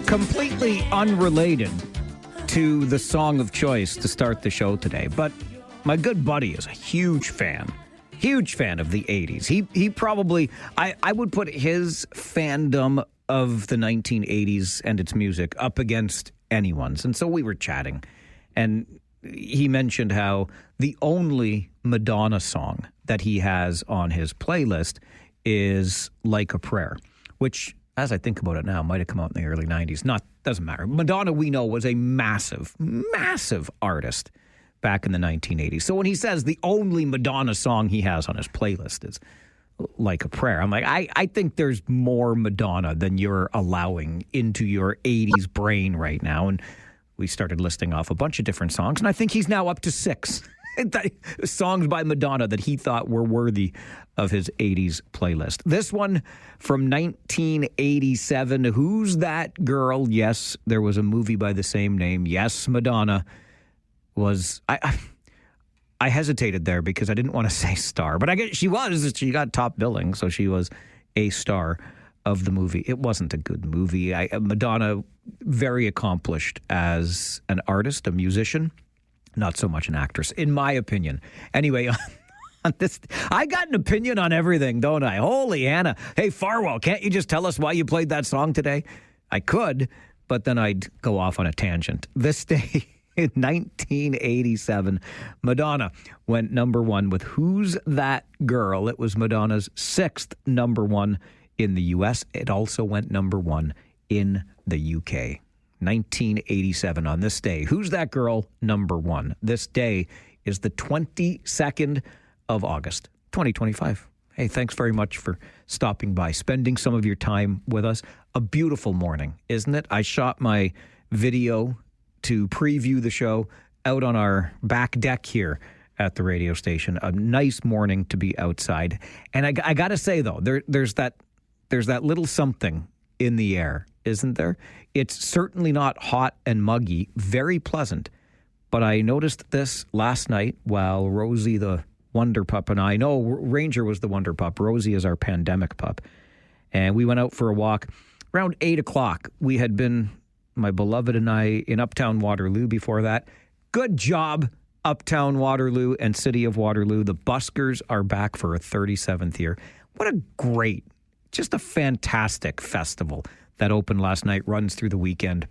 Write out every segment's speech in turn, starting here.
Completely unrelated to the song of choice to start the show today, but my good buddy is a huge fan of the 80s. He probably, I would put his fandom of the 1980s and its music up against anyone's. And so we were chatting, and he mentioned how the only Madonna song that he has on his playlist is Like a Prayer, which, as I think about it now, might have come out in the early 90s. Doesn't matter. Madonna, we know, was a massive, massive artist back in the 1980s. So when he says the only Madonna song he has on his playlist is Like a Prayer, I'm like, I think there's more Madonna than you're allowing into your 80s brain right now. And we started listing off a bunch of different songs, and I think he's now up to 6 songs by Madonna that he thought were worthy of his 80s playlist. This one from 1987, Who's That Girl? Yes, there was a movie by the same name. Yes, Madonna was... I hesitated there because I didn't want to say star, but I guess she got top billing, so she was a star of the movie. It wasn't a good movie. Madonna, very accomplished as an artist, a musician, not so much an actress, in my opinion. Anyway, on this, I got an opinion on everything, don't I? Holy Hannah. Hey, Farwell, can't you just tell us why you played that song today? I could, but then I'd go off on a tangent. This day in 1987, Madonna went number one with Who's That Girl? It was Madonna's 6th number one in the U.S. It also went number one in the U.K. 1987 on this day. Who's That Girl? Number one. This day is the 22nd of August, 2025. Hey, thanks very much for stopping by, spending some of your time with us. A beautiful morning, isn't it? I shot my video to preview the show out on our back deck here at the radio station. A nice morning to be outside. And I got to say, though, there's that little something in the air, isn't there? It's certainly not hot and muggy, very pleasant. But I noticed this last night while Rosie, the Wonder Pup, and I know Ranger was the Wonder Pup. Rosie is our pandemic pup. And we went out for a walk around 8 o'clock. We had been, my beloved and I, in Uptown Waterloo before that. Good job, Uptown Waterloo and City of Waterloo. The Buskers are back for a 37th year. What a great, just a fantastic festival that opened last night, runs through the weekend.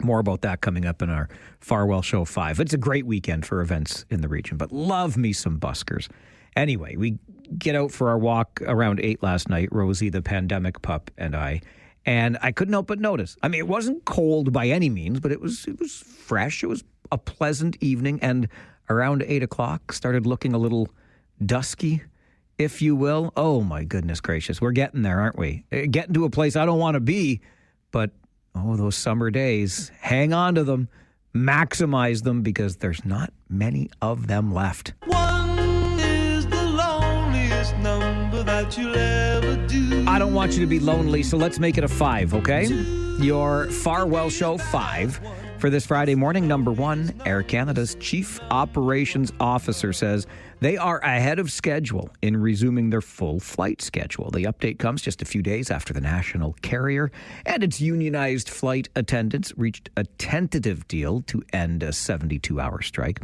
More about that coming up in our Farwell Show 5. It's a great weekend for events in the region, but love me some buskers. Anyway, we get out for our walk around 8 last night, Rosie, the pandemic pup, and I couldn't help but notice. I mean, it wasn't cold by any means, but it was fresh. It was a pleasant evening, and around 8 o'clock started looking a little dusky, if you will. Oh, my goodness gracious. We're getting there, aren't we? Getting to a place I don't want to be, but, oh, those summer days, hang on to them, maximize them, because there's not many of them left. One is the loneliest number that you'll ever do. I don't want you to be lonely, so let's make it a 5, okay? Your Farwell Show 5 for this Friday morning. Number one, Air Canada's Chief Operations Officer says they are ahead of schedule in resuming their full flight schedule. The update comes just a few days after the national carrier and its unionized flight attendants reached a tentative deal to end a 72-hour strike.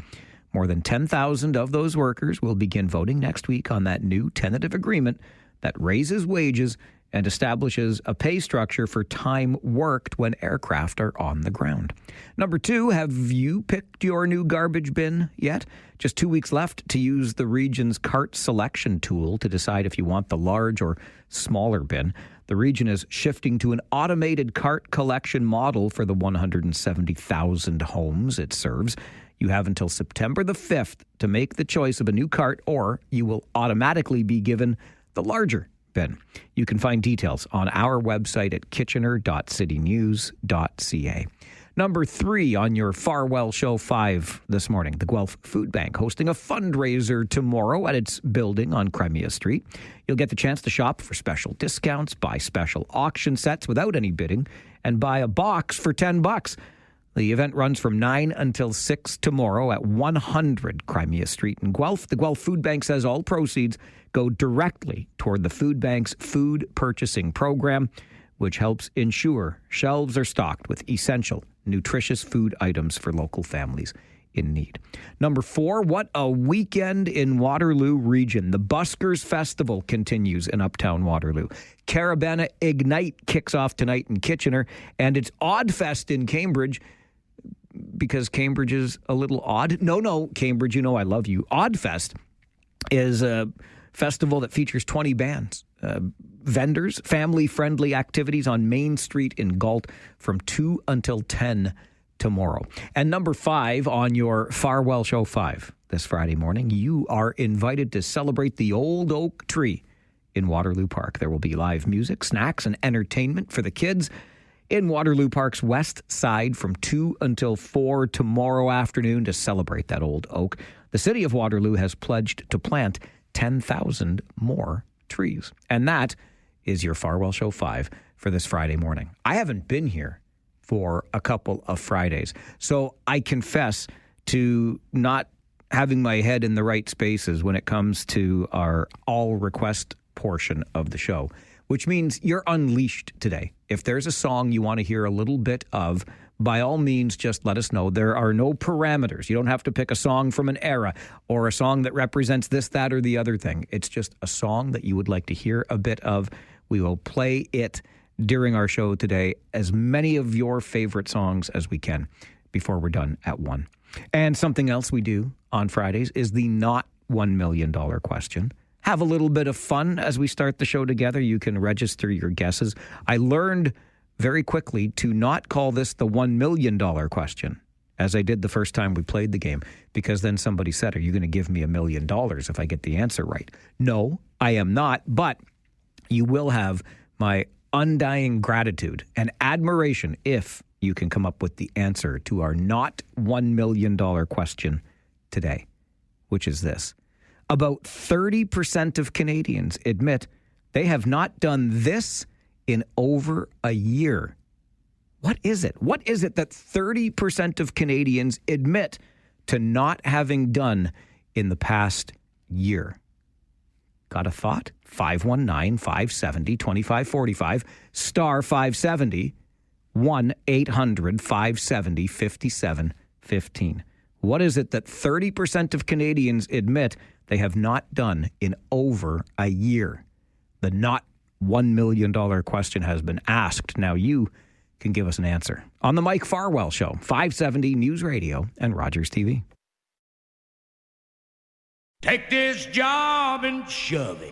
More than 10,000 of those workers will begin voting next week on that new tentative agreement that raises wages and establishes a pay structure for time worked when aircraft are on the ground. Number two, have you picked your new garbage bin yet? Just 2 weeks left to use the region's cart selection tool to decide if you want the large or smaller bin. The region is shifting to an automated cart collection model for the 170,000 homes it serves. You have until September the 5th to make the choice of a new cart, or you will automatically be given the larger bin. You can find details on our website at kitchener.citynews.ca. Number three on your Farwell Show 5 this morning, the Guelph Food Bank hosting a fundraiser tomorrow at its building on Crimea Street. You'll get the chance to shop for special discounts, buy special auction sets without any bidding, and buy a box for $10. The event runs from 9 until 6 tomorrow at 100 Crimea Street in Guelph. The Guelph Food Bank says all proceeds go directly toward the food bank's food purchasing program, which helps ensure shelves are stocked with essential, nutritious food items for local families in need. Number 4, what a weekend in Waterloo region. The Buskers Festival continues in Uptown Waterloo. Carabana Ignite kicks off tonight in Kitchener, and it's Oddfest in Cambridge because Cambridge is a little odd. No, Cambridge, you know I love you. Oddfest is a festival that features 20 bands, vendors, family-friendly activities on Main Street in Galt from 2 until 10 tomorrow. And number 5 on your Farwell Show 5 this Friday morning, you are invited to celebrate the old oak tree in Waterloo Park. There will be live music, snacks, and entertainment for the kids in Waterloo Park's west side from 2 until 4 tomorrow afternoon to celebrate that old oak. The city of Waterloo has pledged to plant 10,000 more trees. And that is your Farwell Show 5 for this Friday morning. I haven't been here for a couple of Fridays, so I confess to not having my head in the right spaces when it comes to our all request portion of the show, which means you're unleashed today. If there's a song you want to hear a little bit of, by all means, just let us know. There are no parameters. You don't have to pick a song from an era or a song that represents this, that, or the other thing. It's just a song that you would like to hear a bit of. We will play it during our show today, as many of your favorite songs as we can before we're done at 1. And something else we do on Fridays is the not $1 million question. Have a little bit of fun as we start the show together. You can register your guesses. I learned very quickly to not call this the $1 million question, as I did the first time we played the game, because then somebody said, are you going to give me $1 million if I get the answer right? No, I am not, but you will have my undying gratitude and admiration if you can come up with the answer to our not $1 million question today, which is this. About 30% of Canadians admit they have not done this in over a year. What is it? What is it that 30% of Canadians admit to not having done in the past year? Got a thought? 519-570-2545, star 570, 1-800-570-5715. What is it that 30% of Canadians admit they have not done in over a year? The not $1 million question has been asked. Now you can give us an answer on the Mike Farwell Show, 570 News Radio and Rogers TV. Take this job and shove it.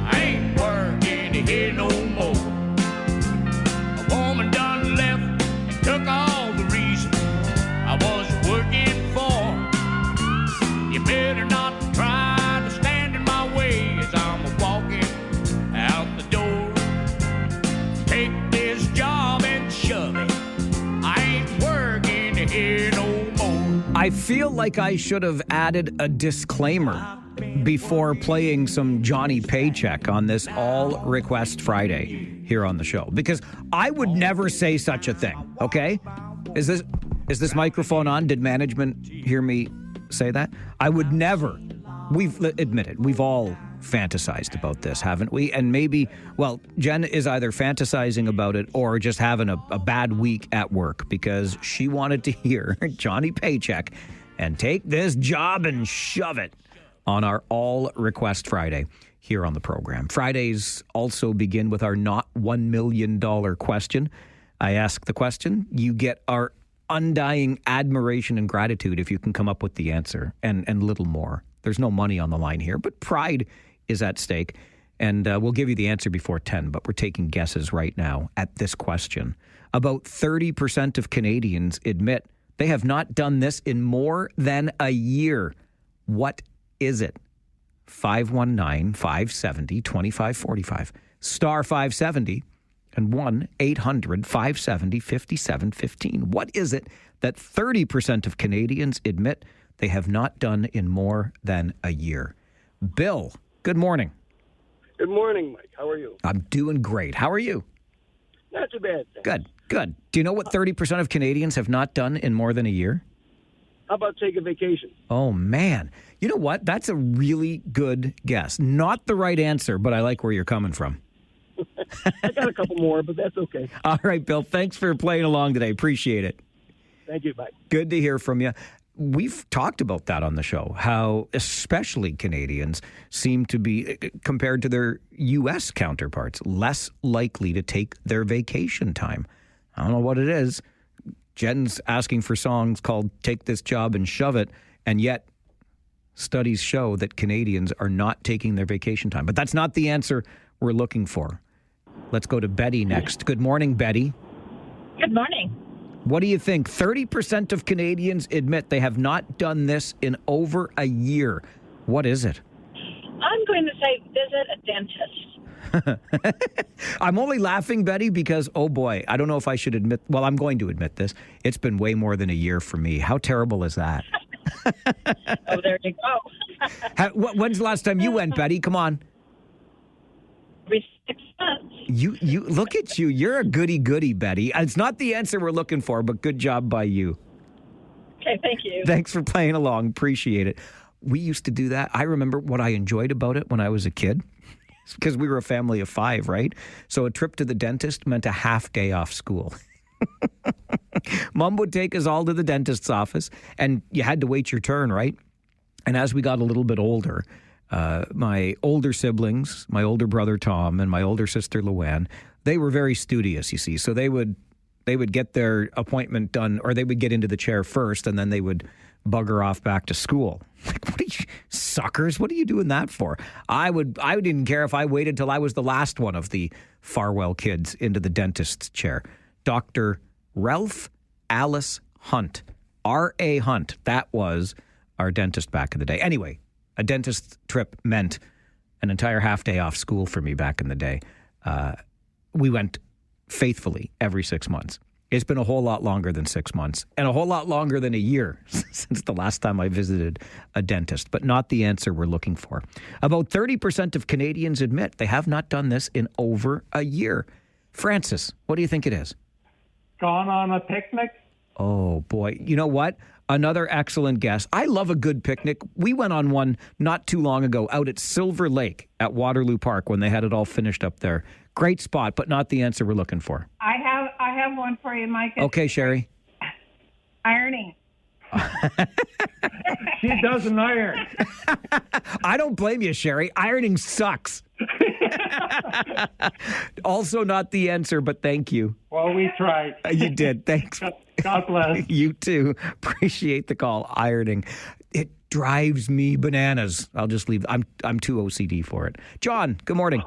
I ain't working here no more. A woman done left and took all the reason I was working for. You better not try to stand in my way as I'm walking out the door. Take this job and shove it. I ain't working here no more. I feel like I should have added a disclaimer before playing some Johnny Paycheck on this All Request Friday here on the show, because I would never say such a thing, okay? Is this microphone on? Did management hear me say that? I would never. We've admitted, we've all fantasized about this, haven't we? And maybe, well, Jen is either fantasizing about it or just having a bad week at work because she wanted to hear Johnny Paycheck and take this job and shove it on our All Request Friday here on the program. Fridays also begin with our not $1 million question. I ask the question, you get our undying admiration and gratitude if you can come up with the answer and little more. There's no money on the line here, but pride is at stake. And we'll give you the answer before 10, but we're taking guesses right now at this question. About 30% of Canadians admit they have not done this in more than a year. What is it? 519-570-2545, star 570, and 1-800-570-5715. What is it that 30% of Canadians admit they have not done in more than a year? Bill, good morning. Good morning, Mike. How are you? I'm doing great. How are you? Not too bad, thanks. Good. Do you know what 30% of Canadians have not done in more than a year? How about take a vacation? Oh, man. You know what? That's a really good guess. Not the right answer, but I like where you're coming from. I got a couple more, but that's okay. All right, Bill. Thanks for playing along today. Appreciate it. Thank you. Bye. Good to hear from you. We've talked about that on the show, how especially Canadians seem to be, compared to their U.S. counterparts, less likely to take their vacation time. I don't know what it is. Jen's asking for songs called Take This Job and Shove It, and yet studies show that Canadians are not taking their vacation time. But that's not the answer we're looking for. Let's go to Betty next. Good morning, Betty. Good morning. What do you think? 30% of Canadians admit they have not done this in over a year. What is it? I'm going to say visit a dentist. I'm only laughing, Betty, because, oh boy, I don't know if I should admit, well, I'm going to admit this. It's been way more than a year for me. How terrible is that? Oh, there you go. When's the last time you went, Betty? Come on. Every 6 months. You look at you. You're a goody, Betty. It's not the answer we're looking for, but good job by you. Okay, thank you. Thanks for playing along. Appreciate it. We used to do that. I remember what I enjoyed about it when I was a kid, because we were a family of 5, right? So a trip to the dentist meant a half day off school. Mom would take us all to the dentist's office, and you had to wait your turn, right? And as we got a little bit older, my older siblings, my older brother Tom and my older sister Luann, they were very studious, you see. So they would get their appointment done, or they would get into the chair first, and then they would bugger off back to school. Like, what are you, suckers? What are you doing that for? I didn't care if I waited till I was the last one of the Farwell kids into the dentist's chair. Dr. Ralph Alice Hunt, R.A. Hunt. That was our dentist back in the day. Anyway, a dentist trip meant an entire half day off school for me back in the day. We went faithfully every 6 months. It's been a whole lot longer than 6 months and a whole lot longer than a year since the last time I visited a dentist, but not the answer we're looking for. About 30% of Canadians admit they have not done this in over a year. Francis, what do you think it is? Gone on a picnic? Oh, boy. You know what? Another excellent guess. I love a good picnic. We went on one not too long ago out at Silver Lake at Waterloo Park when they had it all finished up there. Great spot, but not the answer we're looking for. I have one for you, Mike. Okay, Sherry. Ironing. She doesn't iron. I don't blame you, Sherry. Ironing sucks. Also not the answer, but thank you. Well, we tried. You did. Thanks. God bless. You too. Appreciate the call. Ironing. It drives me bananas. I'll just leave. I'm too OCD for it. John, good morning.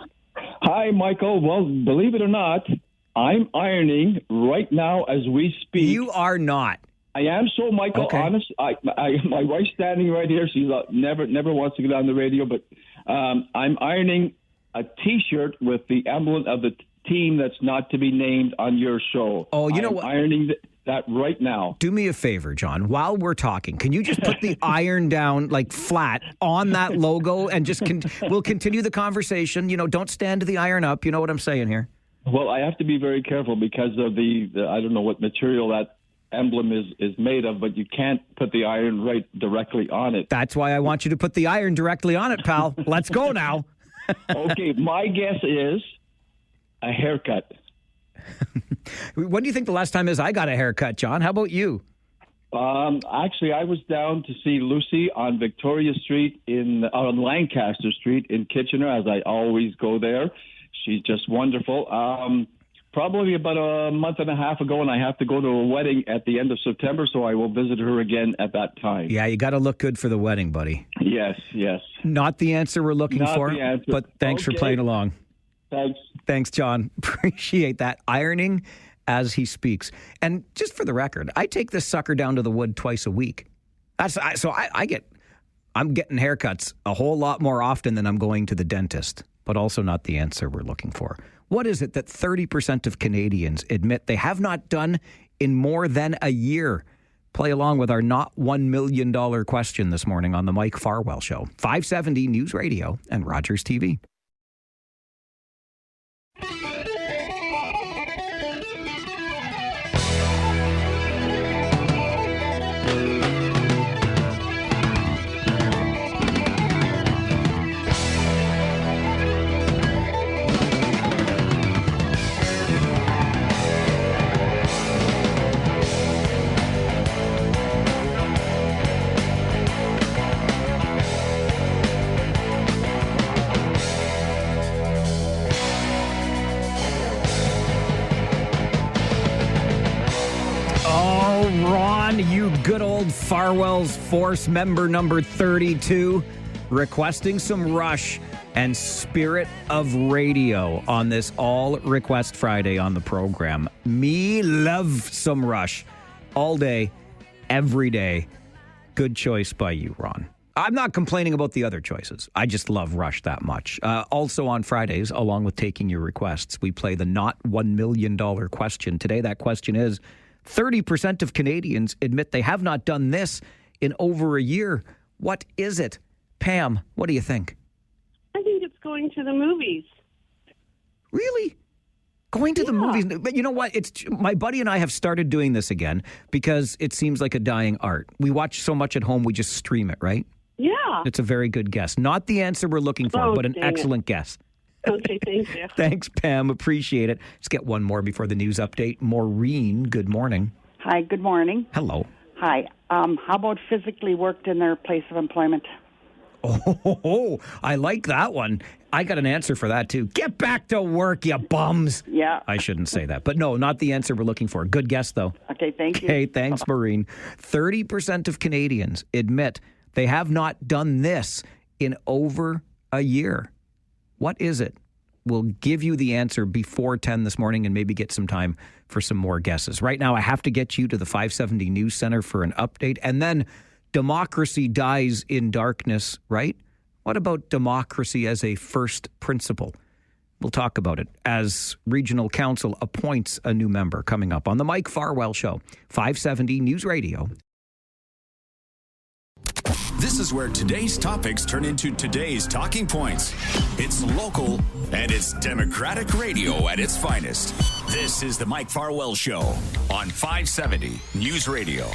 Hi, Michael. Well, believe it or not, I'm ironing right now as we speak. You are not. I am so, Michael. Okay. Honest. My wife's standing right here. She's never wants to get on the radio, but I'm ironing a T-shirt with the emblem of the team that's not to be named on your show. Oh, you know what? Ironing that right now. Do me a favor, John. While we're talking, can you just put the iron down like flat on that logo and just we'll continue the conversation. You know, don't stand to the iron up. You know what I'm saying here? Well, I have to be very careful because of the I don't know what material that emblem is made of, but you can't put the iron right directly on it. That's why I want you to put the iron directly on it, pal. Let's go now. Okay, my guess is a haircut. When do you think the last time is I got a haircut, John? How about you? Actually, I was down to see Lucy on Victoria Street on Lancaster Street in Kitchener, as I always go there. She's just wonderful. Probably about a month and a half ago, and I have to go to a wedding at the end of September, so I will visit her again at that time. Yeah, you got to look good for the wedding, buddy. Yes. Not the answer we're looking for, the answer. But thanks for playing along. Thanks, John. Appreciate that. Ironing as he speaks. And just for the record, I take this sucker down to the wood twice a week. I'm getting haircuts a whole lot more often than I'm going to the dentist, but also not the answer we're looking for. What is it that 30% of Canadians admit they have not done in more than a year? Play along with our not $1 million question this morning on the Mike Farwell Show. 570 News Radio and Rogers TV. to you, good old Farwell's Force member number 32, requesting some Rush and Spirit of Radio on this All Request Friday on the program. Me love some Rush all day, every day. Good choice by you, Ron. I'm not complaining about the other choices. I just love Rush that much. Also on Fridays, along with taking your requests, we play the not $1 million question. Today, that question is, 30% of Canadians admit they have not done this in over a year. What is it? Pam, what do you think? I think it's going to the movies. Really? Going to the movies? But you know what? My buddy and I have started doing this again because it seems like a dying art. We watch so much at home, we just stream it, right? Yeah. It's a very good guess. Not the answer we're looking for, but an excellent guess. Okay, thank you. Thanks, Pam. Appreciate it. Let's get one more before the news update. Maureen, good morning. Hi, good morning. Hello. Hi. How about physically worked in their place of employment? Oh, I like that one. I got an answer for that, too. Get back to work, you bums. Yeah. I shouldn't say that. But no, not the answer we're looking for. Good guess, though. Okay, thank you. Okay, thanks, Maureen. 30% of Canadians admit they have not done this in over a year. What is it? We'll give you the answer before 10 this morning and maybe get some time for some more guesses. Right now, I have to get you to the 570 News Center for an update. And then democracy dies in darkness, right? What about democracy as a first principle? We'll talk about it as Regional Council appoints a new member coming up on the Mike Farwell Show, 570 News Radio. This is where today's topics turn into today's talking points. It's local and it's Democratic radio at its finest. This is the Mike Farwell Show on 570 News Radio.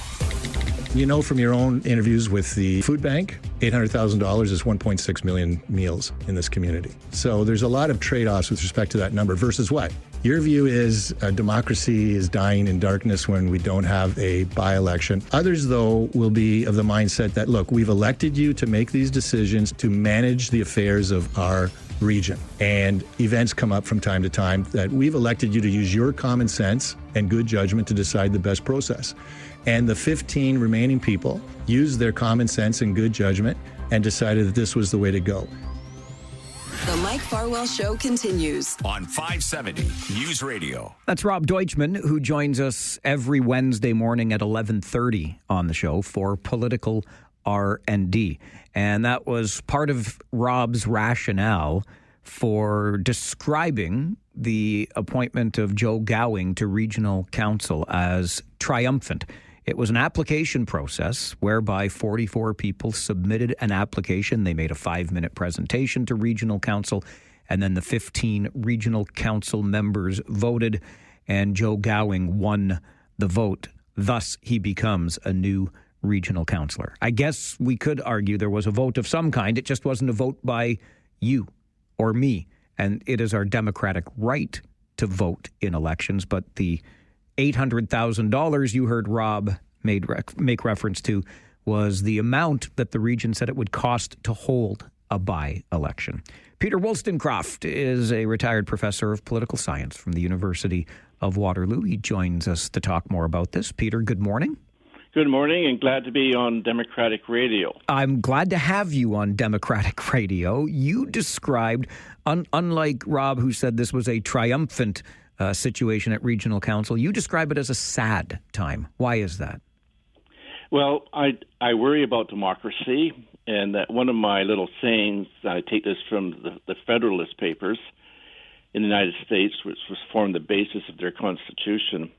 You know from your own interviews with the food bank, $800,000 is 1.6 million meals in this community. So there's a lot of trade-offs with respect to that number versus what? Your view is democracy is dying in darkness when we don't have a by-election. Others, though, will be of the mindset that, look, we've elected you to make these decisions to manage the affairs of our region. And events come up from time to time that we've elected you to use your common sense and good judgment to decide the best process. And the 15 remaining people used their common sense and good judgment and decided that this was the way to go. The Mike Farwell Show continues on 570 News Radio. That's Rob Deutschman, who joins us every Wednesday morning at 11:30 on the show for Political R&D. And that was part of Rob's rationale for describing the appointment of Joe Gowing to Regional Council as triumphant. It was an application process whereby 44 people submitted an application. They made a 5-minute presentation to Regional Council, and then the 15 Regional Council members voted, and Joe Gowing won the vote. Thus, he becomes a new regional councillor. I guess we could argue there was a vote of some kind. It just wasn't a vote by you or me, and it is our democratic right to vote in elections, but the $800,000 you heard Rob make reference to was the amount that the region said it would cost to hold a by-election. Peter Wollstonecroft is a retired professor of political science from the University of Waterloo. He joins us to talk more about this. Peter, good morning. Good morning, and glad to be on Democratic Radio. I'm glad to have you on Democratic Radio. You described, unlike Rob, who said this was a triumphant situation at Regional Council, you describe it as a sad time. Why is that? Well, I worry about democracy, and that one of my little sayings, I take this from the Federalist Papers in the United States, which was formed the basis of their Constitution.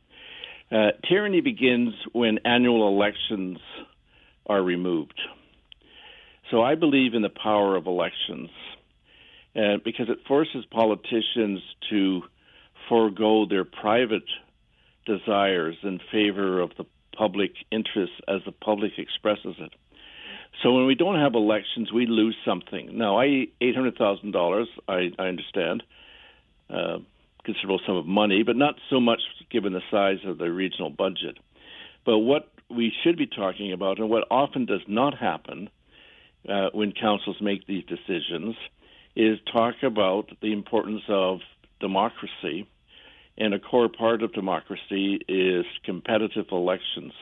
Tyranny begins when annual elections are removed. So I believe in the power of elections, because it forces politicians to forego their private desires in favor of the public interest as the public expresses it. So when we don't have elections, we lose something. Now, $800,000, I understand, considerable sum of money, but not so much given the size of the regional budget. But what we should be talking about, and what often does not happen when councils make these decisions, is talk about the importance of democracy. And a core part of democracy is competitive elections.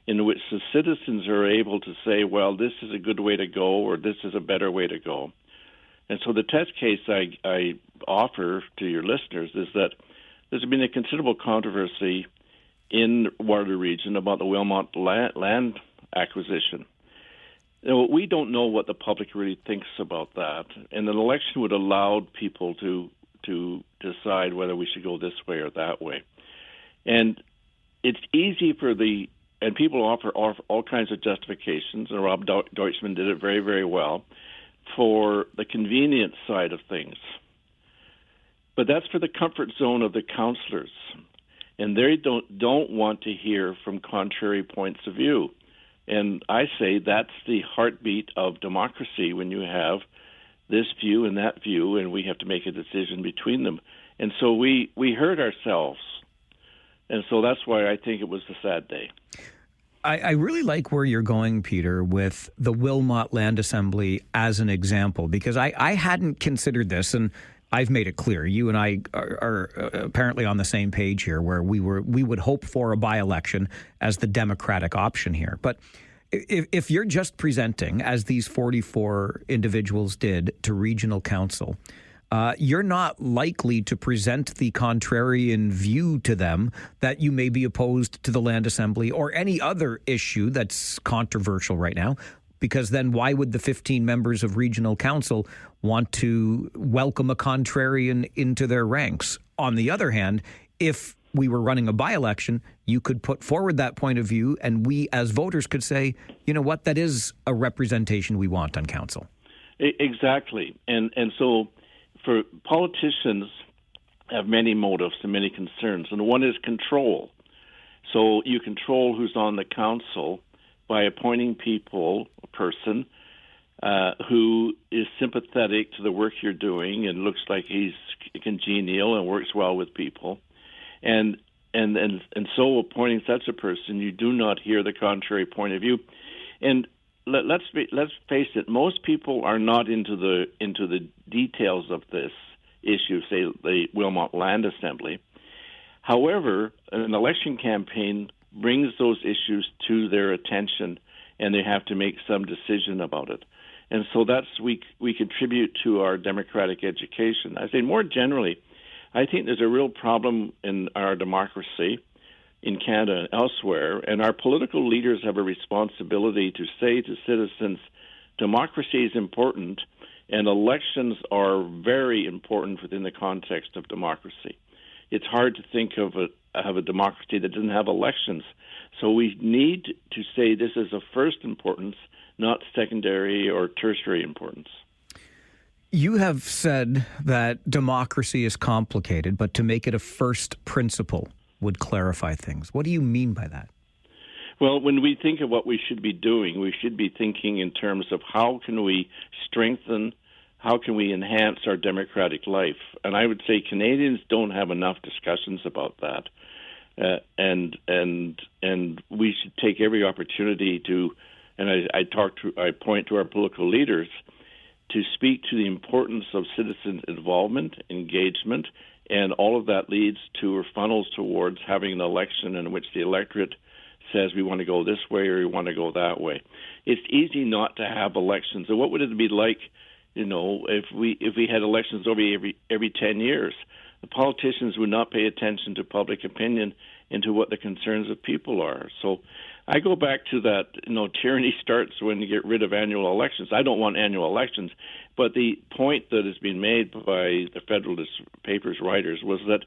in which the citizens are able to say, well, this is a good way to go or this is a better way to go. And so the test case I offer to your listeners is that there's been a considerable controversy in Waterloo Region about the Wilmot land acquisition. We don't know what the public really thinks about that, and an election would allow people to decide whether we should go this way or that way. And it's easy and people offer all kinds of justifications, and Rob Deutschman did it very, very well, for the convenience side of things. But that's for the comfort zone of the councillors, and they don't want to hear from contrary points of view. And I say that's the heartbeat of democracy, when you have this view and that view, and we have to make a decision between them. And so we hurt ourselves. And so that's why I think it was a sad day. I really like where you're going, Peter, with the Wilmot Land Assembly as an example, because I hadn't considered this, and I've made it clear. You and I are apparently on the same page here, where we would hope for a by-election as the Democratic option here. But if you're just presenting, as these 44 individuals did, to regional council, you're not likely to present the contrarian view to them that you may be opposed to the land assembly or any other issue that's controversial right now, because then why would the 15 members of regional council want to welcome a contrarian into their ranks? On the other hand, if we were running a by-election, you could put forward that point of view, and we as voters could say, you know what, that is a representation we want on council. Exactly. And so for politicians have many motives and many concerns, and one is control. So you control who's on the council by appointing a person who is sympathetic to the work you're doing and looks like he's congenial and works well with people. And so appointing such a person, you do not hear the contrary point of view. And let's face it, most people are not into the details of this issue, say the Wilmot Land Assembly. However, an election campaign brings those issues to their attention, and they have to make some decision about it. And so we contribute to our democratic education. I say more generally, I think there's a real problem in our democracy in Canada and elsewhere, and our political leaders have a responsibility to say to citizens, democracy is important, and elections are very important within the context of democracy. It's hard to think of a democracy that doesn't have elections. So we need to say this is of first importance, not secondary or tertiary importance. You have said that democracy is complicated, but to make it a first principle would clarify things. What do you mean by that? Well, when we think of what we should be doing, we should be thinking in terms of how can we strengthen, how can we enhance our democratic life? And I would say Canadians don't have enough discussions about that. And we should take every opportunity to, and I point to our political leaders to speak to the importance of citizen involvement, engagement, and all of that leads to or funnels towards having an election in which the electorate says we want to go this way or we want to go that way. It's easy not to have elections. So what would it be like, if we had elections every 10 years? The politicians would not pay attention to public opinion and to what the concerns of people are. So I go back to that, tyranny starts when you get rid of annual elections. I don't want annual elections, but the point that has been made by the Federalist Papers writers was that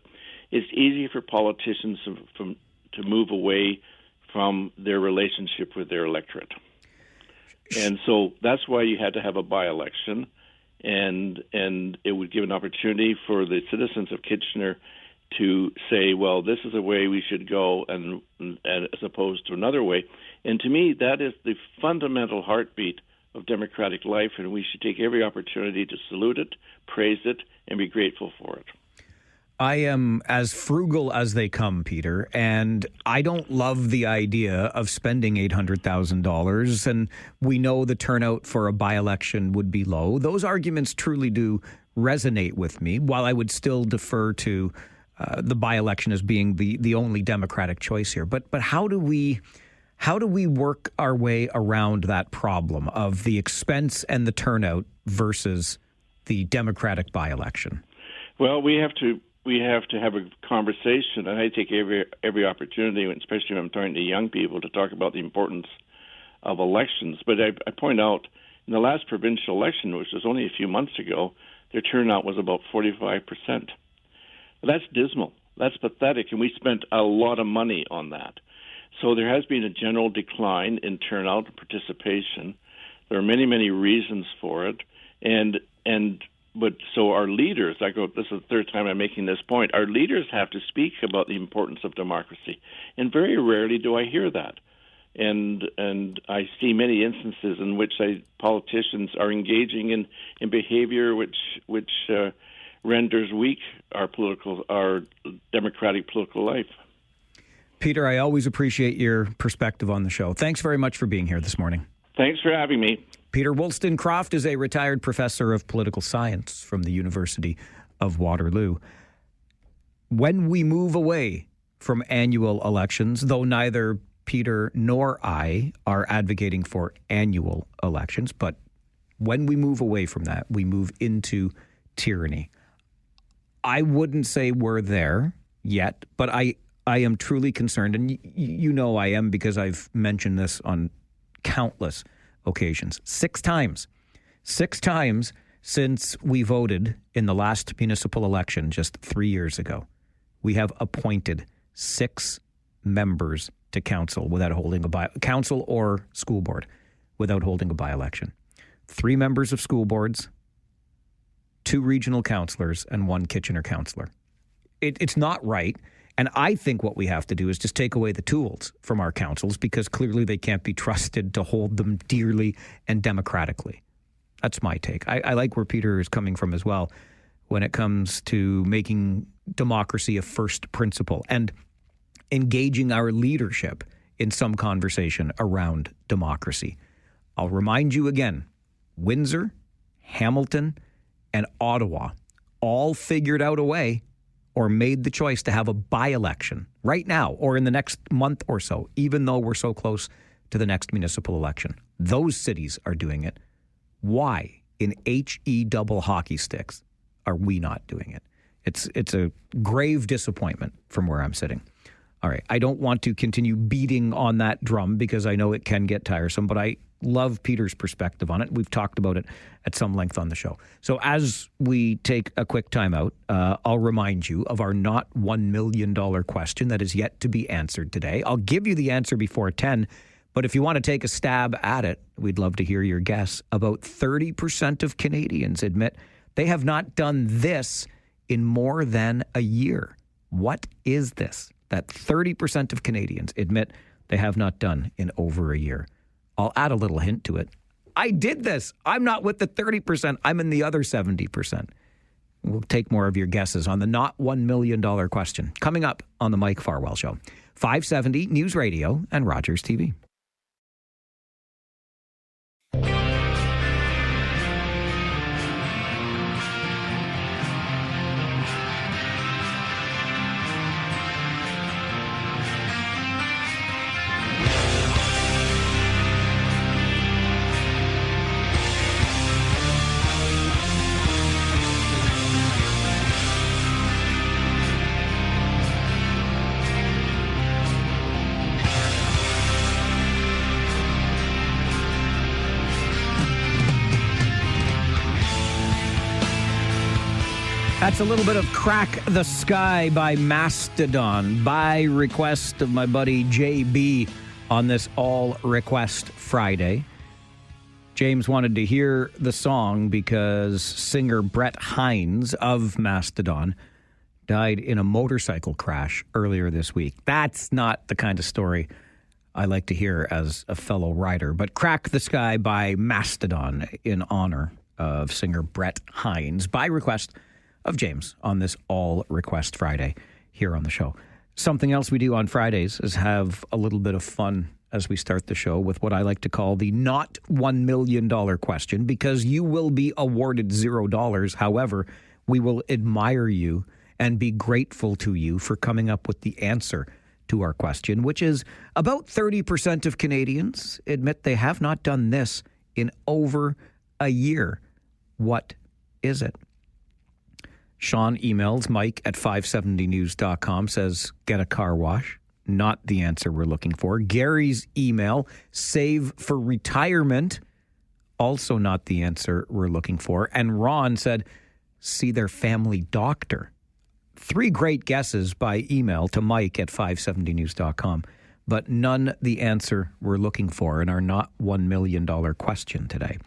it's easy for politicians to move away from their relationship with their electorate. And so that's why you had to have a by-election, and it would give an opportunity for the citizens of Kitchener to say, well, this is the way we should go, and as opposed to another way. And to me, that is the fundamental heartbeat of democratic life, and we should take every opportunity to salute it, praise it, and be grateful for it. I am as frugal as they come, Peter, and I don't love the idea of spending $800,000, and we know the turnout for a by-election would be low. Those arguments truly do resonate with me, while I would still defer to the by-election as being the only democratic choice here. But how do we How do we work our way around that problem of the expense and the turnout versus the Democratic by-election? Well, we have to have a conversation, and I take every opportunity, especially when I'm talking to young people, to talk about the importance of elections. But I point out, in the last provincial election, which was only a few months ago, their turnout was about 45%. That's dismal. That's pathetic, and we spent a lot of money on that. So there has been a general decline in turnout and participation. There are many, many reasons for it, but so our leaders, this is the third time I'm making this point, our leaders have to speak about the importance of democracy, and very rarely do I hear that. And I see many instances in which politicians are engaging in behavior which renders weak our democratic political life. Peter, I always appreciate your perspective on the show. Thanks very much for being here this morning. Thanks for having me. Peter Wollstonecroft is a retired professor of political science from the University of Waterloo. When we move away from annual elections, though neither Peter nor I are advocating for annual elections, but when we move away from that, we move into tyranny. I wouldn't say we're there yet, but I am truly concerned, and you know I am because I've mentioned this on countless occasions. 6 times since we voted in the last municipal election just 3 years ago, we have appointed 6 members to council without holding council or school board without holding a by-election. 3 members of school boards, 2 regional councillors, and 1 Kitchener councillor. It's not right. And I think what we have to do is just take away the tools from our councils because clearly they can't be trusted to hold them dearly and democratically. That's my take. I like where Peter is coming from as well when it comes to making democracy a first principle and engaging our leadership in some conversation around democracy. I'll remind you again, Windsor, Hamilton, and Ottawa all figured out a way or made the choice to have a by-election right now or in the next month or so, even though we're so close to the next municipal election. Those cities are doing it. Why, in HE double hockey sticks, are we not doing it? It's a grave disappointment from where I'm sitting. All right, I don't want to continue beating on that drum because I know it can get tiresome, but I love Peter's perspective on it. We've talked about it at some length on the show. So as we take a quick time out, I'll remind you of our not $1 million question that is yet to be answered today. I'll give you the answer before 10, but if you want to take a stab at it, we'd love to hear your guess. About 30% of Canadians admit they have not done this in more than a year. What is this that 30% of Canadians admit they have not done in over a year? I'll add a little hint to it. I did this. I'm not with the 30%. I'm in the other 70%. We'll take more of your guesses on the not $1 million question. Coming up on the Mike Farwell Show. 570 News Radio and Rogers TV. That's a little bit of Crack the Sky by Mastodon by request of my buddy JB on this All Request Friday. James wanted to hear the song because singer Brett Hines of Mastodon died in a motorcycle crash earlier this week. That's not the kind of story I like to hear as a fellow rider, but Crack the Sky by Mastodon in honor of singer Brett Hines by request of James on this All Request Friday here on the show. Something else we do on Fridays is have a little bit of fun as we start the show with what I like to call the not $1 million question, because you will be awarded $0. However, we will admire you and be grateful to you for coming up with the answer to our question, which is about 30% of Canadians admit they have not done this in over a year. What is it? Sean emails Mike at 570news.com, says, get a car wash. Not the answer we're looking for. Gary's email, save for retirement. Also not the answer we're looking for. And Ron said, see their family doctor. 3 great guesses by email to Mike at 570news.com, but none the answer we're looking for in our not $1 million question today.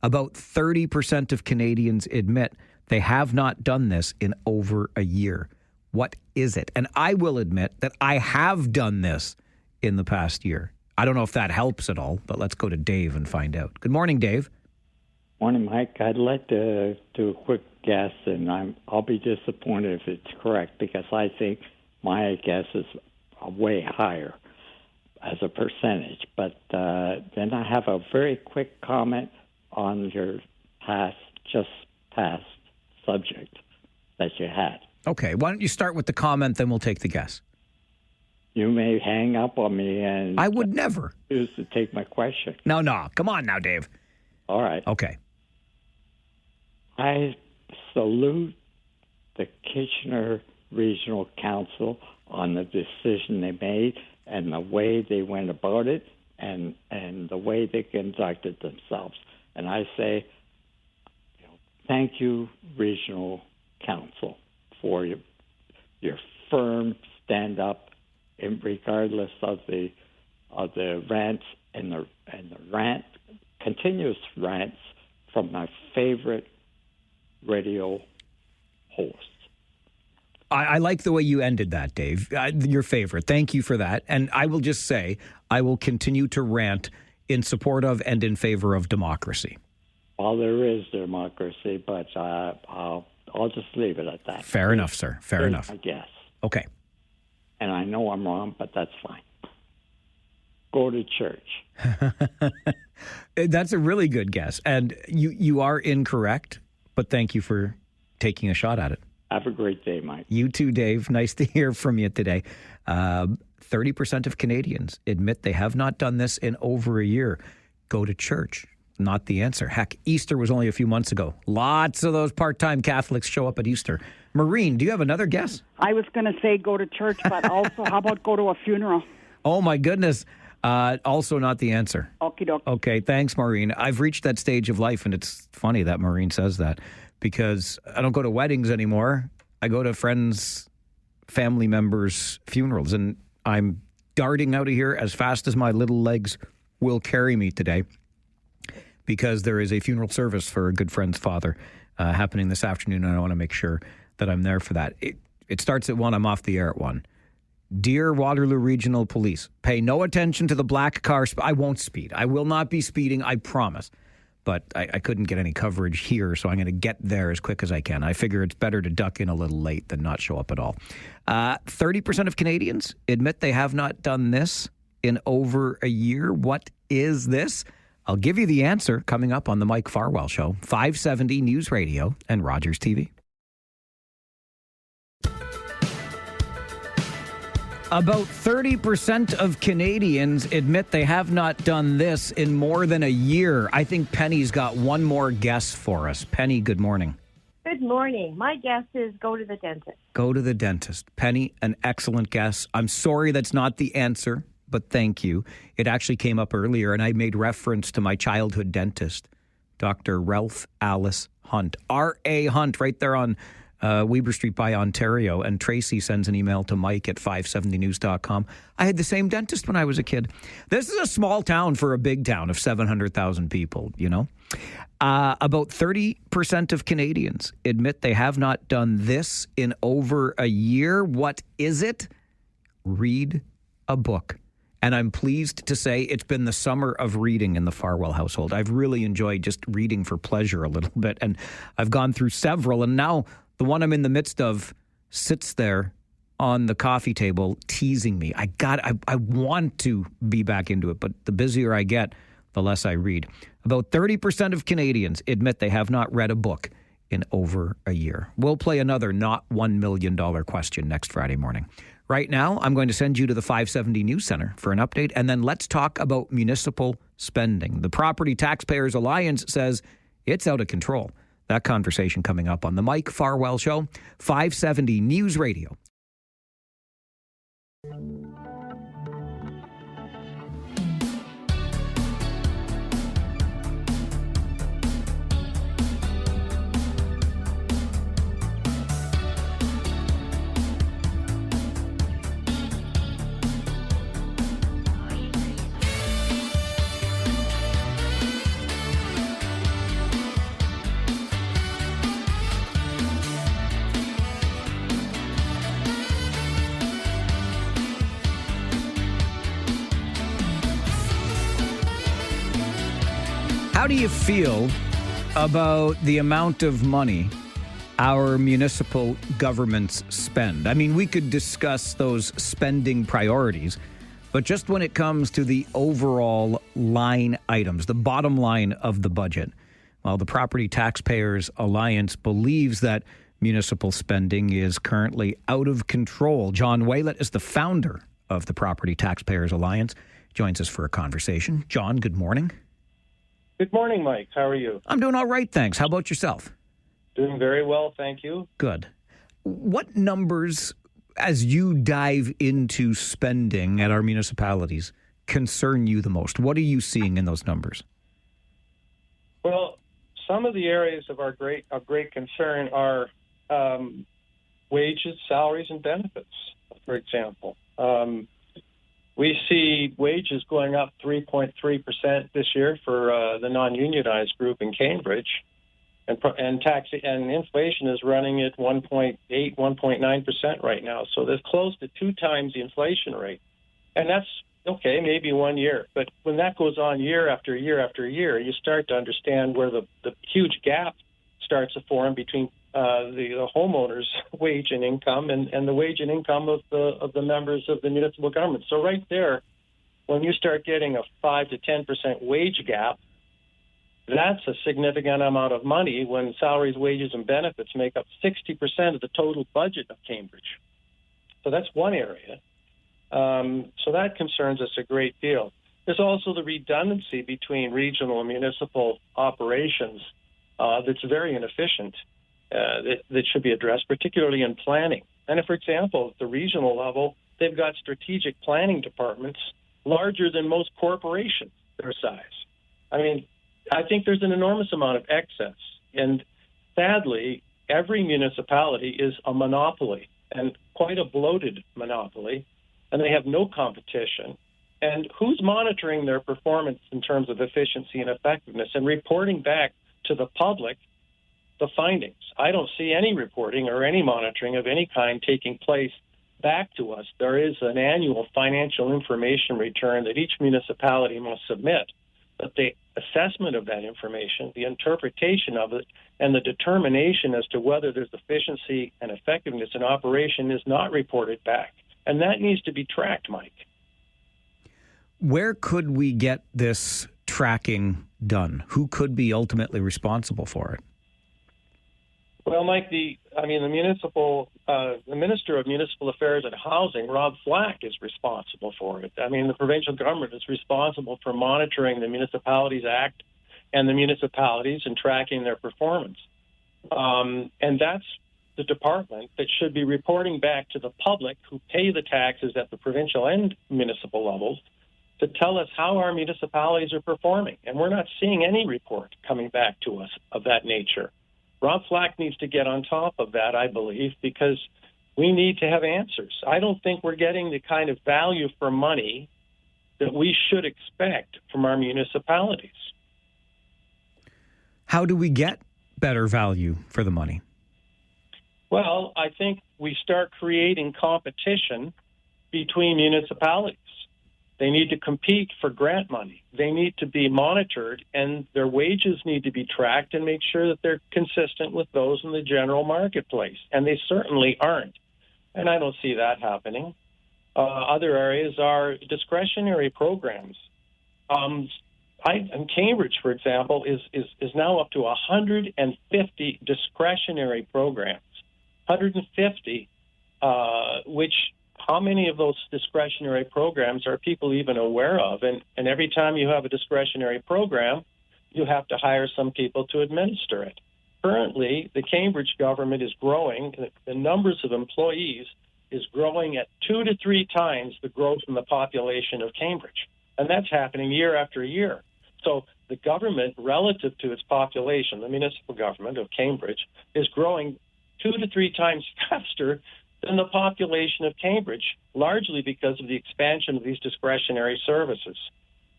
About 30% of Canadians admit they have not done this in over a year. What is it? And I will admit that I have done this in the past year. I don't know if that helps at all, but let's go to Dave and find out. Good morning, Dave. Morning, Mike. I'd like to do a quick guess, and I'll be disappointed if it's correct because I think my guess is way higher as a percentage. But then I have a very quick comment on your past subject that you had. Okay, why don't you start with the comment, then we'll take the guess. You may hang up on me and... I would never. ...choose to take my question. No. Come on now, Dave. All right. Okay. I salute the Kitchener Regional Council on the decision they made and the way they went about it and the way they conducted themselves. And I say, thank you, Regional Council, for your firm stand-up, regardless of the rants and the continuous rants from my favorite radio host. I like the way you ended that, Dave. Your favorite. Thank you for that. And I will just say, I will continue to rant in support of and in favor of democracy. Well, there is democracy, but I'll just leave it at that. Fair enough, sir. Fair enough. I guess. Okay. And I know I'm wrong, but that's fine. Go to church. That's a really good guess. And you are incorrect, but thank you for taking a shot at it. Have a great day, Mike. You too, Dave. Nice to hear from you today. 30% of Canadians admit they have not done this in over a year. Go to church. Not the answer. Heck, Easter was only a few months ago. Lots of those part-time Catholics show up at Easter. Maureen, do you have another guess? I was going to say go to church, but also how about go to a funeral? Oh, my goodness. Also not the answer. Okie dokie. Okay, thanks, Maureen. I've reached that stage of life, and it's funny that Maureen says that because I don't go to weddings anymore. I go to friends, family members' funerals, and I'm darting out of here as fast as my little legs will carry me today because there is a funeral service for a good friend's father happening this afternoon, and I want to make sure that I'm there for that. It starts at 1. I'm off the air at 1. Dear Waterloo Regional Police, pay no attention to the black car. I won't speed. I will not be speeding, I promise. But I couldn't get any coverage here, so I'm going to get there as quick as I can. I figure it's better to duck in a little late than not show up at all. 30% of Canadians admit they have not done this in over a year. What is this? I'll give you the answer coming up on the Mike Farwell Show, 570 News Radio and Rogers TV. About 30% of Canadians admit they have not done this in more than a year. I think Penny's got one more guess for us. Penny, good morning. Good morning. My guess is go to the dentist. Go to the dentist. Penny, an excellent guess. I'm sorry that's not the answer, but thank you. It actually came up earlier, and I made reference to my childhood dentist, Dr. Ralph Alice Hunt. R.A. Hunt, right there on Weber Street by Ontario, and Tracy sends an email to Mike at 570news.com. I had the same dentist when I was a kid. This is a small town for a big town of 700,000 people, you know. About 30% of Canadians admit they have not done this in over a year. What is it? Read a book. And I'm pleased to say it's been the summer of reading in the Farwell household. I've really enjoyed just reading for pleasure a little bit, and I've gone through several, and now the one I'm in the midst of sits there on the coffee table teasing me. I want to be back into it, but the busier I get, the less I read. About 30% of Canadians admit they have not read a book in over a year. We'll play another not $1 million question next Friday morning. Right now, I'm going to send you to the 570 News Center for an update, and then let's talk about municipal spending. The Property Taxpayers Alliance says it's out of control. That conversation coming up on the Mike Farwell Show, 570 News Radio. How do you feel about the amount of money our municipal governments spend? I mean, we could discuss those spending priorities, but just when it comes to the overall line items, the bottom line of the budget, well, the Property Taxpayers Alliance believes that municipal spending is currently out of control. John Waylett is the founder of the Property Taxpayers Alliance, joins us for a conversation. John, good morning. Good morning, Mike. How are you? I'm doing all right, thanks. How about yourself? Doing very well, thank you. Good. What numbers, as you dive into spending at our municipalities, concern you the most? What are you seeing in those numbers? Well, some of the areas of great concern are wages, salaries, and benefits, for example. We see wages going up 3.3% this year for the non-unionized group in Cambridge, and inflation is running at 1.8, 1.9% right now. So there's close to 2 times the inflation rate, and that's okay, maybe 1 year. But when that goes on year after year after year, you start to understand where the huge gap starts to form between the homeowners' wage and income and the wage and income of the members of the municipal government. So right there, when you start getting a 5 to 10% wage gap, that's a significant amount of money when salaries, wages, and benefits make up 60% of the total budget of Cambridge. So that's one area. So that concerns us a great deal. There's also the redundancy between regional and municipal operations that's very inefficient. That should be addressed, particularly in planning. And if, for example, at the regional level, they've got strategic planning departments larger than most corporations their size. I mean, I think there's an enormous amount of excess. And sadly, every municipality is a monopoly, and quite a bloated monopoly, and they have no competition. And who's monitoring their performance in terms of efficiency and effectiveness and reporting back to the public the findings? I don't see any reporting or any monitoring of any kind taking place back to us. There is an annual financial information return that each municipality must submit, but the assessment of that information, the interpretation of it, and the determination as to whether there's efficiency and effectiveness in operation is not reported back. And that needs to be tracked, Mike. Where could we get this tracking done? Who could be ultimately responsible for it? Well, Mike, the Minister of Municipal Affairs and Housing, Rob Flack, is responsible for it. I mean, the provincial government is responsible for monitoring the Municipalities Act and the municipalities and tracking their performance. And that's the department that should be reporting back to the public who pay the taxes at the provincial and municipal levels to tell us how our municipalities are performing. And we're not seeing any report coming back to us of that nature. Rob Flack needs to get on top of that, I believe, because we need to have answers. I don't think we're getting the kind of value for money that we should expect from our municipalities. How do we get better value for the money? Well, I think we start creating competition between municipalities. They need to compete for grant money. They need to be monitored, and their wages need to be tracked and make sure that they're consistent with those in the general marketplace. And they certainly aren't. And I don't see that happening. Other areas are discretionary programs. In Cambridge, for example, is now up to 150 discretionary programs. 150, which how many of those discretionary programs are people even aware of? And every time you have a discretionary program, you have to hire some people to administer it. Currently, the Cambridge government is growing. The numbers of employees is growing at 2 to 3 times the growth in the population of Cambridge. And that's happening year after year. So the government, relative to its population, the municipal government of Cambridge, is growing 2 to 3 times faster than the population of Cambridge, largely because of the expansion of these discretionary services.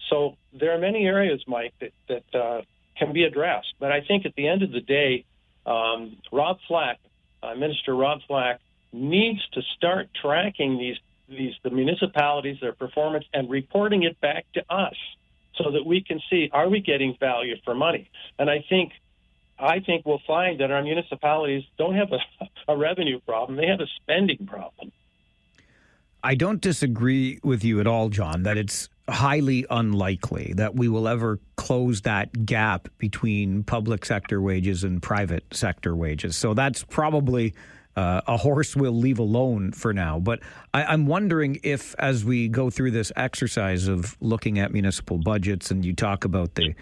So there are many areas, Mike, that can be addressed. But I think at the end of the day, Rob Flack, Minister Rob Flack, needs to start tracking the municipalities, their performance, and reporting it back to us so that we can see, are we getting value for money? And I think we'll find that our municipalities don't have a revenue problem. They have a spending problem. I don't disagree with you at all, John, that it's highly unlikely that we will ever close that gap between public sector wages and private sector wages. So that's probably a horse we'll leave alone for now. But I'm wondering if, as we go through this exercise of looking at municipal budgets, and you talk about the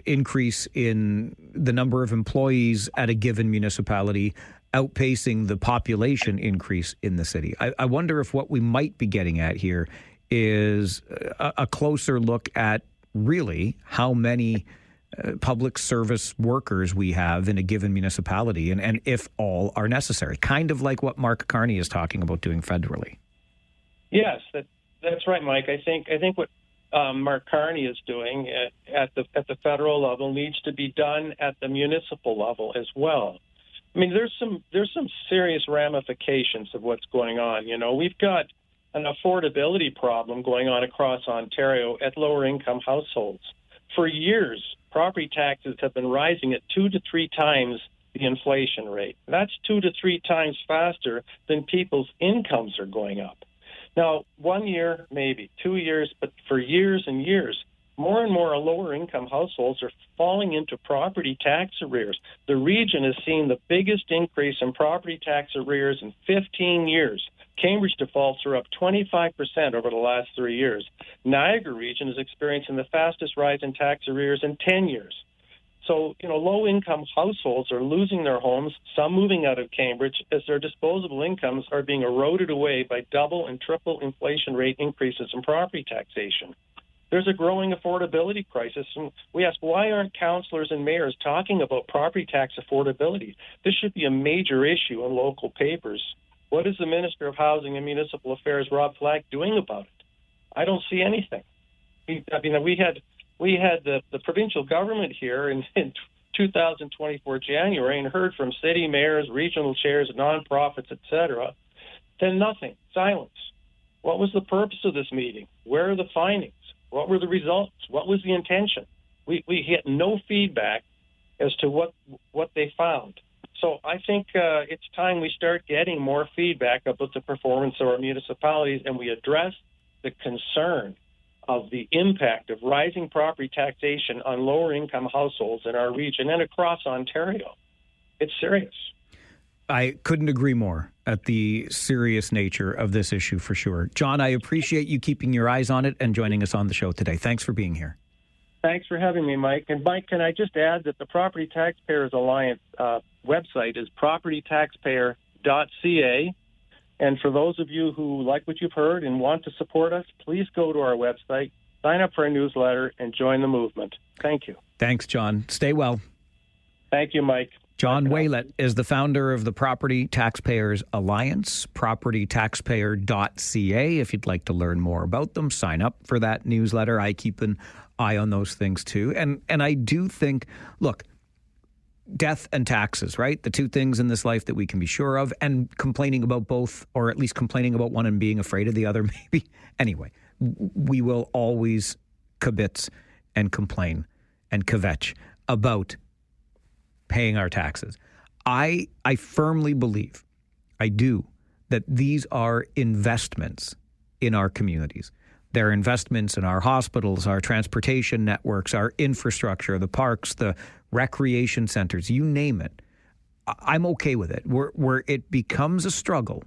increase in the number of employees at a given municipality outpacing the population increase in the city, I wonder if what we might be getting at here is a closer look at really how many public service workers we have in a given municipality, and if all are necessary, kind of like what Mark Carney is talking about doing federally. Yes, that's right, Mike. I think what Mark Carney is doing at the federal level needs to be done at the municipal level as well. I mean, there's some serious ramifications of what's going on. You know, we've got an affordability problem going on across Ontario at lower income households. For years, property taxes have been rising at 2 to 3 times the inflation rate. That's 2 to 3 times faster than people's incomes are going up. Now, 1 year, maybe 2 years, but for years and years, more and more lower income households are falling into property tax arrears. The region has seen the biggest increase in property tax arrears in 15 years. Cambridge defaults are up 25% over the last 3 years. Niagara region is experiencing the fastest rise in tax arrears in 10 years. So, you know, low-income households are losing their homes, some moving out of Cambridge, as their disposable incomes are being eroded away by double and triple inflation rate increases in property taxation. There's a growing affordability crisis, and we ask, why aren't councillors and mayors talking about property tax affordability? This should be a major issue in local papers. What is the Minister of Housing and Municipal Affairs, Rob Flack, doing about it? I don't see anything. We had the provincial government here in 2024 January and heard from city mayors, regional chairs, nonprofits, etc. Then nothing, silence. What was the purpose of this meeting? Where are the findings? What were the results? What was the intention? We get no feedback as to what they found. So I think it's time we start getting more feedback about the performance of our municipalities, and we address the concern of the impact of rising property taxation on lower income households in our region and across Ontario. It's serious. I couldn't agree more at the serious nature of this issue for sure. John, I appreciate you keeping your eyes on it and joining us on the show today. Thanks for being here. Thanks for having me, Mike. And Mike, can I just add that the Property Taxpayers Alliance website is propertytaxpayer.ca. And for those of you who like what you've heard and want to support us, please go to our website, sign up for our newsletter, and join the movement. Thank you. Thanks, John. Stay well. Thank you, Mike. John Waylett is the founder of the Property Taxpayers Alliance, propertytaxpayer.ca. If you'd like to learn more about them, sign up for that newsletter. I keep an eye on those things too. And I do think, look, death and taxes, right? The two things in this life that we can be sure of, and complaining about both, or at least complaining about one and being afraid of the other, maybe. Anyway, we will always kibitz and complain and kvetch about paying our taxes. I firmly believe, I do, that these are investments in our communities. They're investments in our hospitals, our transportation networks, our infrastructure, the parks, the recreation centers, you name it. I'm okay with it. Where it becomes a struggle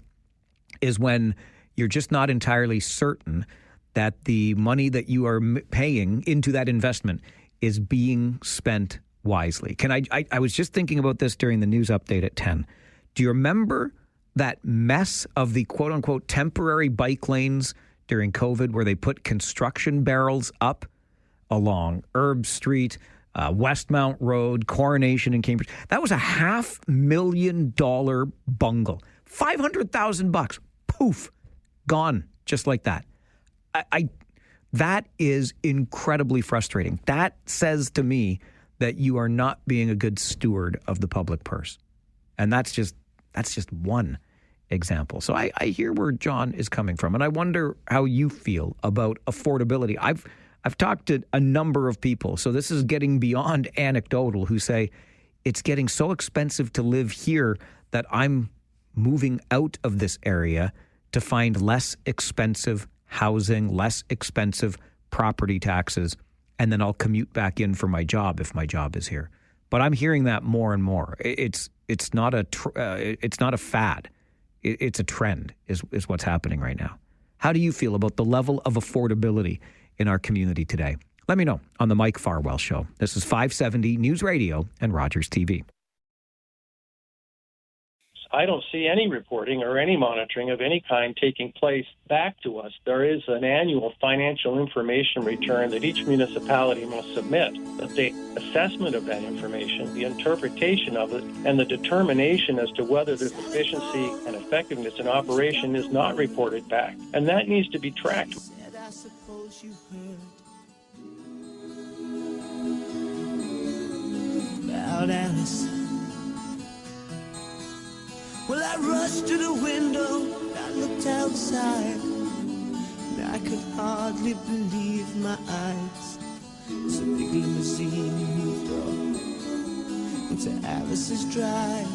is when you're just not entirely certain that the money that you are paying into that investment is being spent wisely. I was just thinking about this during the news update at 10. Do you remember that mess of the quote-unquote temporary bike lanes during COVID where they put construction barrels up along Herb Street, Westmount Road, Coronation in Cambridge? That was a $500,000 bungle. $500,000. Poof. Gone. Just like that. That is incredibly frustrating. That says to me that you are not being a good steward of the public purse. And that's just one example. So I hear where John is coming from, and I wonder how you feel about affordability. I've talked to a number of people, so this is getting beyond anecdotal, who say it's getting so expensive to live here that I'm moving out of this area to find less expensive housing, less expensive property taxes, and then I'll commute back in for my job if my job is here. But I'm hearing that more and more. It's not a fad. It's a trend is what's happening right now. How do you feel about the level of affordability in our community today? Let me know on the Mike Farwell Show. This is 570 News Radio and Rogers TV. I don't see any reporting or any monitoring of any kind taking place back to us. There is an annual financial information return that each municipality must submit, but the assessment of that information, the interpretation of it, and the determination as to whether there's efficiency and effectiveness in operation is not reported back. And that needs to be tracked. About Alice. Well, I rushed to the window, I looked outside, and I could hardly believe my eyes. It's a big limousine moved off into Alice's drive.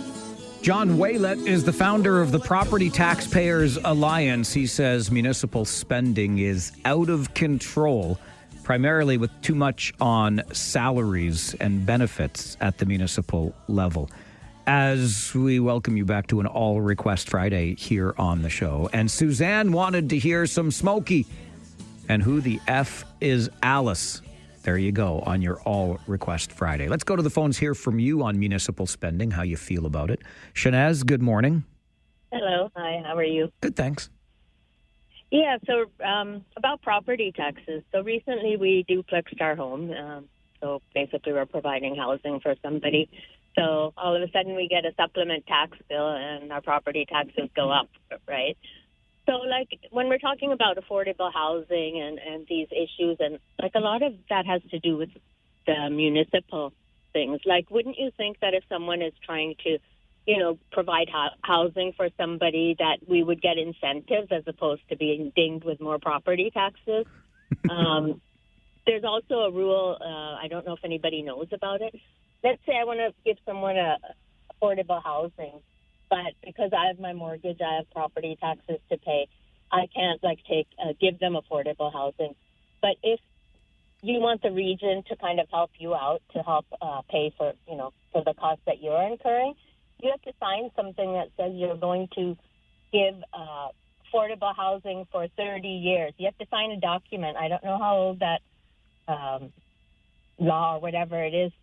John Waylett is the founder of the Property Taxpayers Alliance. He says municipal spending is out of control, primarily with too much on salaries and benefits at the municipal level. As we welcome you back to an All Request Friday here on the show. And Suzanne wanted to hear some Smokey. And who the F is Alice? There you go on your All Request Friday. Let's go to the phones, hear from you on municipal spending, how you feel about it. Shanaz, good morning. Hello. Hi, how are you? Good, thanks. Yeah, so about property taxes. So recently we duplexed our home. So basically we're providing housing for somebody. So all of a sudden we get a supplement tax bill and our property taxes go up, right? So like when we're talking about affordable housing and these issues, and like a lot of that has to do with the municipal things. Like, wouldn't you think that if someone is trying to, provide housing for somebody, that we would get incentives as opposed to being dinged with more property taxes? There's also a rule, I don't know if anybody knows about it. Let's say I want to give someone affordable housing, but because I have my mortgage, I have property taxes to pay. I can't give them affordable housing. But if you want the region to kind of help you out, to help pay for the cost that you're incurring, you have to sign something that says you're going to give affordable housing for 30 years. You have to sign a document. I don't know how old that law or whatever it is.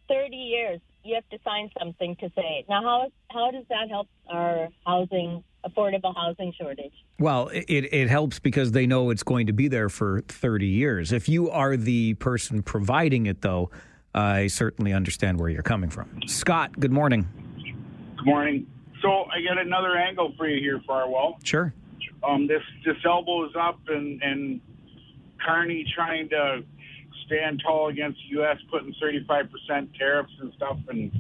30 years, you have to sign something to say. Now, how does that help our affordable housing shortage? Well, it helps because they know it's going to be there for 30 years. If you are the person providing it, though, I certainly understand where you're coming from. Scott, good morning. Good morning. So I got another angle for you here, Farwell. Sure. This elbow is up and Carney trying to stand tall against the U.S., putting 35% tariffs and stuff and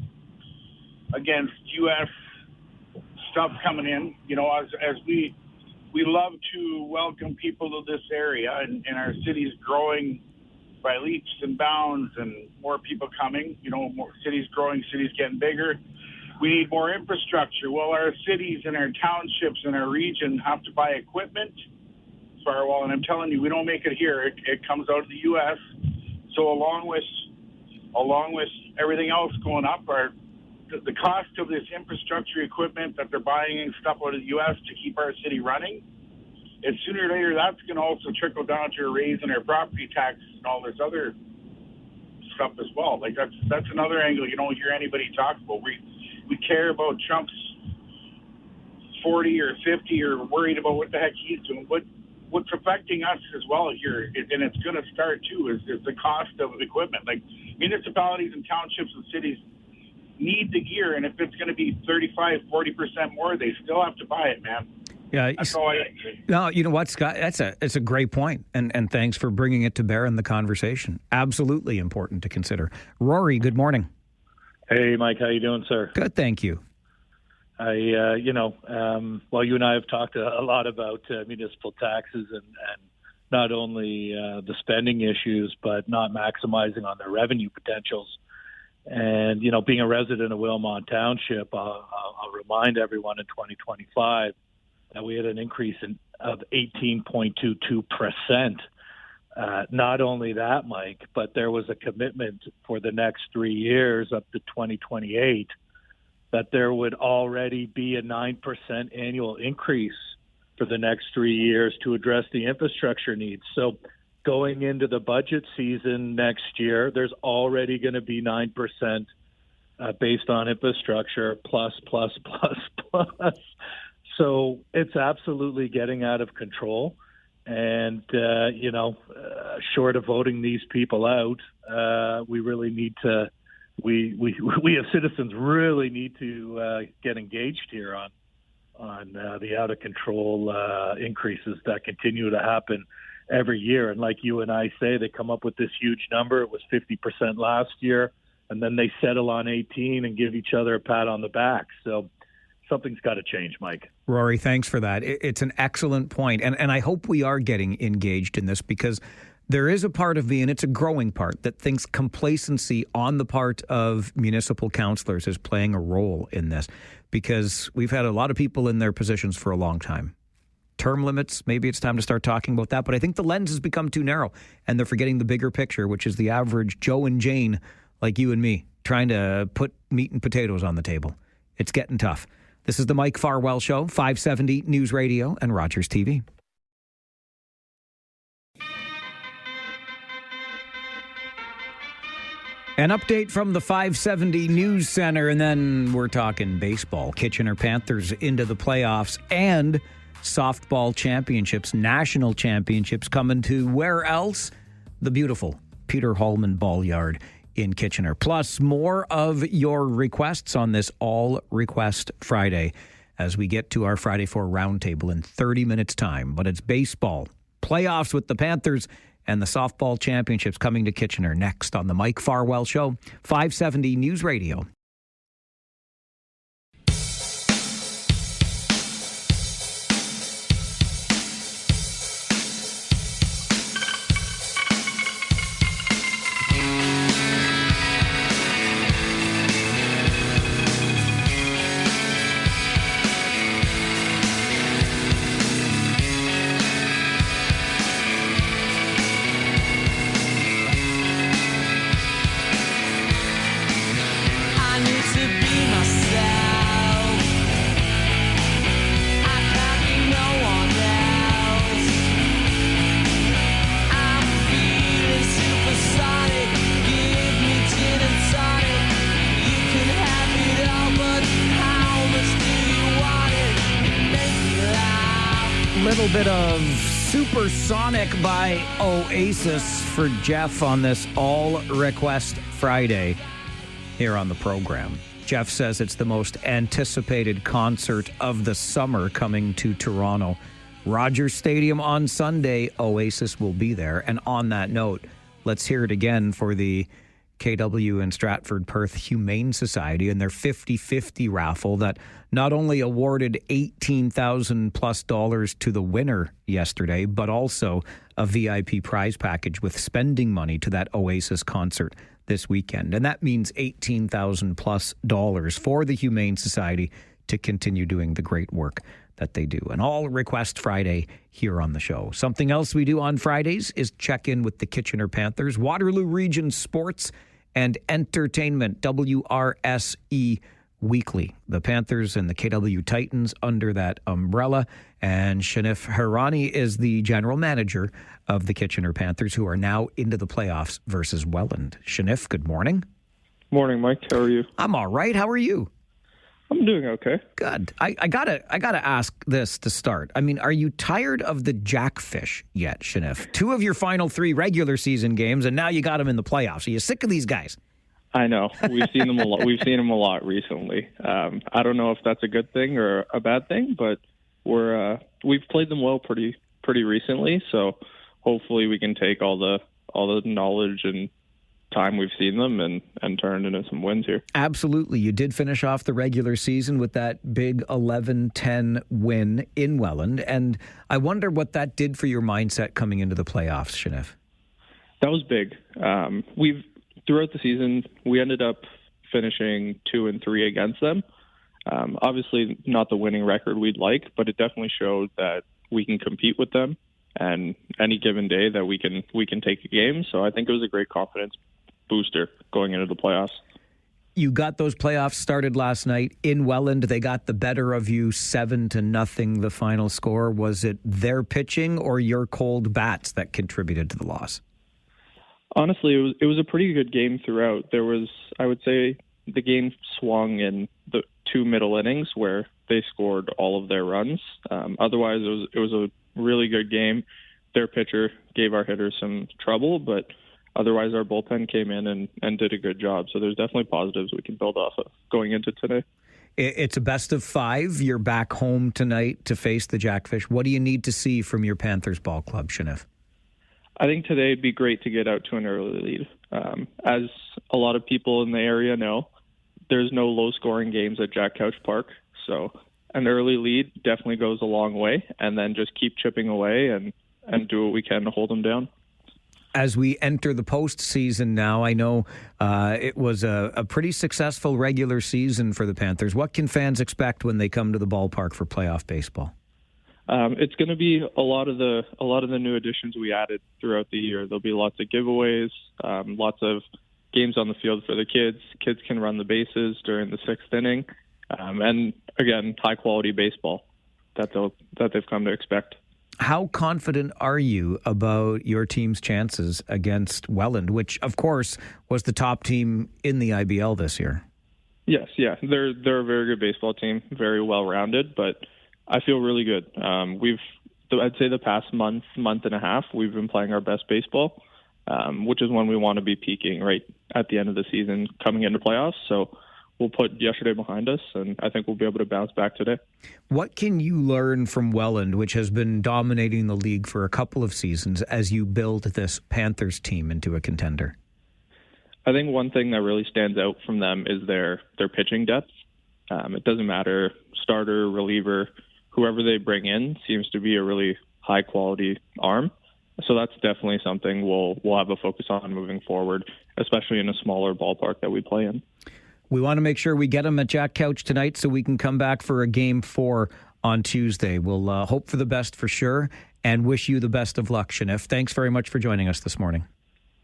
against U.S. stuff coming in. As we love to welcome people to this area, and our city's growing by leaps and bounds and more people coming, more cities growing, cities getting bigger. We need more infrastructure. Well, our cities and our townships and our region have to buy equipment, Farwell, and I'm telling you, we don't make it here. It comes out of the U.S., So along with everything else going up, the cost of this infrastructure equipment that they're buying and stuff out of the U.S. to keep our city running And sooner or later, that's going to also trickle down to a raise in our property taxes and all this other stuff as well. Like that's another angle you don't hear anybody talk about. We care about Trump's 40 or 50 or worried about what the heck he's doing. What's affecting us as well here, and it's going to start too, is the cost of equipment. Like municipalities and townships and cities need the gear, and if it's going to be 35-40% more, they still have to buy it, man. Yeah, that's all I say. No, you know what, Scott? It's a great point, and thanks for bringing it to bear in the conversation. Absolutely important to consider. Rory, good morning. Hey, Mike, how you doing, sir? Good, thank you. Well, you and I have talked a lot about municipal taxes and not only the spending issues, but not maximizing on their revenue potentials. And, being a resident of Wilmot Township, I'll remind everyone in 2025 that we had an increase of 18.22%. Not only that, Mike, but there was a commitment for the next 3 years up to 2028 that there would already be a 9% annual increase for the next 3 years to address the infrastructure needs. So going into the budget season next year, there's already going to be 9% based on infrastructure plus. So it's absolutely getting out of control. And, short of voting these people out, we really need to, we as citizens really need to get engaged here on the out of control increases that continue to happen every year. And like you and I say, they come up with this huge number. It was 50% last year, and then they settle on 18 and give each other a pat on the back. So something's got to change, Mike. Rory, thanks for that. It's an excellent point. And I hope we are getting engaged in this, because there is a part of me, and it's a growing part, that thinks complacency on the part of municipal councillors is playing a role in this, because we've had a lot of people in their positions for a long time. Term limits, maybe it's time to start talking about that. But I think the lens has become too narrow, and they're forgetting the bigger picture, which is the average Joe and Jane like you and me trying to put meat and potatoes on the table. It's getting tough. This is the Mike Farwell Show, 570 News Radio and Rogers TV. An update from the 570 News Center, and then we're talking baseball. Kitchener Panthers into the playoffs, and softball championships, national championships coming to where else? The beautiful Peter Hallman Ball Yard in Kitchener. Plus, more of your requests on this All Request Friday as we get to our Friday 4 roundtable in 30 minutes' time. But it's baseball, playoffs with the Panthers, and the softball championships coming to Kitchener next on the Mike Farwell Show, 570 News Radio. Little bit of Supersonic by Oasis for Jeff on this All Request Friday here on the program. Jeff says it's the most anticipated concert of the summer coming to Toronto. Rogers Stadium on Sunday, Oasis will be there. And on that note, let's hear it again for the KW and Stratford Perth Humane Society and their 50-50 raffle that not only awarded $18,000+ to the winner yesterday, but also a VIP prize package with spending money to that Oasis concert this weekend. And that means $18,000+ for the Humane Society to continue doing the great work that they do. An All Request Friday here on the show. Something else we do on Fridays is check in with the Kitchener Panthers, Waterloo Region Sports and Entertainment, WRSE Weekly. The Panthers and the KW Titans under that umbrella. And Shanif Hirani is the general manager of the Kitchener Panthers, who are now into the playoffs versus Welland. Shanif, good morning. Morning, Mike. How are you? I'm all right. How are you? I'm doing okay. Good. I gotta ask this to start. I mean, are you tired of the jackfish yet, Shanif? 2 of your final 3 regular season games, and now you got them in the playoffs. Are you sick of these guys? I know. We've seen them a lot. We've seen them a lot recently. I don't know if that's a good thing or a bad thing, but we've played them well pretty recently. So hopefully we can take all the knowledge and time we've seen them and turn into some wins here. Absolutely. You did finish off the regular season with that big 11-10 win in Welland, and I wonder what that did for your mindset coming into the playoffs, Shanif. That was big. Throughout the season, we ended up finishing 2-3 against them. Obviously not the winning record we'd like, but it definitely showed that we can compete with them, and any given day that we can take a game. So I think it was a great confidence booster going into the playoffs. You got those playoffs started last night in Welland. They got the better of you 7-0, the final score. Was it their pitching or your cold bats that contributed to the loss? Honestly, it was a pretty good game throughout. I would say the game swung in the 2 middle innings where they scored all of their runs. Otherwise, it was a really good game. Their pitcher gave our hitters some trouble, but otherwise our bullpen came in and did a good job. So there's definitely positives we can build off of going into today. It's a best of 5. You're back home tonight to face the Jackfish. What do you need to see from your Panthers ball club, Shanif? I think today would be great to get out to an early lead. As a lot of people in the area know, there's no low-scoring games at Jack Couch Park. So an early lead definitely goes a long way, and then just keep chipping away and do what we can to hold them down. As we enter the postseason now, I know it was a pretty successful regular season for the Panthers. What can fans expect when they come to the ballpark for playoff baseball? It's going to be a lot of the new additions we added throughout the year. There'll be lots of giveaways, lots of games on the field for the kids. Kids can run the bases during the 6th inning, and again, high quality baseball that they've come to expect. How confident are you about your team's chances against Welland, which, of course, was the top team in the IBL this year? Yes, yeah. They're a very good baseball team, very well-rounded, but I feel really good. I'd say the past month and a half, we've been playing our best baseball, which is when we want to be peaking right at the end of the season coming into playoffs. So we'll put yesterday behind us, and I think we'll be able to bounce back today. What can you learn from Welland, which has been dominating the league for a couple of seasons, as you build this Panthers team into a contender? I think one thing that really stands out from them is their pitching depth. It doesn't matter, starter, reliever, whoever they bring in seems to be a really high-quality arm. So that's definitely something we'll have a focus on moving forward, especially in a smaller ballpark that we play in. We want to make sure we get them at Jack Couch tonight so we can come back for a Game 4 on Tuesday. We'll hope for the best for sure and wish you the best of luck, Shanif. Thanks very much for joining us this morning.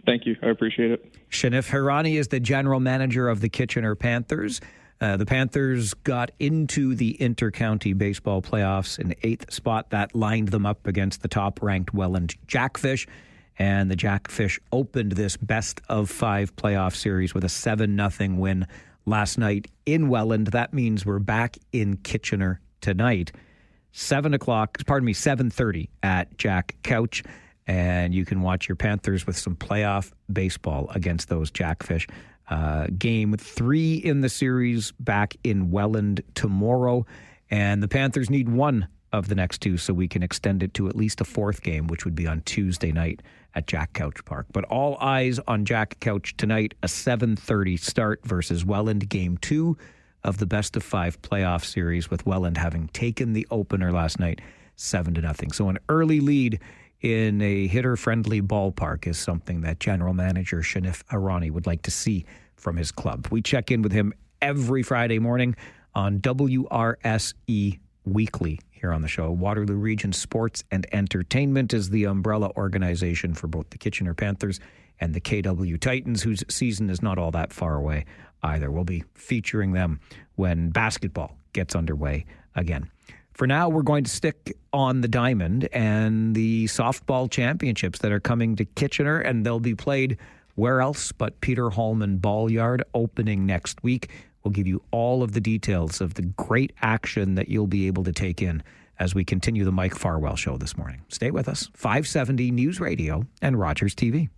Thank you. I appreciate it. Shanif Hirani is the general manager of the Kitchener Panthers. The Panthers got into the inter-county baseball playoffs in 8th spot. That lined them up against the top-ranked Welland Jackfish. And the Jackfish opened this best-of-5 playoff series with a 7-0 win last night in Welland. That means we're back in Kitchener tonight. 7:30 at Jack Couch. And you can watch your Panthers with some playoff baseball against those Jackfish. Game 3 in the series back in Welland tomorrow. And the Panthers need one of the next 2 so we can extend it to at least a 4th game, which would be on Tuesday night at Jack Couch Park. But all eyes on Jack Couch tonight, a 7:30 start versus Welland, Game 2 of the best-of-5 playoff series, with Welland having taken the opener last night 7-0. So an early lead in a hitter-friendly ballpark is something that General Manager Shanif Hirani would like to see from his club. We check in with him every Friday morning on WRSE Weekly here on the show. Waterloo Region Sports and Entertainment is the umbrella organization for both the Kitchener Panthers and the KW Titans, whose season is not all that far away either. We'll be featuring them when basketball gets underway again. For now, we're going to stick on the diamond and the softball championships that are coming to Kitchener, and they'll be played where else but Peter Hallman Ball Yard, opening next week. We'll give you all of the details of the great action that you'll be able to take in as we continue the Mike Farwell Show this morning. Stay with us. 570 News Radio and Rogers TV.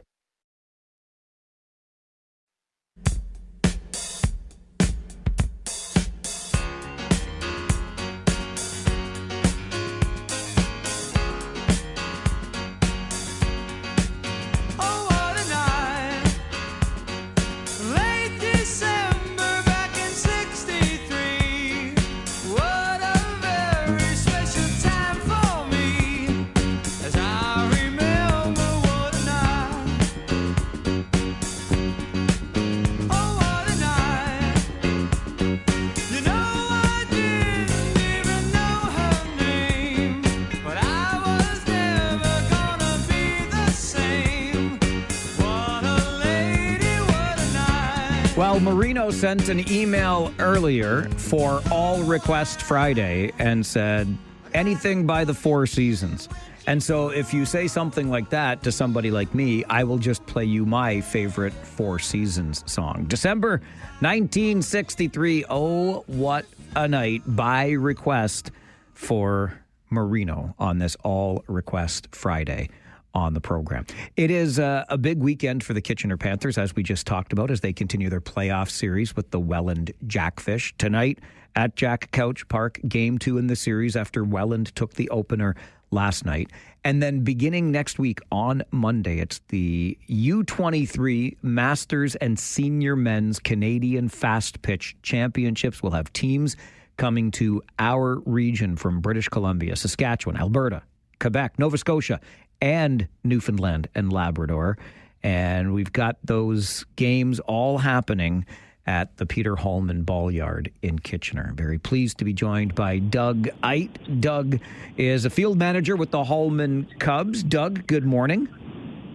Well, Marino sent an email earlier for All Request Friday and said, anything by the Four Seasons. And so if you say something like that to somebody like me, I will just play you my favorite Four Seasons song. December 1963, Oh, What a Night, by request for Marino on this All Request Friday on the program. It is a big weekend for the Kitchener Panthers, as we just talked about, as they continue their playoff series with the Welland Jackfish. Tonight at Jack Couch Park, Game 2 in the series after Welland took the opener last night. And then beginning next week on Monday, it's the U23 Masters and Senior Men's Canadian Fast Pitch Championships. We'll have teams coming to our region from British Columbia, Saskatchewan, Alberta, Quebec, Nova Scotia, and Newfoundland and Labrador. And we've got those games all happening at the Peter Hallman Ball Yard in Kitchener. Very pleased to be joined by Doug Eit. Doug is a field manager with the Hallman Cubs. Doug, good morning.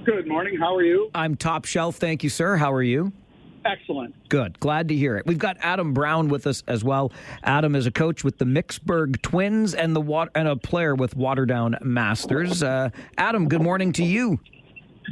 Good morning. How are you? I'm top shelf. Thank you, sir. How are you? Excellent. Good. Glad to hear it. We've got Adam Brown with us as well. Adam is a coach with the Mixburg Twins and a player with Waterdown Masters. Adam, good morning to you.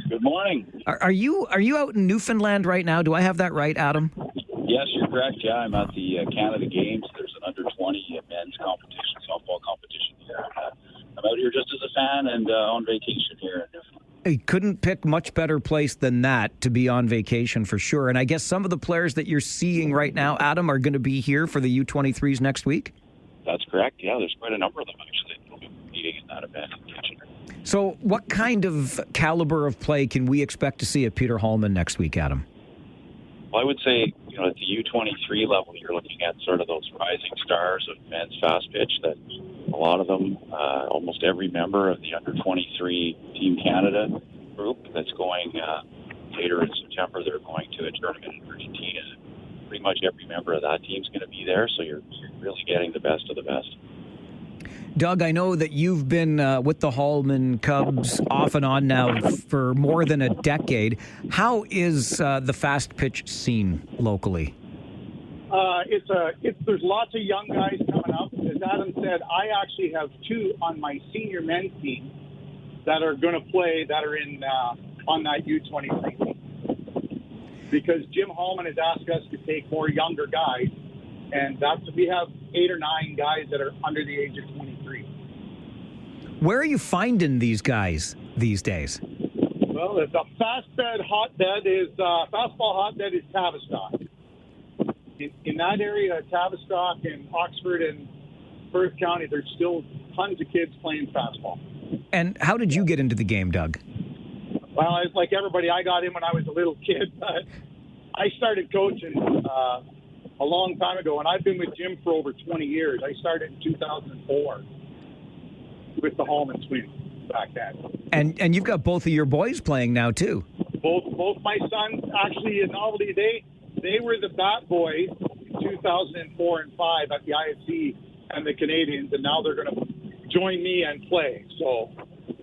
Good morning. Are you out in Newfoundland right now? Do I have that right, Adam? Yes, you're correct. Yeah, I'm at the Canada Games. There's an under-20 men's competition, softball competition here. I'm out here just as a fan and on vacation here in Newfoundland. You couldn't pick much better place than that to be on vacation for sure. And I guess some of the players that you're seeing right now, Adam, are going to be here for the U23s next week? That's correct. Yeah, there's quite a number of them, actually, that will be meeting in that event in Kitchener. So what kind of caliber of play can we expect to see at Peter Hallman next week, Adam? Well, I would say, at the U23 level, you're looking at sort of those rising stars of men's fast pitch that a lot of them, almost every member of the under-23 Team Canada group that's going later in September, they're going to a tournament in Argentina. Pretty much every member of that team's going to be there, so you're really getting the best of the best. Doug, I know that you've been with the Hallman Cubs off and on now for more than a decade. How is the fast pitch scene locally? There's lots of young guys coming up. As Adam said, I actually have two on my senior men's team that are going to play that are in on that U23 team. Because Jim Hallman has asked us to take more younger guys, and we have 8 or 9 guys that are under the age of 23. Where are you finding these guys these days? Well, the fastball hotbed is Tavistock. In that area, Tavistock and Oxford and Perth County, there's still tons of kids playing fastball. And how did you get into the game, Doug? Well, like everybody, I got in when I was a little kid, but I started coaching a long time ago, and I've been with Jim for over 20 years. I started in 2004 with the Hallman Twins back then. And you've got both of your boys playing now, too. Both my sons, actually, in novelty, they were the bat boys in 2004 and 5 at the IFC and the Canadians, and now they're going to join me and play. So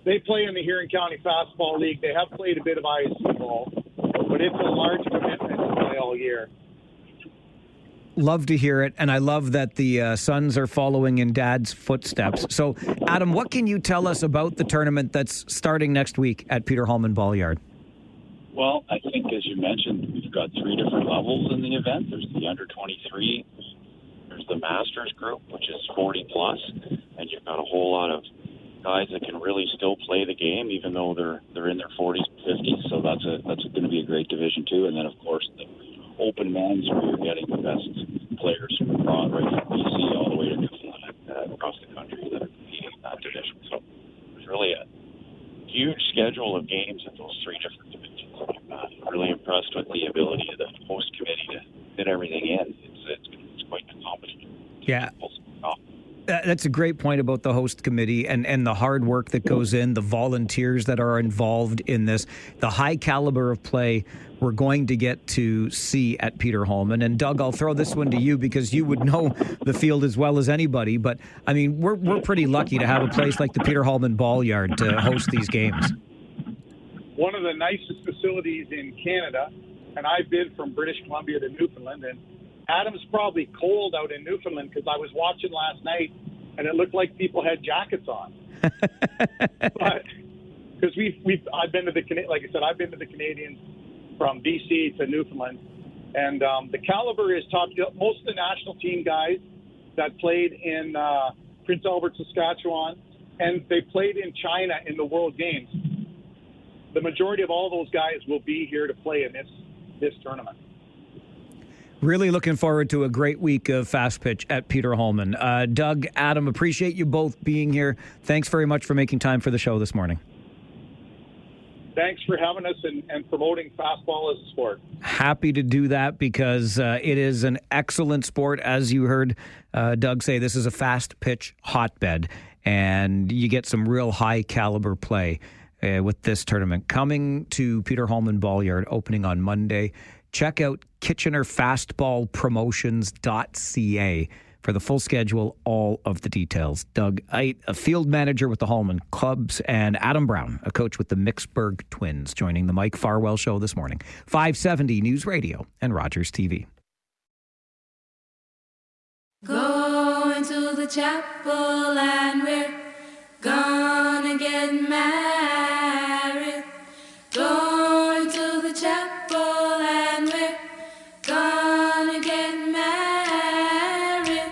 they play in the Huron County Fastball League. They have played a bit of IFC ball, but it's a large commitment to play all year. love to hear it, and I love that the sons are following in Dad's footsteps. So, Adam, what can you tell us about the tournament that's starting next week at Peter Hallman Ball-Yard? Well, I think, as you mentioned, we've got 3 different levels in the event. There's the under 23, there's the Masters group, which is 40 plus, and you've got a whole lot of guys that can really still play the game, even though they're in their 40s and 50s. So that's going to be a great division too. And then, of course, the Open Men's, where you're getting the best players from abroad, right from BC all the way to Newfoundland, across the country that are competing in that division. So there's really a huge schedule of games in those 3 different divisions. I'm really impressed with the ability of the host committee to fit everything in. It's quite an accomplishment. Yeah. That's a great point about the host committee and the hard work that goes in, the volunteers that are involved in this, the high caliber of play we're going to get to see at Peter Hallman. And Doug, I'll throw this one to you because you would know the field as well as anybody. But I mean, we're pretty lucky to have a place like the Peter Hallman Ball-Yard to host these games. One of the nicest facilities in Canada, and I've been from British Columbia to Newfoundland, and Adam's probably cold out in Newfoundland because I was watching last night and it looked like people had jackets on. But because I've been to I've been to the Canadians from BC to Newfoundland, and the caliber is top. Most of the national team guys that played in Prince Albert, Saskatchewan, and they played in China in the World Games. The majority of all those guys will be here to play in this tournament. Really looking forward to a great week of Fast Pitch at Peter Hallman. Doug, Adam, appreciate you both being here. Thanks very much for making time for the show this morning. Thanks for having us and promoting fastball as a sport. Happy to do that because it is an excellent sport. As you heard Doug say, this is a fast pitch hotbed, and you get some real high caliber play with this tournament. Coming to Peter Hallman Ball-Yard, opening on Monday. Check out KitchenerFastballPromotions.ca for the full schedule, all of the details. Doug Eit, a field manager with the Hallman Clubs, and Adam Brown, a coach with the Mixburg Twins, joining the Mike Farwell Show this morning. 570 News Radio and Rogers TV. Going to the chapel and we're gonna get married. Going to the chapel and we're gonna get married.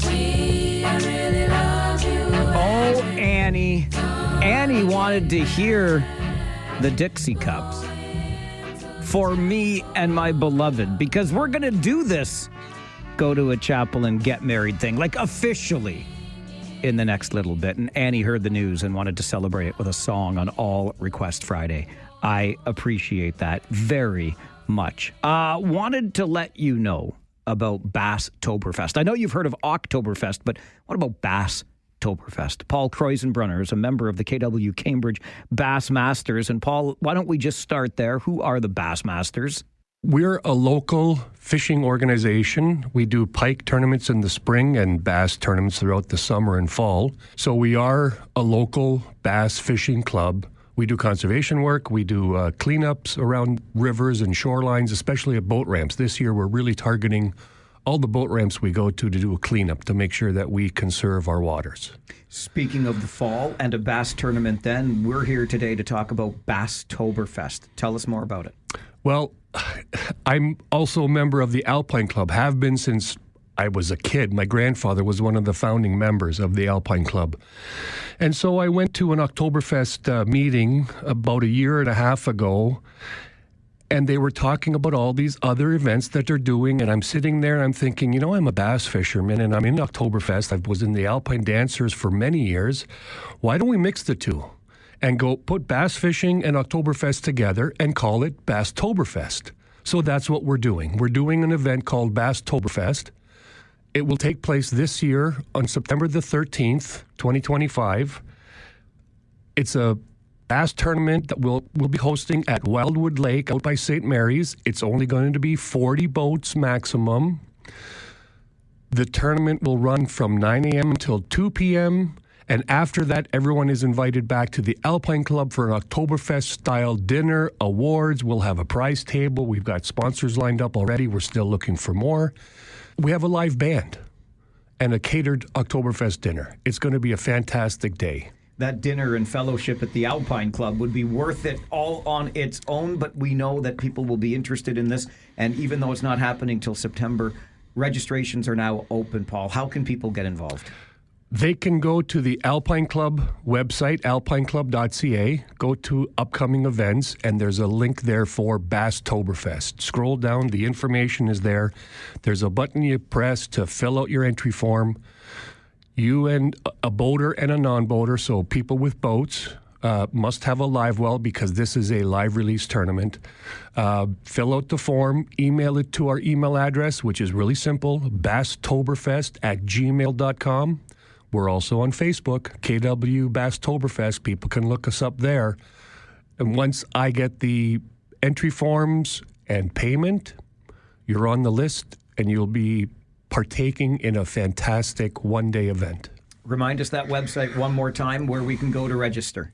We really love you. Oh, Annie. Annie wanted to hear the Dixie Cups for me and my beloved, because we're going to do this go to a chapel and get married thing, like officially, in the next little bit. And Annie heard the news and wanted to celebrate it with a song on All Request Friday. I appreciate that very much. Wanted to let you know about Bass-Toberfest. I know you've heard of Oktoberfest, but what about Bass-Toberfest? Paul Kreuzenbrunner is a member of the KW Cambridge Bassmasters. And Paul, why don't we just start there? Who are the Bassmasters? We're a local fishing organization. We do pike tournaments in the spring and bass tournaments throughout the summer and fall. So we are a local bass fishing club. We do conservation work. We do cleanups around rivers and shorelines, especially at boat ramps. This year we're really targeting all the boat ramps we go to do a cleanup to make sure that we conserve our waters. Speaking of the fall and a bass tournament then, we're here today to talk about Bass-Toberfest. Tell us more about it. Well, I'm also a member of the Alpine Club, have been since I was a kid. My grandfather was one of the founding members of the Alpine Club. And so I went to an Oktoberfest meeting about a year and a half ago, and they were talking about all these other events that they're doing, and I'm sitting there and I'm thinking, you know, I'm a bass fisherman and I'm in Oktoberfest. I was in the Alpine Dancers for many years. Why don't we mix the two and go put bass fishing and Oktoberfest together and call it Bass-Toberfest? So that's what we're doing. We're doing an event called Bass-Toberfest. It will take place this year on September the 13th, 2025. It's a bass tournament that we'll be hosting at Wildwood Lake out by St. Mary's. It's only going to be 40 boats maximum. The tournament will run from 9 a.m. until 2 p.m., and after that, everyone is invited back to the Alpine Club for an Oktoberfest-style dinner, awards. We'll have a prize table. We've got sponsors lined up already. We're still looking for more. We have a live band and a catered Oktoberfest dinner. It's going to be a fantastic day. That dinner and fellowship at the Alpine Club would be worth it all on its own, but we know that people will be interested in this, and even though it's not happening till September, registrations are now open, Paul. How can people get involved? They can go to the Alpine Club website, alpineclub.ca, go to upcoming events, and there's a link there for Basstoberfest. Scroll down, the information is there. There's a button you press to fill out your entry form. You and a boater and a non-boater, so people with boats, must have a live well because this is a live release tournament. Fill out the form, email it to our email address, which is really simple, basstoberfest@gmail.com. We're also on Facebook, KW Basstoberfest. People can look us up there. And once I get the entry forms and payment, you're on the list and you'll be partaking in a fantastic one-day event. Remind us that website one more time where we can go to register.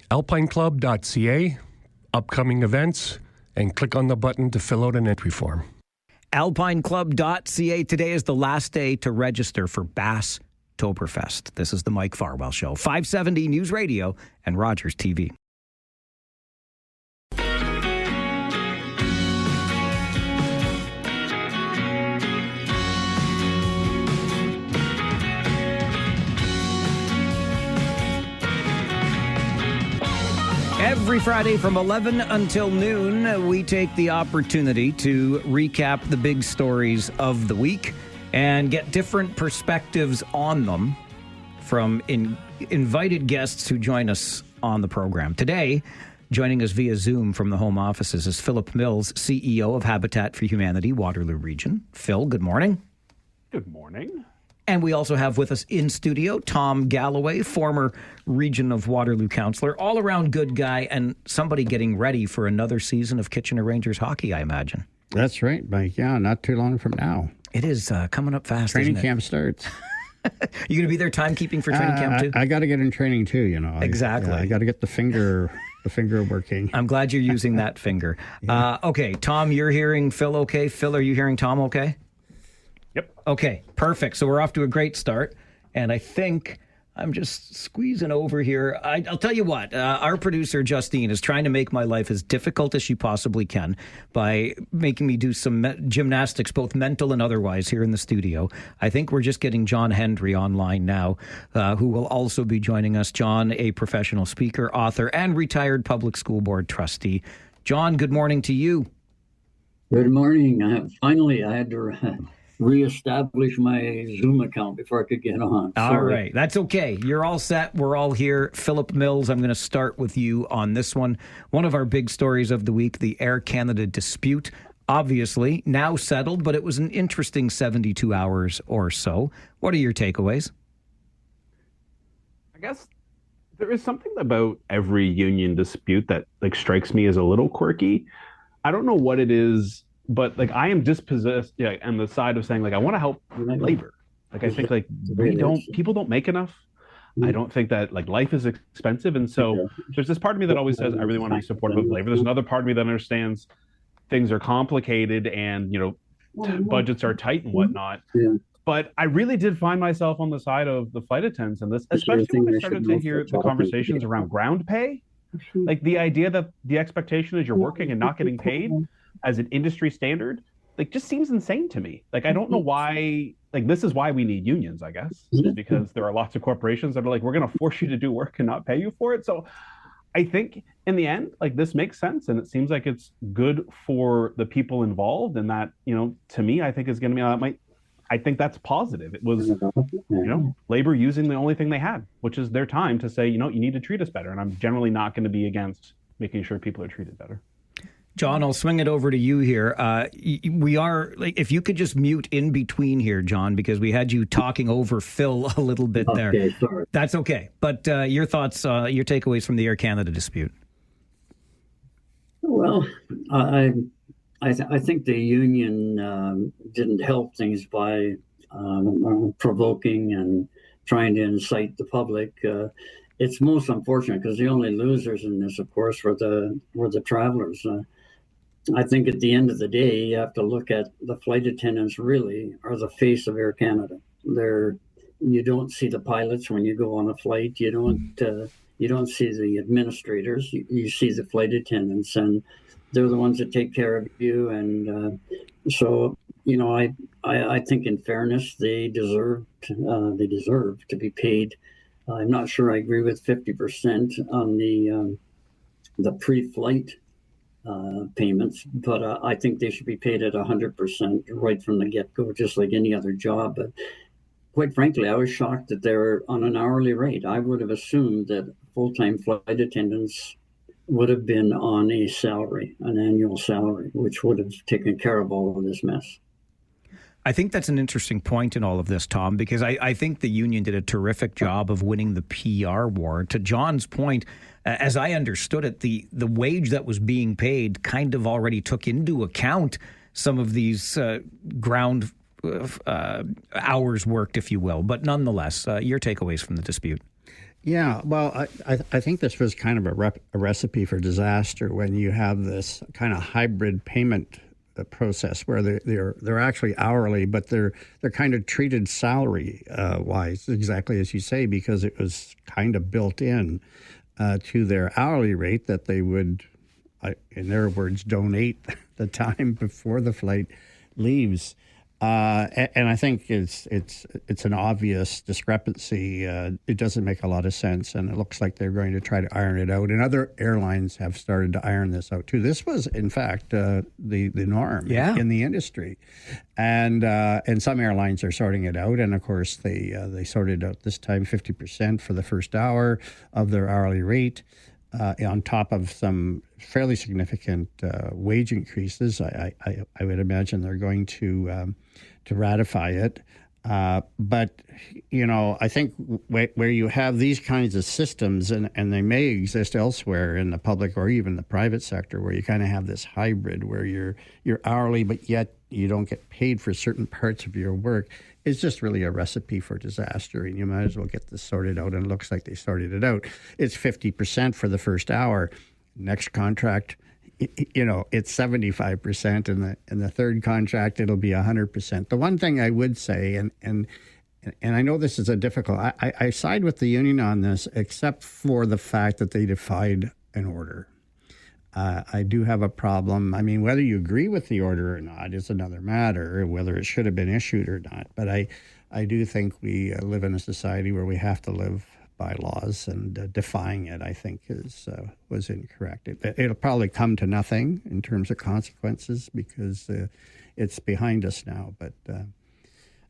alpineclub.ca, upcoming events, and click on the button to fill out an entry form. alpineclub.ca. Today is the last day to register for Basstoberfest. This is the Mike Farwell Show, 570 News Radio and Rogers TV. Every Friday from 11 until noon, we take the opportunity to recap the big stories of the week and get different perspectives on them from invited guests who join us on the program. Today, joining us via Zoom from the home offices is Philip Mills, CEO of Habitat for Humanity, Waterloo Region. Phil, good morning. Good morning. And we also have with us in studio Tom Galloway, former Region of Waterloo councillor, all-around good guy, and somebody getting ready for another season of Kitchener Rangers hockey, I imagine. That's right, Mike. Yeah, not too long from now. It is coming up fast, Training isn't it? camp starts. You going to be there timekeeping for training camp too? I got to get in training too, you know. Exactly. I got to get the finger working. I'm glad you're using that finger. Yeah. Okay, Tom, you're hearing Phil okay? Phil, are you hearing Tom okay? Yep. Okay, perfect. So we're off to a great start. And I think I'm just squeezing over here. I'll tell you what, our producer, Justine, is trying to make my life as difficult as she possibly can by making me do some gymnastics, both mental and otherwise, here in the studio. I think we're just getting John Hendry online now, who will also be joining us. John, a professional speaker, author, and retired public school board trustee. John, good morning to you. Good morning. Finally, I had to reestablish my Zoom account before I could get on. All right. That's okay. You're all set. We're all here. Philip Mills, I'm going to start with you on this one. One of our big stories of the week, the Air Canada dispute. Obviously, now settled, but it was an interesting 72 hours or so. What are your takeaways? I guess there is something about every union dispute that strikes me as a little quirky. I don't know what it is, but I am dispossessed on the side of saying I want to help labor. I think people don't make enough. I don't think that life is expensive, and so there's this part of me that always says I really want to be supportive of labor. There's another part of me that understands things are complicated and budgets are tight and whatnot. Yeah. But I really did find myself on the side of the flight attendants, and this, especially when I started to hear the conversations around ground pay, the idea that the expectation is you're working and not getting paid as an industry standard, just seems insane to me. I don't know why, this is why we need unions, I guess, is because there are lots of corporations that are we're going to force you to do work and not pay you for it. So I think in the end, this makes sense. And it seems like it's good for the people involved. And that, to me, I think is going to be, I think that's positive. It was, labor using the only thing they had, which is their time to say, you need to treat us better. And I'm generally not going to be against making sure people are treated better. John, I'll swing it over to you here. We are, if you could just mute in between here, John, because we had you talking over Phil a little bit there. Okay, sorry. That's okay. But your thoughts, your takeaways from the Air Canada dispute? Well, I think the union didn't help things by provoking and trying to incite the public. It's most unfortunate because the only losers in this, of course, were the travelers. I think at the end of the day, you have to look at the flight attendants really are the face of Air Canada. You don't see the pilots when you go on a flight. You don't see the administrators. You see the flight attendants, and they're the ones that take care of you. And so, I think in fairness, they deserve to be paid. I'm not sure I agree with 50% on the pre-flight payments, but I think they should be paid at 100% right from the get-go, just like any other job. But quite frankly, I was shocked that they're on an hourly rate. I would have assumed that full-time flight attendants would have been on a salary, an annual salary, which would have taken care of all of this mess. I think that's an interesting point in all of this, Tom, because I think the union did a terrific job of winning the PR war. To John's point, as I understood it, the wage that was being paid kind of already took into account some of these ground hours worked, if you will. But nonetheless, your takeaways from the dispute. Yeah, well, I think this was kind of a recipe for disaster when you have this kind of hybrid payment process where they're actually hourly, but they're kind of treated salary wise, exactly as you say, because it was kind of built in to their hourly rate that they would, in their words, donate the time before the flight leaves. And I think it's an obvious discrepancy. It doesn't make a lot of sense, and it looks like they're going to try to iron it out. And other airlines have started to iron this out too. This was, in fact, the norm in the industry, and some airlines are sorting it out. And of course, they sorted out this time 50% for the first hour of their hourly rate. On top of some fairly significant wage increases, I would imagine they're going to ratify it. But, I think where you have these kinds of systems, and they may exist elsewhere in the public or even the private sector, where you kind of have this hybrid where you're hourly, but yet you don't get paid for certain parts of your work, is just really a recipe for disaster. And you might as well get this sorted out. And it looks like they sorted it out. It's 50% for the first hour. Next contract, it's 75%. In the third contract, it'll be 100%. The one thing I would say, and I know this is a difficult, I side with the union on this, except for the fact that they defied an order. I do have a problem. I mean, whether you agree with the order or not is another matter, whether it should have been issued or not. But I do think we live in a society where we have to live by laws, and defying it, I think, was incorrect. It'll probably come to nothing in terms of consequences because it's behind us now. But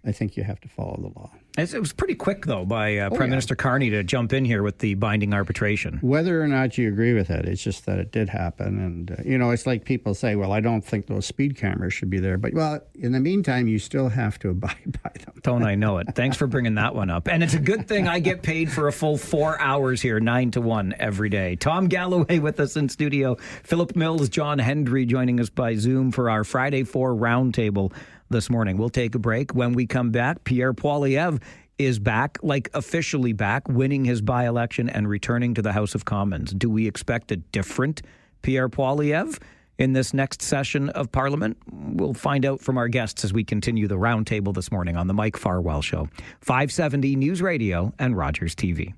I think you have to follow the law. It was pretty quick, though, by Prime Minister Carney to jump in here with the binding arbitration. Whether or not you agree with it, it's just that it did happen. And, it's like people say, well, I don't think those speed cameras should be there. But, well, in the meantime, you still have to abide by them. Don't I know it? Thanks for bringing that one up. And it's a good thing I get paid for a full 4 hours here, 9 to 1 every day. Tom Galloway with us in studio. Philip Mills, John Hendry joining us by Zoom for our Friday 4 roundtable this morning. We'll take a break. When we come back, Pierre Poilievre is back, officially back, winning his by-election and returning to the House of Commons. Do we expect a different Pierre Poilievre in this next session of Parliament? We'll find out from our guests as we continue the roundtable this morning on the Mike Farwell Show. 570 News Radio and Rogers TV.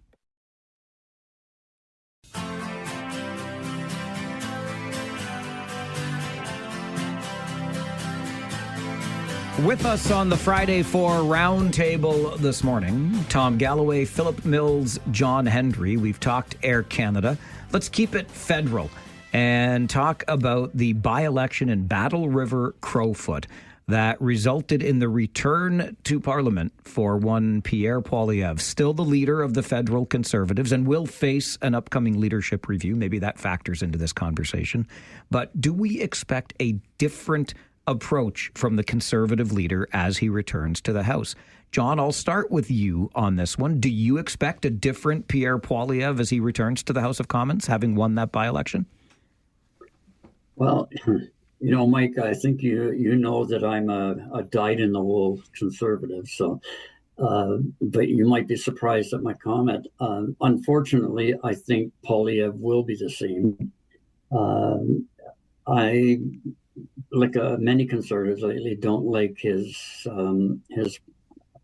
With us on the Friday 4 roundtable this morning, Tom Galloway, Philip Mills, John Hendry. We've talked Air Canada. Let's keep it federal and talk about the by-election in Battle River Crowfoot that resulted in the return to Parliament for one Pierre Poilievre, still the leader of the federal Conservatives and will face an upcoming leadership review. Maybe that factors into this conversation. But do we expect a different approach from the Conservative leader as he returns to the House? John, I'll start with you on this one. Do you expect a different Pierre Poilievre as he returns to the House of Commons, having won that by-election? Well, Mike, I think you know that I'm a dyed-in-the-wool conservative, so but you might be surprised at my comment. Unfortunately, I think Poilievre will be the same. like many conservatives lately, don't like his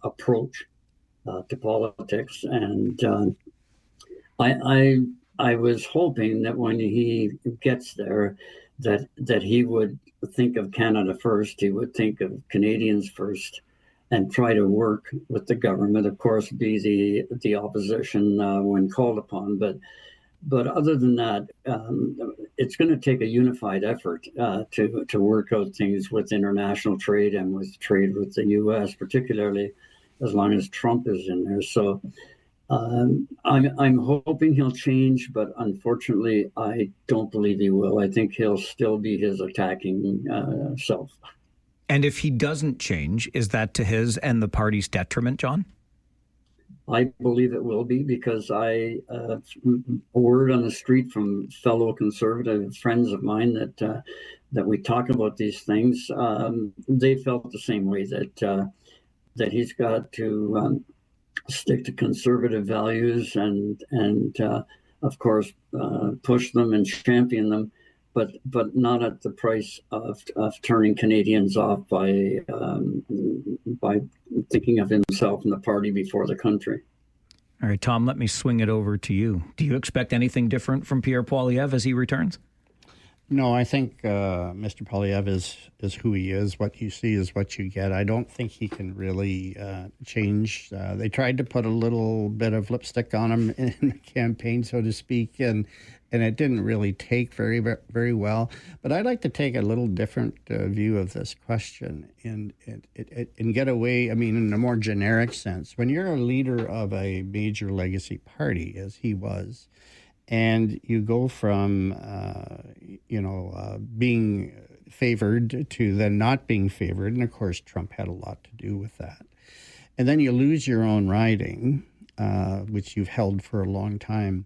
approach to politics, and I was hoping that when he gets there, that he would think of Canada first. He would think of Canadians first, and try to work with the government. Of course, be the opposition when called upon, but other than that, it's going to take a unified effort to work out things with international trade and with trade with the U.S., particularly as long as Trump is in there. So I'm hoping he'll change, but unfortunately, I don't believe he will. I think he'll still be his attacking self. And if he doesn't change, is that to his and the party's detriment, John? I believe it will be, because word on the street from fellow conservative friends of mine that we talk about these things, they felt the same way, that he's got to stick to conservative values and of course push them and champion them, but not at the price of turning Canadians off by thinking of himself and the party before the country. All right, Tom, let me swing it over to you. Do you expect anything different from Pierre Poilievre as he returns? No, I think Mr. Poilievre is who he is. What you see is what you get. I don't think he can really change. They tried to put a little bit of lipstick on him in the campaign, so to speak, and it didn't really take very, very well. But I'd like to take a little different view of this question and get away, I mean, in a more generic sense. When you're a leader of a major legacy party, as he was, and you go from, being favored to then not being favored, and of course Trump had a lot to do with that. And then you lose your own riding, which you've held for a long time.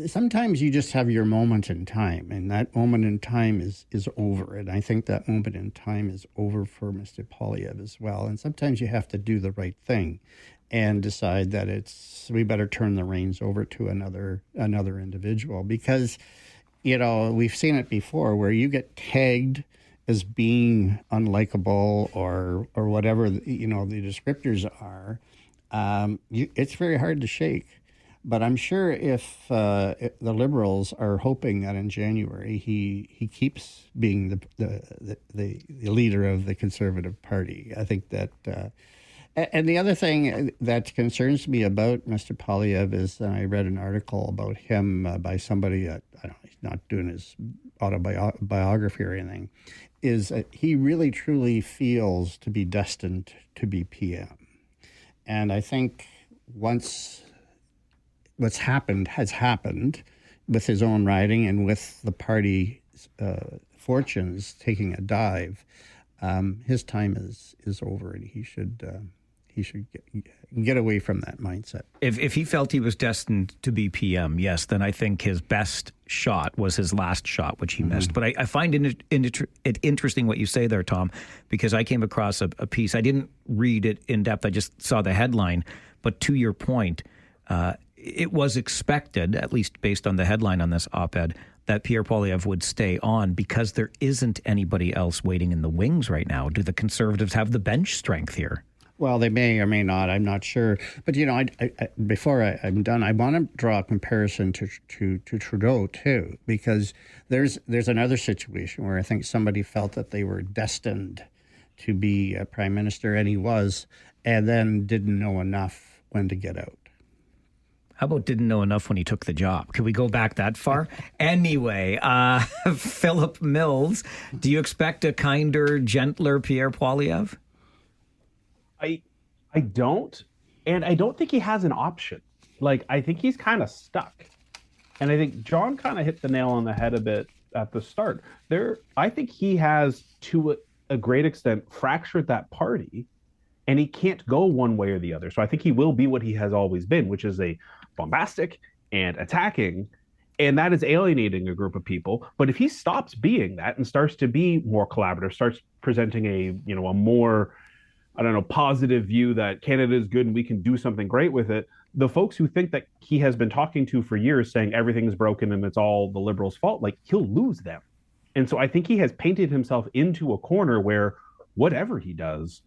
Sometimes you just have your moment in time, and that moment in time is over. And I think that moment in time is over for Mr. Poilievre as well. And sometimes you have to do the right thing and decide that we better turn the reins over to another individual, because we've seen it before where you get tagged as being unlikable or whatever the descriptors are. It's very hard to shake. But I'm sure if the Liberals are hoping that in January he keeps being the leader of the Conservative Party. I think that. And the other thing that concerns me about Mr. Poilievre is I read an article about him by somebody that, I don't know, he's not doing his autobiography or anything, is that he really truly feels to be destined to be PM. And I think once what's happened has happened with his own writing and with the party fortunes taking a dive, his time is over, and he should get away from that mindset. If he felt he was destined to be PM, yes, then I think his best shot was his last shot, which he missed. But I find it interesting what you say there, Tom, because I came across a piece. I didn't read it in depth. I just saw the headline. But to your point, it was expected, at least based on the headline on this op-ed, that Pierre Poilievre would stay on because there isn't anybody else waiting in the wings right now. Do the Conservatives have the bench strength here? Well, they may or may not. I'm not sure. But, before I'm done, I want to draw a comparison to Trudeau, too, because there's another situation where I think somebody felt that they were destined to be a prime minister, and he was, and then didn't know enough when to get out. How about didn't know enough when he took the job? Could we go back that far? Anyway, Philip Mills, do you expect a kinder, gentler Pierre Poilievre? I don't, and I don't think he has an option. I think he's kind of stuck. And I think John kind of hit the nail on the head a bit at the start. I think he has, to a great extent, fractured that party, and he can't go one way or the other. So I think he will be what he has always been, which is a bombastic and attacking, and that is alienating a group of people. But if he stops being that and starts to be more collaborative, starts presenting a more, positive view that Canada is good and we can do something great with it, the folks who think that he has been talking to for years saying everything's broken and it's all the Liberals' fault, he'll lose them. And so I think he has painted himself into a corner where whatever he does,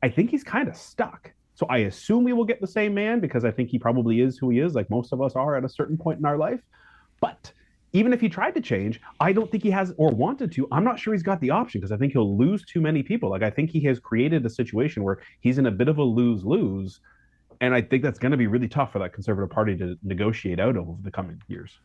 I think he's kind of stuck. So I assume we will get the same man because I think he probably is who he is, like most of us are at a certain point in our life. But even if he tried to change, I don't think he has or wanted to. I'm not sure he's got the option because I think he'll lose too many people. Like I think he has created a situation where he's in a bit of a lose-lose. And I think that's going to be really tough for that Conservative Party to negotiate out over the coming years.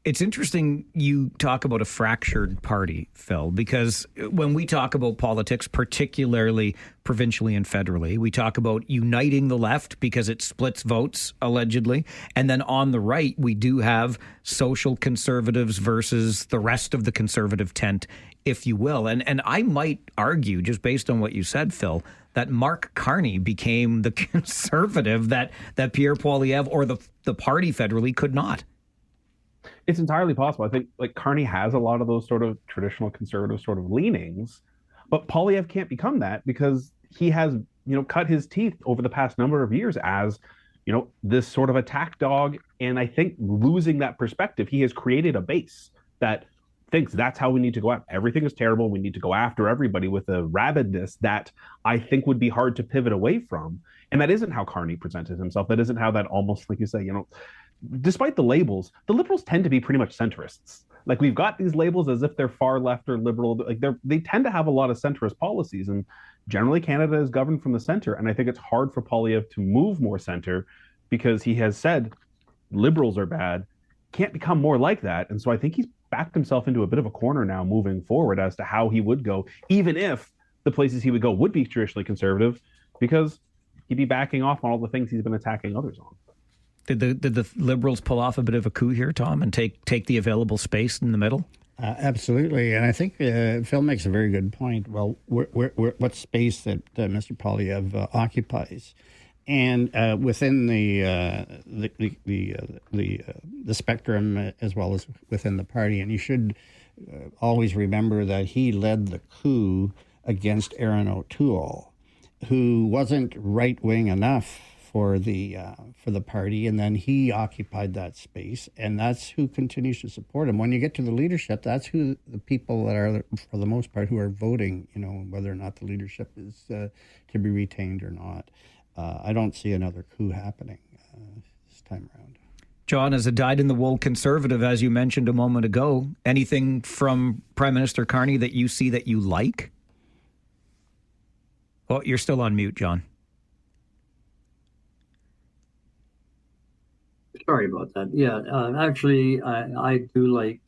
It's interesting you talk about a fractured party, Phil, because when we talk about politics, particularly provincially and federally, we talk about uniting the left because it splits votes, allegedly. And then on the right, we do have social conservatives versus the rest of the conservative tent, if you will. And I might argue, just based on what you said, Phil, that Mark Carney became the conservative that Pierre Poilievre or the party federally could not. It's entirely possible. I think like Carney has a lot of those sort of traditional conservative sort of leanings, but Poilievre can't become that because he has, cut his teeth over the past number of years as, this sort of attack dog. And I think losing that perspective, he has created a base that thinks that's how we need to go after. Everything is terrible. We need to go after everybody with a rabidness that I think would be hard to pivot away from. And that isn't how Carney presented himself. That isn't how that almost, like you say, despite the labels, the Liberals tend to be pretty much centrists. Like we've got these labels as if they're far left or liberal. Like they tend to have a lot of centrist policies, and generally Canada is governed from the center. And I think it's hard for Poilievre to move more center because he has said Liberals are bad, can't become more like that. And so I think he's backed himself into a bit of a corner now moving forward as to how he would go, even if the places he would go would be traditionally conservative, because he'd be backing off on all the things he's been attacking others on. Did the Liberals pull off a bit of a coup here, Tom, and take the available space in the middle? Absolutely, and I think Phil makes a very good point. Well, what space that Mr. Poilievre occupies, and within the spectrum as well as within the party, and you should always remember that he led the coup against Aaron O'Toole, who wasn't right wing enough for the party, and then he occupied that space, and that's who continues to support him. When you get to the leadership, that's who the people that are, for the most part, who are voting, whether or not the leadership is to be retained or not. I don't see another coup happening this time around. John, as a dyed-in-the-wool conservative, as you mentioned a moment ago, anything from Prime Minister Carney that you see that you like? Well, you're still on mute, John. Sorry about that. Yeah, actually, I do like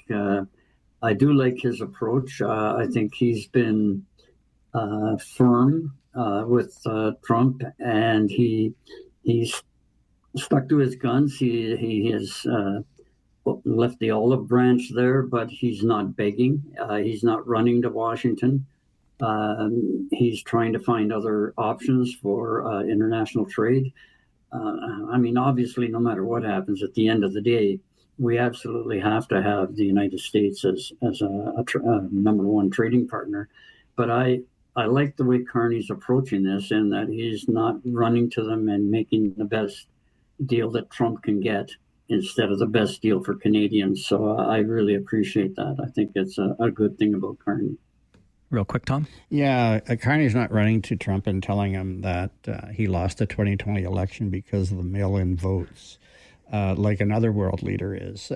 his approach. I think he's been firm with Trump, and he's stuck to his guns. He has left the olive branch there, but he's not begging. He's not running to Washington. He's trying to find other options for international trade. Obviously, no matter what happens, at the end of the day, we absolutely have to have the United States as a number one trading partner. But I like the way Carney's approaching this, in that he's not running to them and making the best deal that Trump can get instead of the best deal for Canadians. So I really appreciate that. I think it's a good thing about Carney. Real quick, Tom? Yeah, Carney's not running to Trump and telling him that he lost the 2020 election because of the mail-in votes, like another world leader is.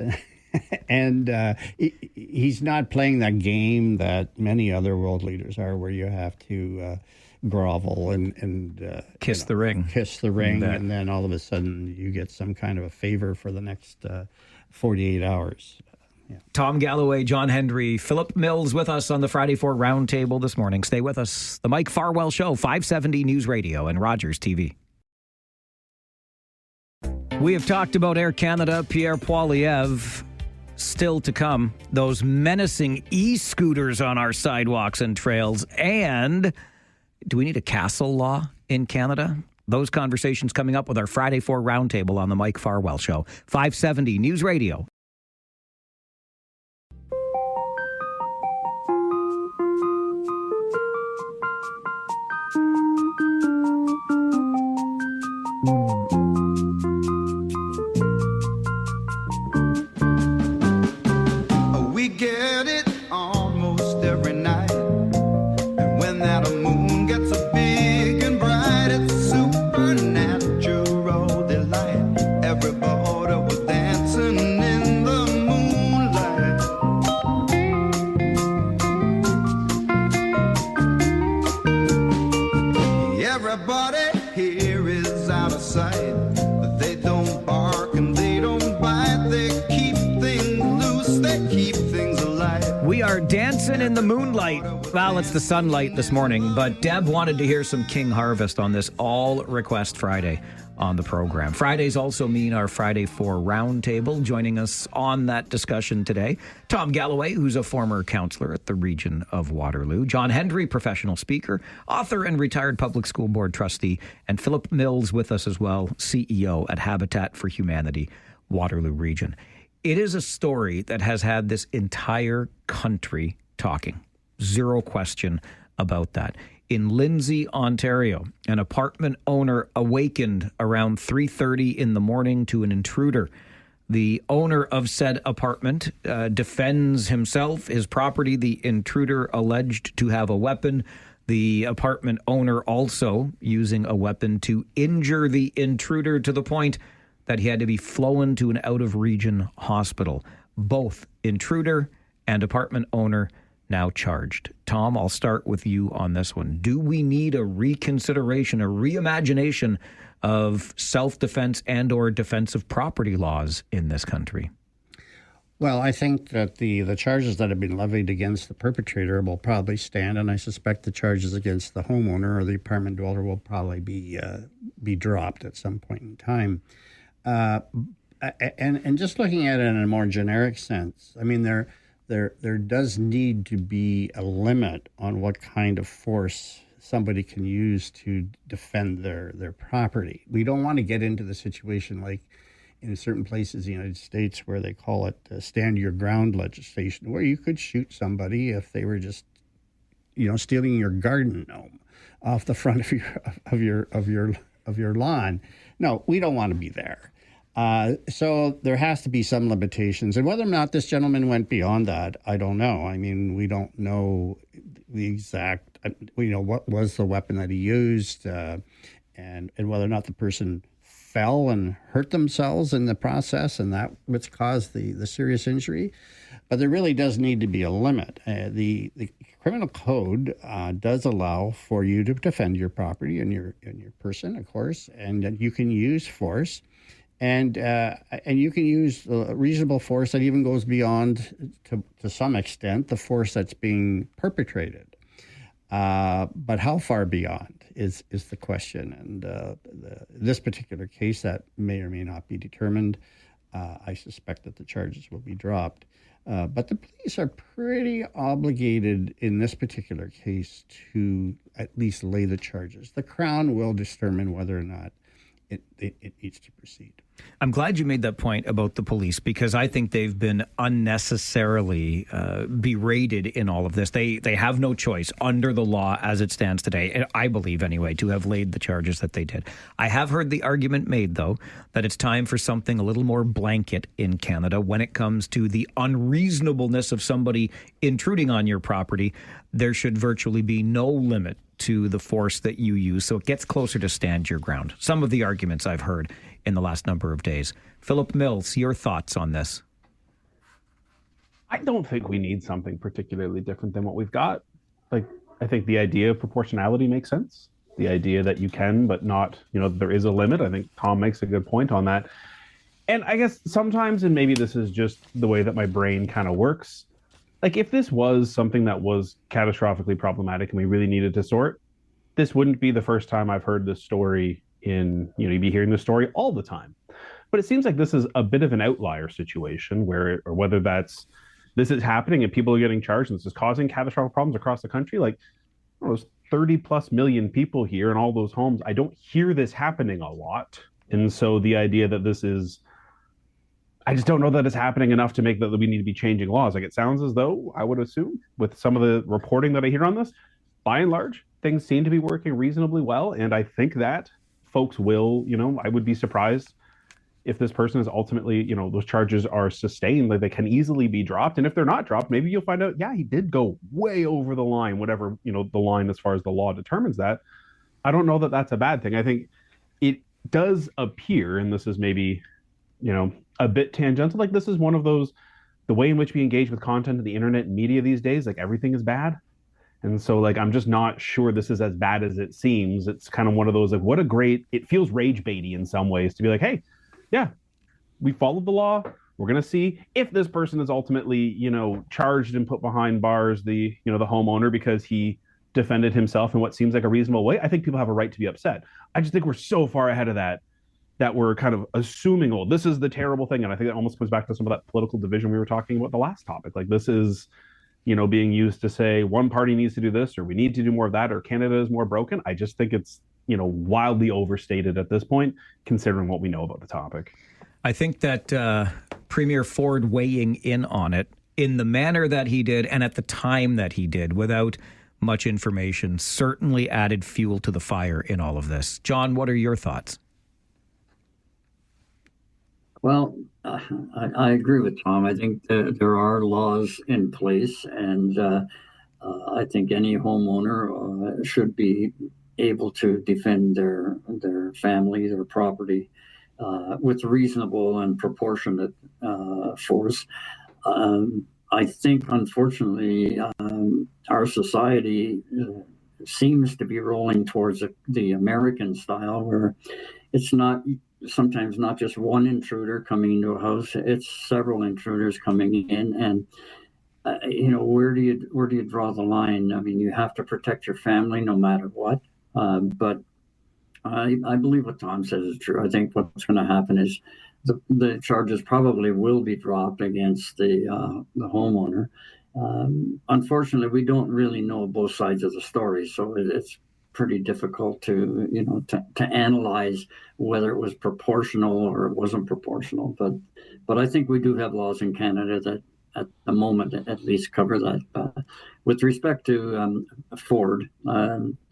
And he's not playing that game that many other world leaders are, where you have to grovel and kiss the ring. Kiss the ring, and then all of a sudden you get some kind of a favor for the next 48 hours. Yeah. Tom Galloway, John Hendry, Philip Mills with us on the Friday 4 Roundtable this morning. Stay with us. The Mike Farwell Show, 570 News Radio and Rogers TV. We have talked about Air Canada, Pierre Poilievre. Still to come, those menacing e-scooters on our sidewalks and trails. And do we need a castle law in Canada? Those conversations coming up with our Friday 4 Roundtable on the Mike Farwell Show, 570 News Radio. We get Dancing in the Moonlight. Well, it's the sunlight this morning, but Deb wanted to hear some King Harvest on this All Request Friday on the program. Fridays also mean our Friday 4 Roundtable. Joining us on that discussion today, Tom Galloway, who's a former councillor at the region of Waterloo, John Hendry, professional speaker, author and retired public school board trustee, and Philip Mills with us as well, CEO at Habitat for Humanity, Waterloo Region. It is a story that has had this entire country talking. Zero question about that. In Lindsay, Ontario, an apartment owner awakened around 3:30 in the morning to an intruder. The owner of said apartment defends himself, his property. The intruder alleged to have a weapon. The apartment owner also using a weapon to injure the intruder to the point that he had to be flown to an out-of-region hospital. Both intruder and apartment owner now charged. Tom, I'll start with you on this one. Do we need a reconsideration, a reimagination of self-defense and or defensive property laws in this country? Well, I think that the charges that have been levied against the perpetrator will probably stand, and I suspect the charges against the homeowner or the apartment dweller will probably be dropped at some point in time. And just looking at it in a more generic sense, I mean, there does need to be a limit on what kind of force somebody can use to defend their property. We don't want to get into the situation like in certain places in the United States where they call it stand your ground legislation, where you could shoot somebody if they were just, stealing your garden gnome off the front of your lawn. No, we don't want to be there. So there has to be some limitations. And whether or not this gentleman went beyond that, I don't know. I mean, we don't know the exact, what was the weapon that he used and whether or not the person fell and hurt themselves in the process and that which caused the serious injury. But there really does need to be a limit. The criminal code does allow for you to defend your property and your person, of course, and you can use force. And you can use reasonable force that even goes beyond, to some extent, the force that's being perpetrated. But how far beyond is the question. And this particular case, that may or may not be determined. I suspect that the charges will be dropped. But the police are pretty obligated in this particular case to at least lay the charges. The Crown will determine whether or not it needs to proceed. I'm glad you made that point about the police because I think they've been unnecessarily berated in all of this. They have no choice under the law as it stands today, I believe anyway, to have laid the charges that they did. I have heard the argument made, though, that it's time for something a little more blanket in Canada when it comes to the unreasonableness of somebody intruding on your property. There should virtually be no limit to the force that you use, so it gets closer to stand your ground. Some of the arguments I've heard in the last number of days. Philip Mills, your thoughts on this? I don't think we need something particularly different than what we've got. Like, I think the idea of proportionality makes sense. The idea that you can, but not, there is a limit. I think Tom makes a good point on that. And I guess sometimes, and maybe this is just the way that my brain kind of works, like if this was something that was catastrophically problematic and we really needed to sort, this wouldn't be the first time I've heard this story you'd be hearing this story all the time. But it seems like this is a bit of an outlier situation where, or whether this is happening and people are getting charged and this is causing catastrophic problems across the country. Like, there's 30 plus million people here in all those homes. I don't hear this happening a lot. And so the idea that this is, I just don't know that it's happening enough to make that we need to be changing laws. Like, it sounds as though, I would assume, with some of the reporting that I hear on this, by and large, things seem to be working reasonably well. And I think that folks will, I would be surprised if this person is ultimately, those charges are sustained, like they can easily be dropped. And if they're not dropped, maybe you'll find out, yeah, he did go way over the line, whatever, the line as far as the law determines that. I don't know that that's a bad thing. I think it does appear, and this is maybe, a bit tangential, like this is one of those, the way in which we engage with content in the internet and media these days, like everything is bad. And so, like, I'm just not sure this is as bad as it seems. It's kind of one of those, like, it feels rage baity in some ways to be like, hey, yeah, we followed the law. We're going to see if this person is ultimately, charged and put behind bars, the homeowner, because he defended himself in what seems like a reasonable way. I think people have a right to be upset. I just think we're so far ahead of that we're kind of assuming, this is the terrible thing. And I think that almost comes back to some of that political division we were talking about the last topic. Like, this is, being used to say one party needs to do this, or we need to do more of that, or Canada is more broken. I just think it's, wildly overstated at this point, considering what we know about the topic. I think that Premier Ford weighing in on it in the manner that he did and at the time that he did, without much information, certainly added fuel to the fire in all of this. John, what are your thoughts? Well, I agree with Tom. I think there are laws in place, and I think any homeowner should be able to defend their family, their property, with reasonable and proportionate force. I think, unfortunately, our society seems to be rolling towards the American style, where it's sometimes not just one intruder coming into a house, it's several intruders coming in. And where do you draw the line? I mean, you have to protect your family no matter what. But I believe what Tom says is true. I think what's going to happen is the charges probably will be dropped against the homeowner. Unfortunately, we don't really know both sides of the story, so it's pretty difficult to analyze whether it was proportional or it wasn't proportional. But I think we do have laws in Canada that at the moment at least cover that. With respect to Ford,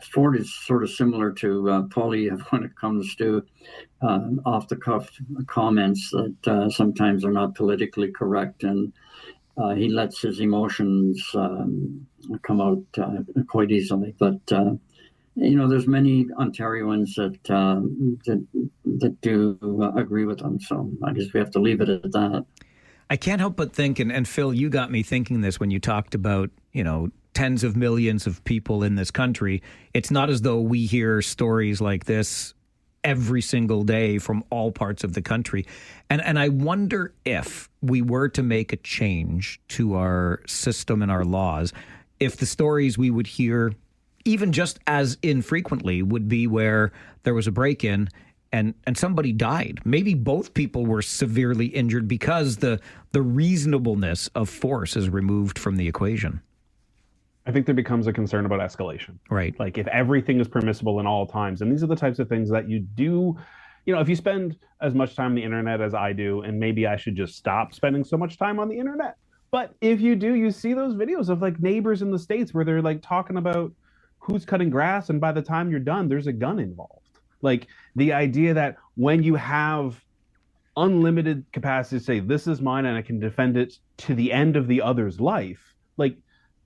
Ford is sort of similar to Polly when it comes to off-the-cuff comments that sometimes are not politically correct, and he lets his emotions come out quite easily. But there's many Ontarians that do agree with him, so I guess we have to leave it at that. I can't help but think, and Phil, you got me thinking this when you talked about, tens of millions of people in this country. It's not as though we hear stories like this every single day from all parts of the country. And I wonder if we were to make a change to our system and our laws, if the stories we would hear, even just as infrequently, would be where there was a break-in and somebody died. Maybe both people were severely injured because the reasonableness of force is removed from the equation. I think there becomes a concern about escalation. Right. Like, if everything is permissible in all times, and these are the types of things that you do, if you spend as much time on the internet as I do, and maybe I should just stop spending so much time on the internet. But if you do, you see those videos of like neighbors in the States where they're like talking about who's cutting grass, and by the time you're done, there's a gun involved. Like, the idea that when you have unlimited capacity to say, this is mine and I can defend it to the end of the other's life, like,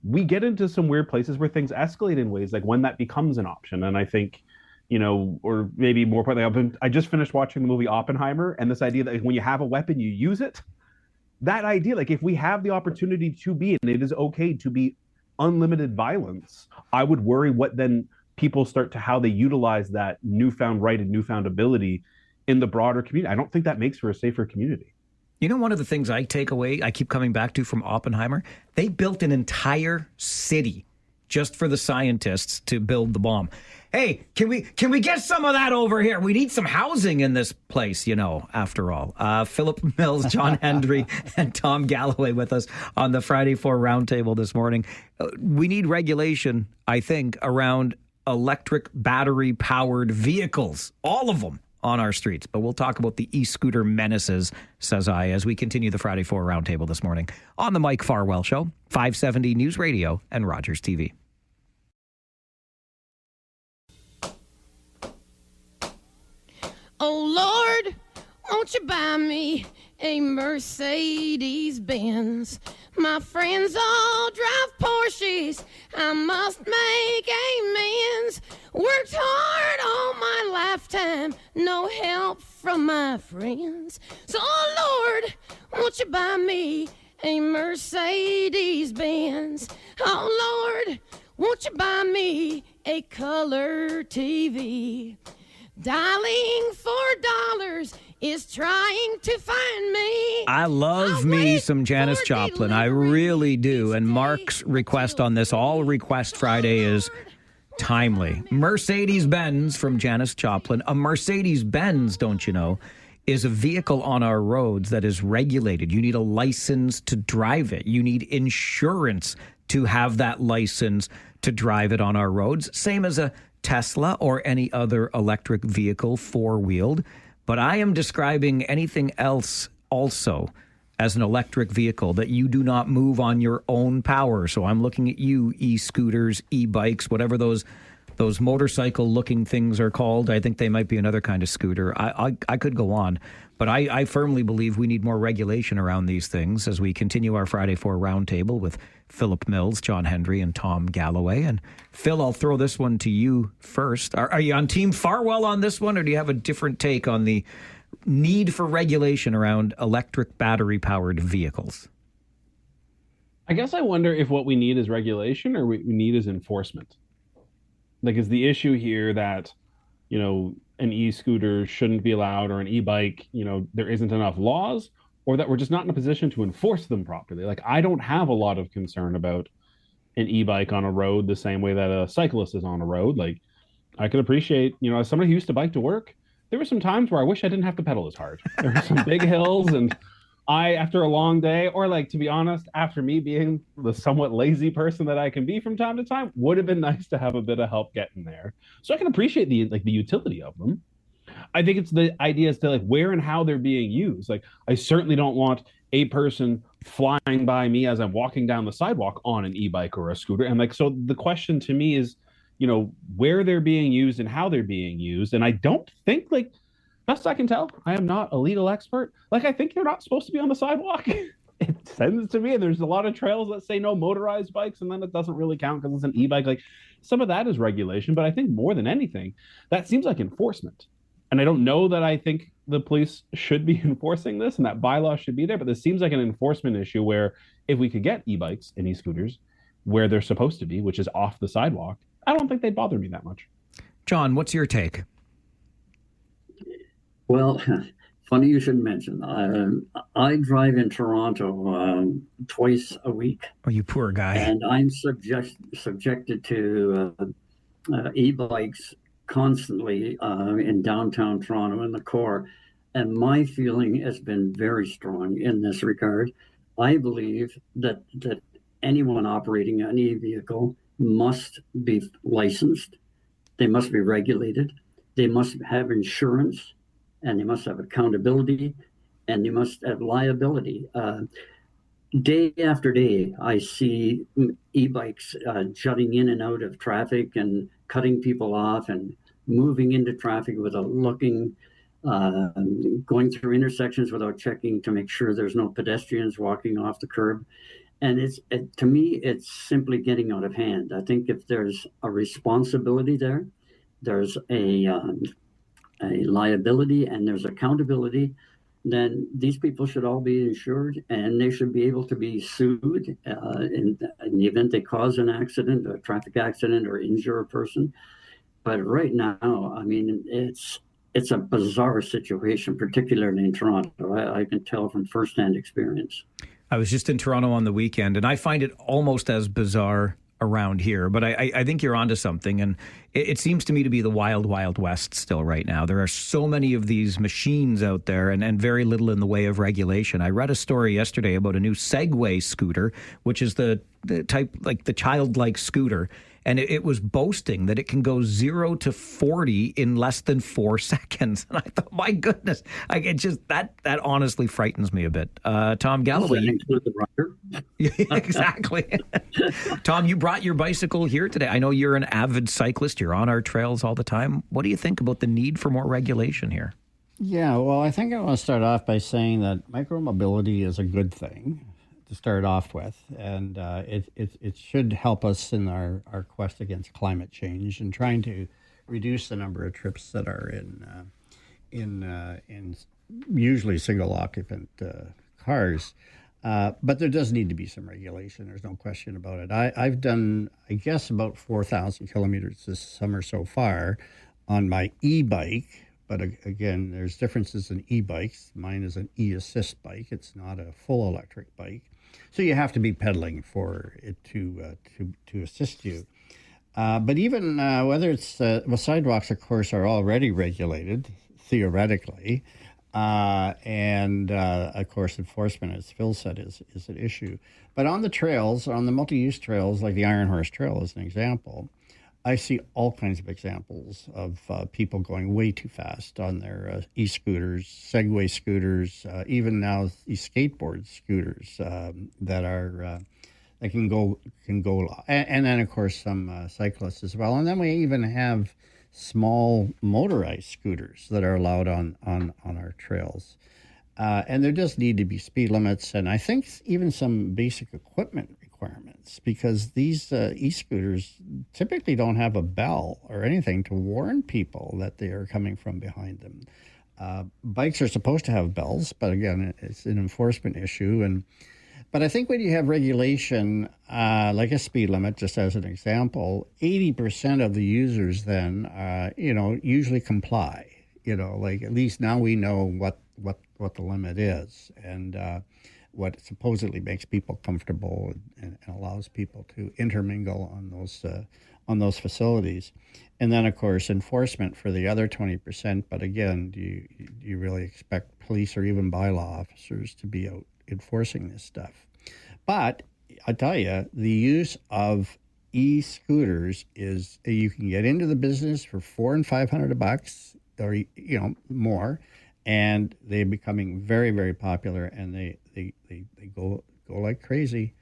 we get into some weird places where things escalate in ways like when that becomes an option. And I think, or maybe more importantly, I just finished watching the movie Oppenheimer, and this idea that when you have a weapon, you use it. That idea, like, if we have the opportunity to be, and it is okay to be unlimited violence, I would worry what then people start to how they utilize that newfound right and newfound ability in the broader community. I don't think that makes for a safer community. One of the things I take away, I keep coming back to from Oppenheimer, they built an entire city just for the scientists to build the bomb. Hey, can we get some of that over here? We need some housing in this place, after all. Philip Mills, John Hendry, and Tom Galloway with us on the Friday 4 Roundtable this morning. We need regulation, I think, around electric battery-powered vehicles, all of them on our streets. But we'll talk about the e-scooter menaces, says I, as we continue the Friday 4 Roundtable this morning on the Mike Farwell Show, 570 News Radio and Rogers TV. Oh, Lord, won't you buy me a Mercedes-Benz? My friends all drive Porsches. I must make amends. Worked hard all my lifetime. No help from my friends. So, oh, Lord, won't you buy me a Mercedes-Benz? Oh, Lord, won't you buy me a color TV? Dialing $4 is trying to find me. I love me some Janis Joplin. I really do. And Mark's request on this All Request Friday is timely. Mercedes-Benz from Janis Joplin. A Mercedes-Benz, don't you know, is a vehicle on our roads that is regulated. You need a license to drive it. You need insurance to have that license to drive it on our roads. Same as a Tesla or any other electric vehicle, four-wheeled. But I am describing anything else also as an electric vehicle that you do not move on your own power. So I'm looking at you, e-scooters, e-bikes, whatever those motorcycle-looking things are called. I think they might be another kind of scooter. I could go on. But I firmly believe we need more regulation around these things as we continue our Friday 4 roundtable with Philip Mills, John Hendry, and Tom Galloway. And Phil, I'll throw this one to you first. Are you on Team Farwell on this one, or do you have a different take on the need for regulation around electric battery-powered vehicles? I guess I wonder if what we need is regulation or what we need is enforcement. Like, is the issue here that, you know, an e-scooter shouldn't be allowed or an e-bike, you know, there isn't enough laws, or that we're just not in a position to enforce them properly? Like, I don't have a lot of concern about an e-bike on a road the same way that a cyclist is on a road. Like, I can appreciate, you know, as somebody who used to bike to work, there were some times where I wish I didn't have to pedal as hard. There were some big hills, and I, after a long day, or like, to be honest, after me being the somewhat lazy person that I can be from time to time, would have been nice to have a bit of help getting there. So I can appreciate the utility of them. I think it's the idea as to like where and how they're being used. Like, I certainly don't want a person flying by me as I'm walking down the sidewalk on an e-bike or a scooter. And like, so the question to me is, you know, where they're being used and how they're being used. And I don't think, like, best I can tell, I am not a legal expert. Like, I think you're not supposed to be on the sidewalk. It tends to be. There's a lot of trails that say no motorized bikes, and then it doesn't really count because it's an e-bike. Like, some of that is regulation, but I think more than anything, that seems like enforcement. And I don't know that I think the police should be enforcing this and that bylaw should be there, but this seems like an enforcement issue where if we could get e-bikes and e-scooters where they're supposed to be, which is off the sidewalk, I don't think they'd bother me that much. John, what's your take? Well, funny you should mention. I drive in Toronto twice a week. Oh, you poor guy. And I'm subjected to e-bikes constantly in downtown Toronto in the core. And my feeling has been very strong in this regard. I believe that anyone operating an e-vehicle must be licensed. They must be regulated. They must have insurance, and they must have accountability, and they must have liability. Day after day, I see e-bikes jutting in and out of traffic and cutting people off and moving into traffic without looking, going through intersections without checking to make sure there's no pedestrians walking off the curb. And to me, it's simply getting out of hand. I think if there's a responsibility there, there's a liability and there's accountability, then these people should all be insured and they should be able to be sued in the event they cause an accident, a traffic accident, or injure a person. But right now, I mean, it's a bizarre situation, particularly in Toronto. I can tell from firsthand experience. I was just in Toronto on the weekend, and I find it almost as bizarre around here. But I think you're onto something, and it seems to me to be the wild, wild west still right now. There are so many of these machines out there and very little in the way of regulation. I read a story yesterday about a new Segway scooter, which is the type, like the childlike scooter. And it was boasting that it can go 0 to 40 in less than 4 seconds. And I thought, my goodness, that honestly frightens me a bit. Tom Galloway. Yeah, exactly. Tom, you brought your bicycle here today. I know you're an avid cyclist. You're on our trails all the time. What do you think about the need for more regulation here? Yeah, well, I think I want to start off by saying that micromobility is a good thing to start off with, and it should help us in our quest against climate change and trying to reduce the number of trips that are in usually single occupant cars. But there does need to be some regulation. There's no question about it. I've done, I guess, about 4,000 kilometers this summer so far on my e-bike, But again, there's differences in e-bikes. Mine is an e-assist bike. It's not a full electric bike. So you have to be pedaling for it to assist you. But even whether it's sidewalks, of course, are already regulated theoretically, and of course, enforcement, as Phil said, is an issue. But on the trails, on the multi-use trails, like the Iron Horse Trail, as an example, I see all kinds of examples of people going way too fast on their e-scooters, Segway scooters, even now skateboard scooters that are. That can go, and then of course some cyclists as well, and then we even have small motorized scooters that are allowed on our trails, and there just need to be speed limits, and I think even some basic equipment requirements, because these e-scooters typically don't have a bell or anything to warn people that they are coming from behind them. Bikes are supposed to have bells, but again, it's an enforcement issue. But I think when you have regulation, like a speed limit, just as an example, 80% of the users then, usually comply. Like at least now we know what the limit is and what supposedly makes people comfortable and allows people to intermingle on those facilities. And then, of course, enforcement for the other 20%. But again, do you really expect police or even bylaw officers to be out enforcing this stuff? But I tell you, the use of e-scooters is, you can get into the business for $400 and $500 or more, and they're becoming very, very popular, and they go like crazy,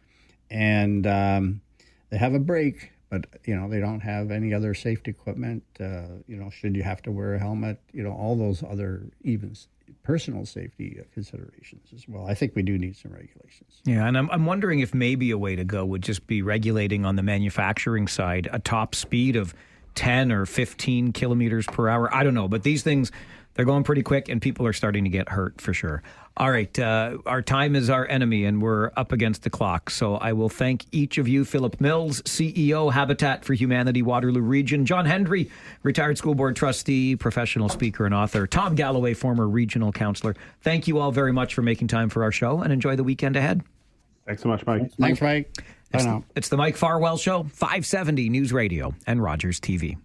and they have a brake, but they don't have any other safety equipment. Should you have to wear a helmet? All those other even personal safety considerations as well. I think we do need some regulations. Yeah, and I'm wondering if maybe a way to go would just be regulating on the manufacturing side a top speed of 10 or 15 kilometers per hour. I don't know, but these things, they're going pretty quick and people are starting to get hurt for sure. All right, our time is our enemy and we're up against the clock. So I will thank each of you. Philip Mills, CEO, Habitat for Humanity, Waterloo Region. John Hendry, retired school board trustee, professional speaker and author. Tom Galloway, former regional councillor. Thank you all very much for making time for our show, and enjoy the weekend ahead. Thanks so much, Mike. Thanks, Mike. It's the Mike Farwell Show, 570 News Radio and Rogers TV.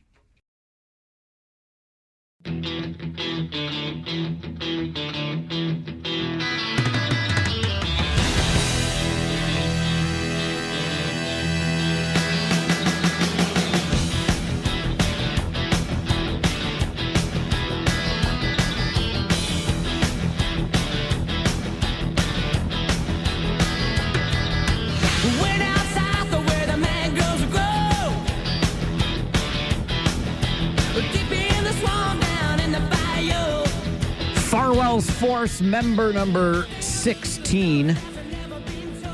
Farwell's Force member number 16.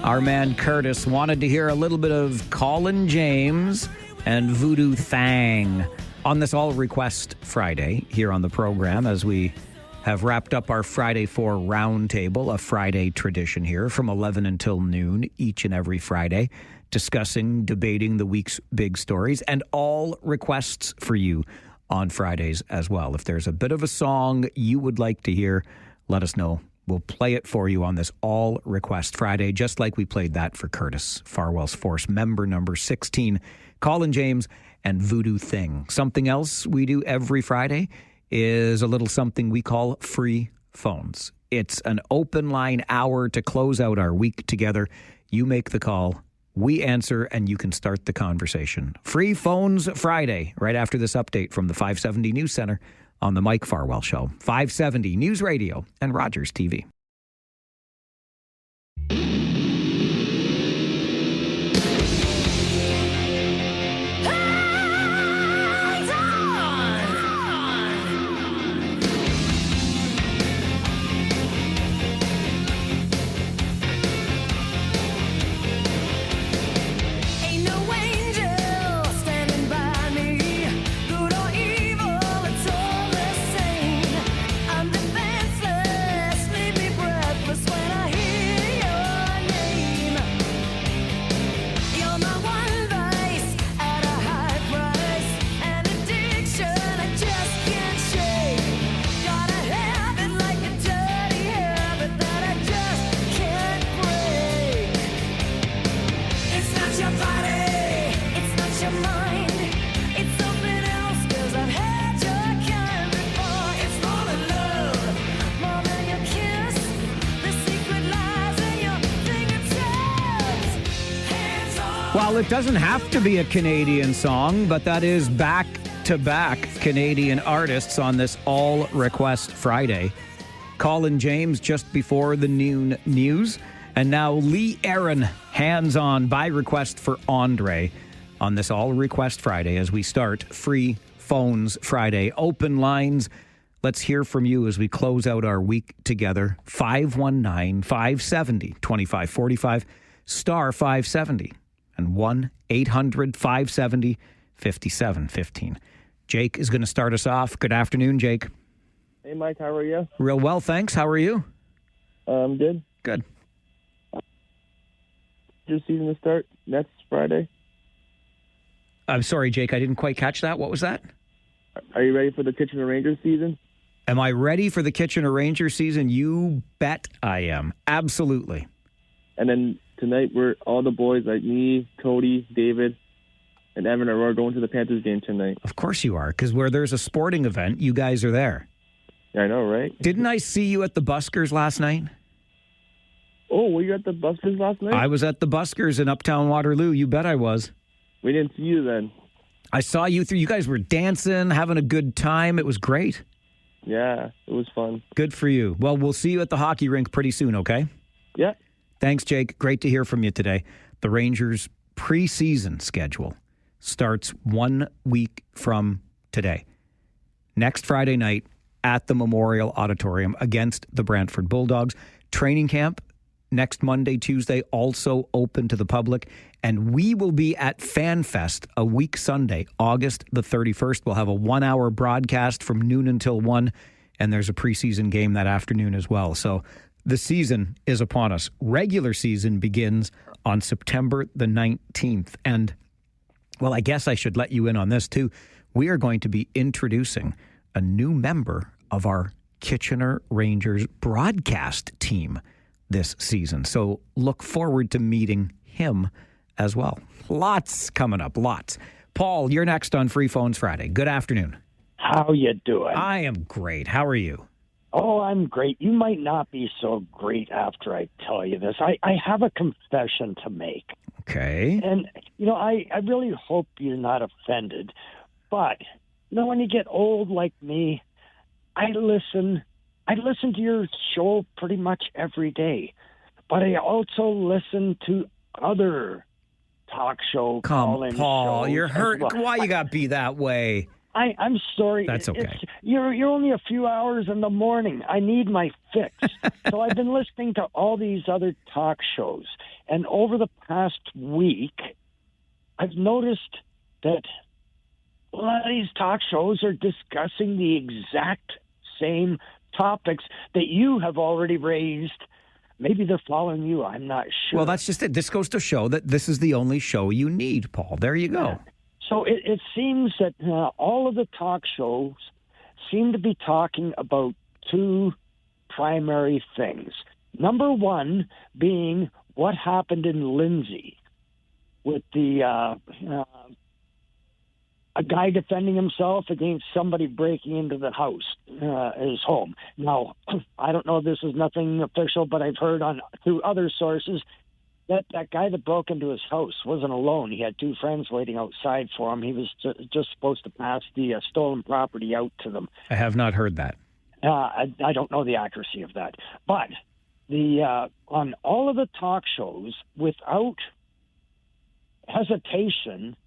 Our man Curtis wanted to hear a little bit of Colin James and Voodoo Thang on this All Request Friday here on the program, as we have wrapped up our Friday 4 Roundtable, a Friday tradition here from 11 until noon each and every Friday, discussing, debating the week's big stories, and all requests for you on Fridays as well. If there's a bit of a song you would like to hear, let us know. We'll play it for you on this All Request Friday, just like we played that for Curtis, Farwell's Force member number 16, Colin James and Voodoo Thing. Something else we do every Friday is a little something we call Free Phones. It's an open line hour to close out our week together. You make the call, we answer, and you can start the conversation. Free Phones Friday, right after this update from the 570 News Center on the Mike Farwell Show. 570 News Radio and Rogers TV. Baby Well, it doesn't have to be a Canadian song, but that is back-to-back Canadian artists on this All Request Friday. Colin James just before the noon news, and now Lee Aaron, Hands On, by request for Andre on this All Request Friday as we start Free Phones Friday. Open lines. Let's hear from you as we close out our week together. 519-570-2545, star 570. And 1-800-570-5715. Jake is going to start us off. Good afternoon, Jake. Hey, Mike. How are you? Real well, thanks. How are you? Good. Good. Your season to start next Friday. I'm sorry, Jake. I didn't quite catch that. What was that? Are you ready for the Kitchener Rangers season? Am I ready for the Kitchener Rangers season? You bet I am. Absolutely. And then tonight, we're all the boys like me, Cody, David, and Evan are going to the Panthers game tonight. Of course you are, because where there's a sporting event, you guys are there. Yeah, I know, right? Didn't I see you at the Buskers last night? Oh, were you at the Buskers last night? I was at the Buskers in Uptown Waterloo. You bet I was. We didn't see you then. I saw you through. You guys were dancing, having a good time. It was great. Yeah, it was fun. Good for you. Well, we'll see you at the hockey rink pretty soon, okay? Yeah. Thanks, Jake. Great to hear from you today. The Rangers' preseason schedule starts 1 week from today. Next Friday night at the Memorial Auditorium against the Brantford Bulldogs. Training camp next Monday, Tuesday, also open to the public. And we will be at FanFest a week Sunday, August the 31st. We'll have a 1-hour broadcast from noon until 1, and there's a preseason game that afternoon as well. So the season is upon us. Regular season begins on September the 19th. And, well, I guess I should let you in on this, too. We are going to be introducing a new member of our Kitchener Rangers broadcast team this season. So look forward to meeting him as well. Lots coming up, lots. Paul, you're next on Free Phones Friday. Good afternoon. How you doing? I am great. How are you? Oh, I'm great. You might not be so great after I tell you this. I have a confession to make. Okay. And, I really hope you're not offended. But, when you get old like me, I listen to your show pretty much every day. But I also listen to other talk show call-in Paul, shows you're hurt. well. Why you got to be that way? I'm sorry. That's okay. You're only a few hours in the morning. I need my fix. So I've been listening to all these other talk shows. And over the past week, I've noticed that a lot of these talk shows are discussing the exact same topics that you have already raised. Maybe they're following you. I'm not sure. Well, that's just it. This goes to show that this is the only show you need, Paul. There you go. Yeah. So it seems that all of the talk shows seem to be talking about two primary things. Number one being what happened in Lindsay with the a guy defending himself against somebody breaking into the house, his home. Now, I don't know if this is nothing official, but I've heard through other sources that guy that broke into his house wasn't alone. He had two friends waiting outside for him. He was just supposed to pass the stolen property out to them. I have not heard that. I don't know the accuracy of that. But on all of the talk shows, without hesitation,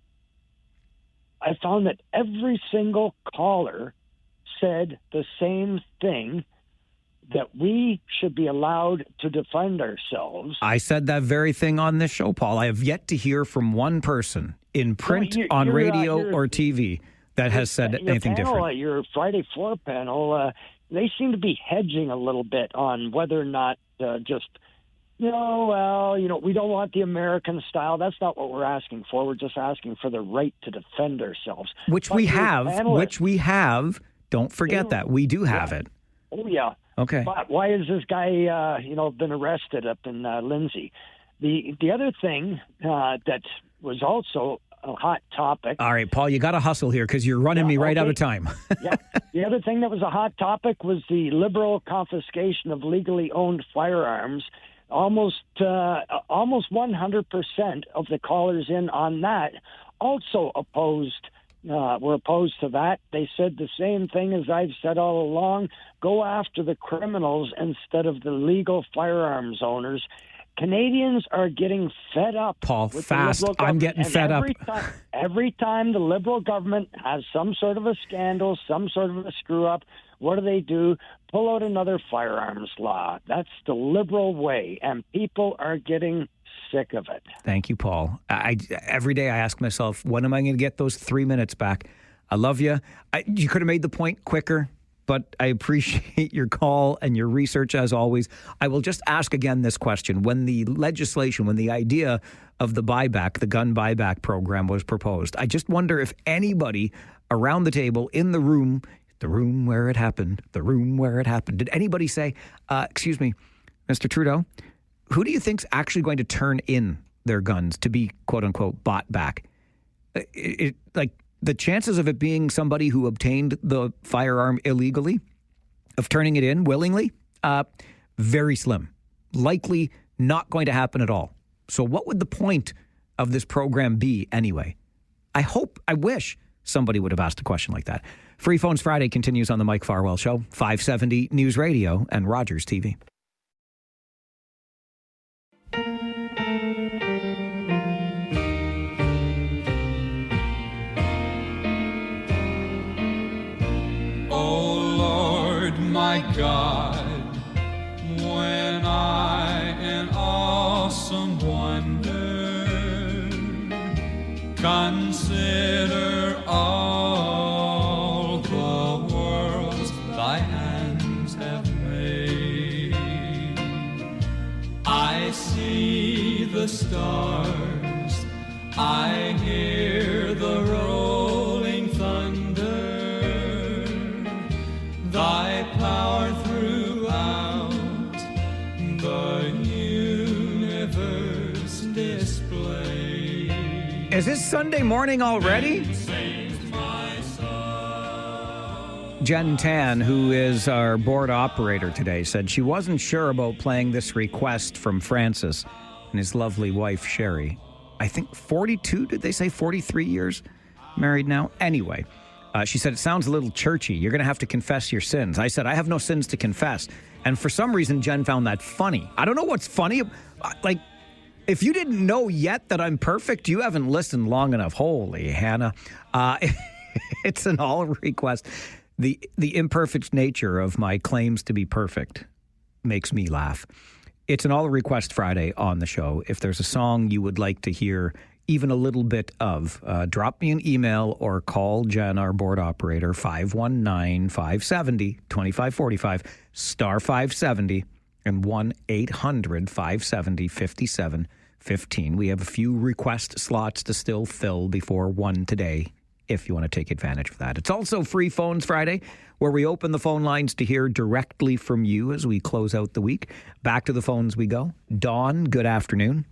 I found that every single caller said the same thing, that we should be allowed to defend ourselves. I said that very thing on this show, Paul. I have yet to hear from one person in print, on radio, or TV that has said anything different. Your Friday Four panel, they seem to be hedging a little bit on whether or not we don't want the American style. That's not what we're asking for. We're just asking for the right to defend ourselves. Which we have. Don't forget that. We do have it. Oh, yeah. Okay. But why has this guy, been arrested up in Lindsay? The other thing that was also a hot topic. All right, Paul, you got to hustle here because you're running me right out of time. Yeah. The other thing that was a hot topic was the liberal confiscation of legally owned firearms almost 100% of the callers in on that also were opposed to that. They said the same thing as I've said all along: go after the criminals instead of the legal firearms owners. Canadians are getting fed up. Paul, with fast. the Liberal I'm government. getting And fed up. Every time the Liberal government has some sort of a scandal, some sort of a screw-up, what do? Pull out another firearms law. That's the Liberal way, and people are getting sick of it. Thank you, Paul. Every day I ask myself, when am I going to get those 3 minutes back? I love you. You could have made the point quicker, but I appreciate your call and your research as always. I will just ask again this question. When the idea of the buyback, the gun buyback program was proposed, I just wonder if anybody around the table in the room where it happened, did anybody say, excuse me, Mr. Trudeau, who do you think's actually going to turn in their guns to be, quote unquote, bought back? The chances of it being somebody who obtained the firearm illegally, of turning it in willingly, very slim. Likely not going to happen at all. So what would the point of this program be anyway? I wish somebody would have asked a question like that. Free Phones Friday continues on the Mike Farwell Show, 570 News Radio and Rogers TV. My God, when I in awesome wonder consider all the worlds thy hands have made, I see the stars, I hear the rolling thunder, thy power throughout the universe display. Is this Sunday morning already? Jen Tan, who is our board operator today, said she wasn't sure about playing this request from Francis and his lovely wife, Sherry. I think 42, did they say 43 years married now? Anyway. She said, it sounds a little churchy. You're going to have to confess your sins. I said, I have no sins to confess. And for some reason, Jen found that funny. I don't know what's funny. Like, if you didn't know yet that I'm perfect, you haven't listened long enough. Holy Hannah. It's an all request. The imperfect nature of my claims to be perfect makes me laugh. It's an all request Friday on the show. If there's a song you would like to hear even a little bit of, drop me an email or call Jen, our board operator, 519-570-2545, star 570, and 1-800-570-5715. We have a few request slots to still fill before 1 today, if you want to take advantage of that. It's also Free Phones Friday, where we open the phone lines to hear directly from you as we close out the week. Back to the phones we go. Dawn, good afternoon.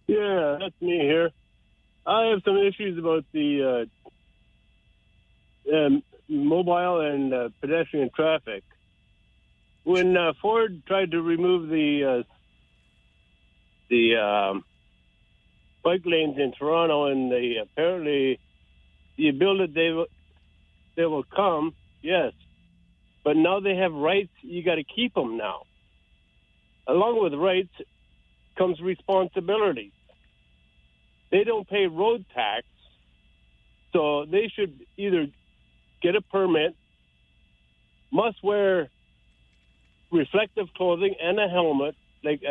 Yeah, that's me here. I have some issues about the mobile and pedestrian traffic. When Ford tried to remove the bike lanes in Toronto, and they apparently you build it, they will come, yes. But now they have rights. You got to keep them now. Along with rights comes responsibility. They don't pay road tax, so they should either get a permit, must wear reflective clothing and a helmet, like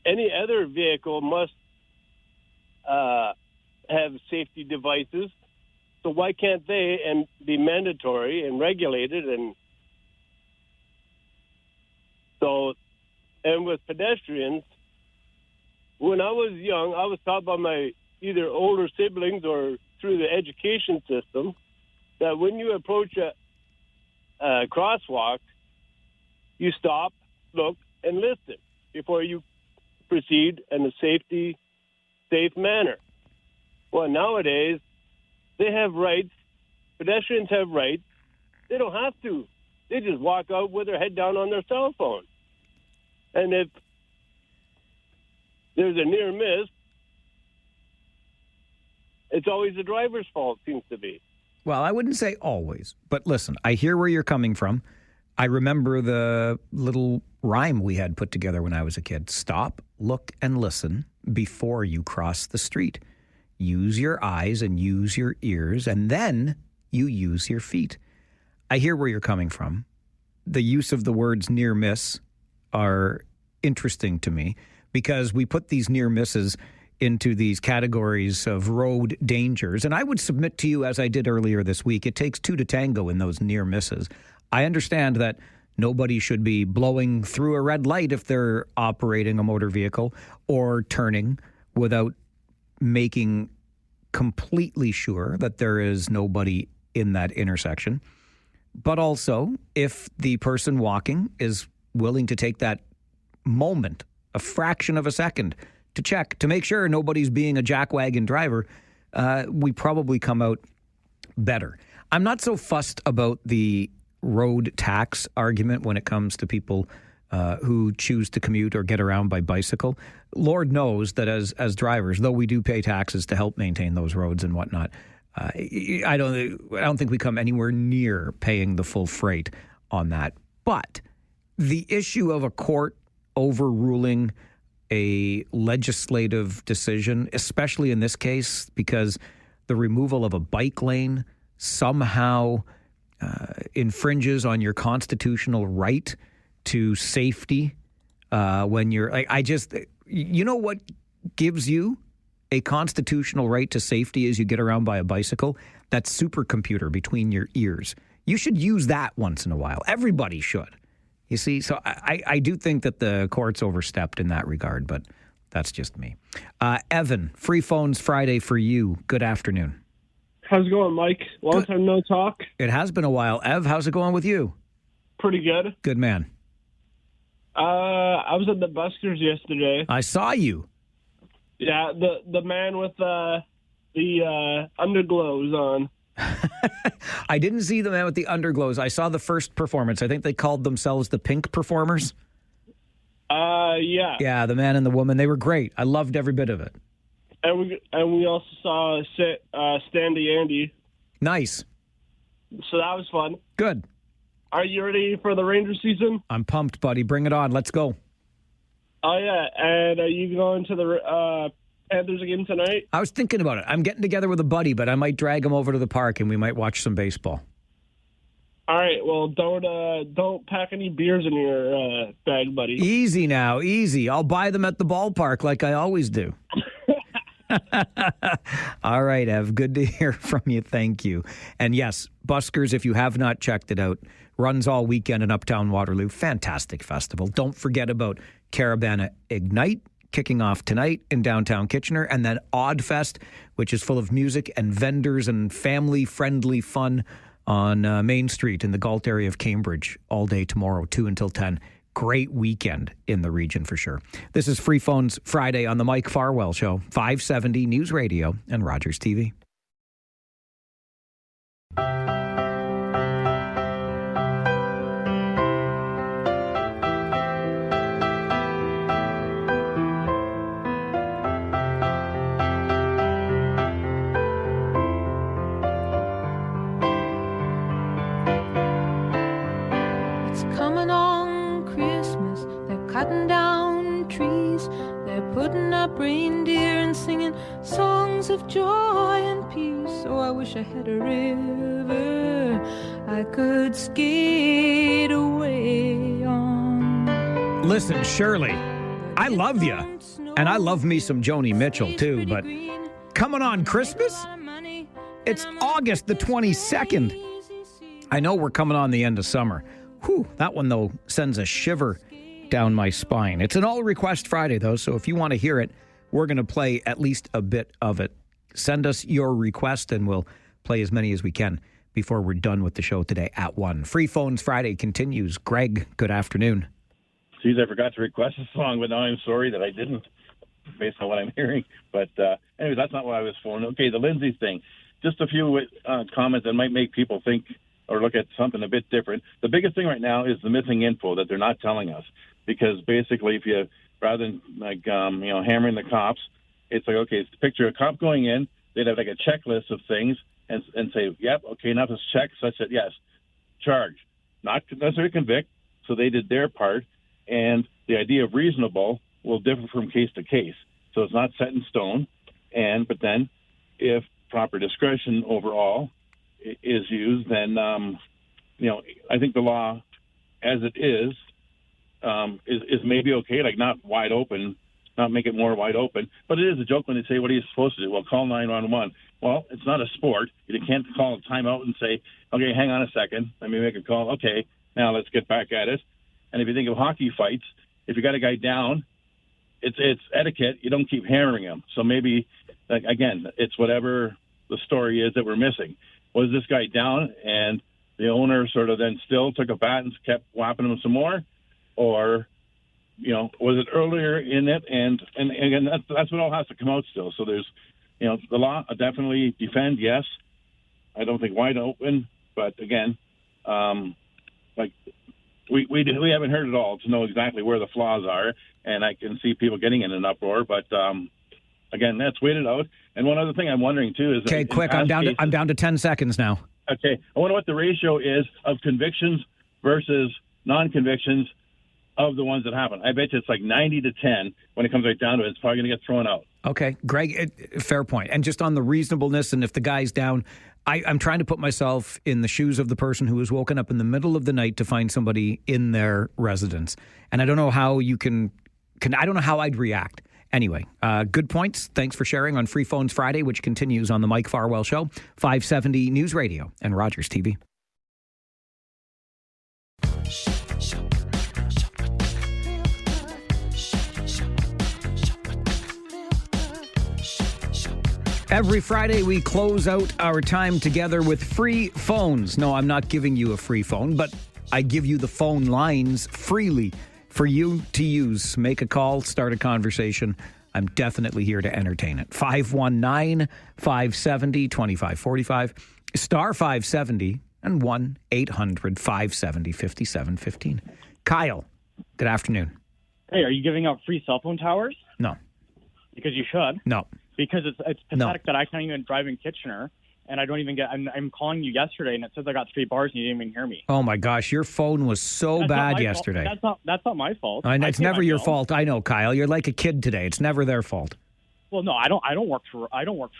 any other vehicle must have safety devices. So why can't they and be mandatory and regulated? And so, and with pedestrians, when I was young, I was taught by my either older siblings or through the education system that when you approach a crosswalk, you stop, look, and listen before you proceed in a safe manner. Well, nowadays, they have rights. Pedestrians have rights. They don't have to. They just walk out with their head down on their cell phone. And if there's a near miss, it's always the driver's fault, seems to be. Well, I wouldn't say always, but listen, I hear where you're coming from. I remember the little rhyme we had put together when I was a kid. Stop, look, and listen before you cross the street. Use your eyes and use your ears, and then you use your feet. I hear where you're coming from. The use of the words near miss are interesting to me because we put these near misses into these categories of road dangers. And I would submit to you, as I did earlier this week, it takes two to tango in those near misses. I understand that nobody should be blowing through a red light if they're operating a motor vehicle or turning without making completely sure that there is nobody in that intersection. But also, if the person walking is willing to take that moment, a fraction of a second, to check, to make sure nobody's being a jackwagon driver, we probably come out better. I'm not so fussed about the road tax argument when it comes to people who choose to commute or get around by bicycle. Lord knows that as drivers, though we do pay taxes to help maintain those roads and whatnot, I don't think we come anywhere near paying the full freight on that. But the issue of a court overruling a legislative decision, especially in this case, because the removal of a bike lane somehow infringes on your constitutional right to safety when you're you know what gives you a constitutional right to safety as you get around by a bicycle? That supercomputer between your ears. You should use that once in a while. Everybody should. You see, so I do think that the court's overstepped in that regard, but that's just me. Evan, Free Phones Friday for you. Good afternoon. How's it going, Mike? Long time no talk. It has been a while. Ev, how's it going with you? Pretty good. Good man. I was at the Buskers yesterday. I saw you. Yeah, the man with the underglows on. I didn't see the man with the underglows. I saw the first performance. I think they called themselves the Pink Performers. Yeah. Yeah, the man and the woman. They were great. I loved every bit of it. And we also saw Standy Andy. Nice. So that was fun. Good. Are you ready for the Ranger season? I'm pumped, buddy. Bring it on. Let's go. Oh, yeah. And are you going to the Panthers again tonight? I was thinking about it. I'm getting together with a buddy, but I might drag him over to the park and we might watch some baseball. All right. Well, don't pack any beers in your bag, buddy. Easy now. Easy. I'll buy them at the ballpark like I always do. All right, Ev. Good to hear from you. Thank you. And yes, Buskers, if you have not checked it out, runs all weekend in Uptown Waterloo. Fantastic festival. Don't forget about Caravana Ignite, kicking off tonight in downtown Kitchener, and then Odd Fest, which is full of music and vendors and family-friendly fun on Main Street in the Galt area of Cambridge all day tomorrow, 2 until 10. Great weekend in the region for sure. This is Free Phones Friday on the Mike Farwell Show, 570 News Radio and Rogers TV. Coming on Christmas, they're cutting down trees, they're putting up reindeer and singing songs of joy and peace. Oh, I wish I had a river I could skate away on. Listen, Shirley, I love you, and I love me some Joni Mitchell too, but coming on Christmas? It's August the 22nd. I know we're coming on the end of summer. Whew, that one, though, sends a shiver down my spine. It's an all-request Friday, though, so if you want to hear it, we're going to play at least a bit of it. Send us your request, and we'll play as many as we can before we're done with the show today at 1. Free Phones Friday continues. Greg, good afternoon. Geez, I forgot to request a song, but now I'm sorry that I didn't, based on what I'm hearing. But anyway, that's not why I was phoning. Okay, the Lindsay thing. Just a few comments that might make people think or look at something a bit different. The biggest thing right now is the missing info that they're not telling us. because basically if you, rather than like, hammering the cops, it's like, okay, picture a cop going in, they'd have like a checklist of things and say, yep, okay, now this check such that, yes, charge, not necessarily convict. So they did their part. And the idea of reasonable will differ from case to case. So it's not set in stone. But then if proper discretion overall is used, then, I think the law as it is maybe okay, like not wide open, not make it more wide open. But it is a joke when they say, what are you supposed to do? Well, call 911. Well, it's not a sport. You can't call a timeout and say, okay, hang on a second, let me make a call. Okay, now let's get back at it. And if you think of hockey fights, if you got a guy down, it's etiquette. You don't keep hammering him. So maybe, like, again, it's whatever the story is that we're missing. Was this guy down and the owner sort of then still took a bat and kept whapping him some more? Or, was it earlier in it? And again, that's what all has to come out still. So there's, the law definitely defend, yes. I don't think wide open, but again, we haven't heard it all to know exactly where the flaws are, and I can see people getting in an uproar. But again, that's waited out. And one other thing I'm wondering too is, okay, quick, I'm down to 10 seconds now. Okay, I wonder what the ratio is of convictions versus non-convictions of the ones that happen. I bet you it's like 90 to 10 when it comes right down to it. It's probably going to get thrown out. Okay, Greg, fair point. And just on the reasonableness, and if the guy's down, I'm trying to put myself in the shoes of the person who was woken up in the middle of the night to find somebody in their residence. And I don't know how you can I don't know how I'd react. Anyway, good points. Thanks for sharing on Free Phones Friday, which continues on the Mike Farwell Show, 570 News Radio and Rogers TV. Every Friday, we close out our time together with free phones. No, I'm not giving you a free phone, but I give you the phone lines freely for you to use. Make a call, start a conversation. I'm definitely here to entertain it. 519-570-2545, star 570, and 1-800-570-5715. Kyle, good afternoon. Hey, are you giving out free cell phone towers? No. Because you should. No. Because it's pathetic that I can't even drive in Kitchener, and I don't even get. I'm calling you yesterday, and it says I got 3 bars, and you didn't even hear me. Oh my gosh, your phone was so bad yesterday. That's not my fault. It's never your fault. I know, Kyle. You're like a kid today. It's never their fault. Well, no, I don't work for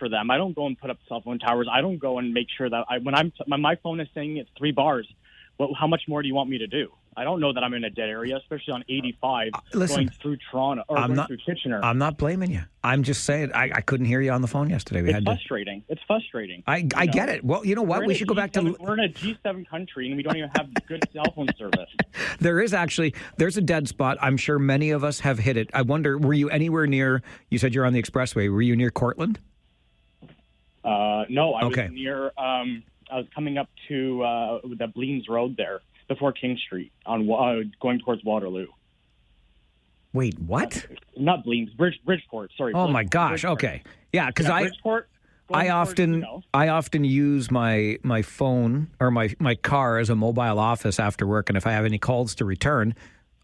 them. I don't go and put up cell phone towers. I don't go and make sure that when my phone is saying it's 3 bars. Well, how much more do you want me to do? I don't know that I'm in a dead area, especially on 85 going through Toronto or through Kitchener. I'm not blaming you. I'm just saying I couldn't hear you on the phone yesterday. It's frustrating. It's frustrating. I get it. Well, you know what? We should go back to... We're in a G7 country, and we don't even have good cell phone service. There's a dead spot. I'm sure many of us have hit it. I wonder, were you anywhere near... You said you're on the expressway. Were you near Cortland? No, I was near... I was coming up to the Bleens Road there, before King Street, on going towards Waterloo. Wait, what? Not Bleens, Bridgeport. Sorry. Oh my gosh. Bridgeport. Okay. Yeah, because Bridgeport. I often use my phone or my car as a mobile office after work, and if I have any calls to return,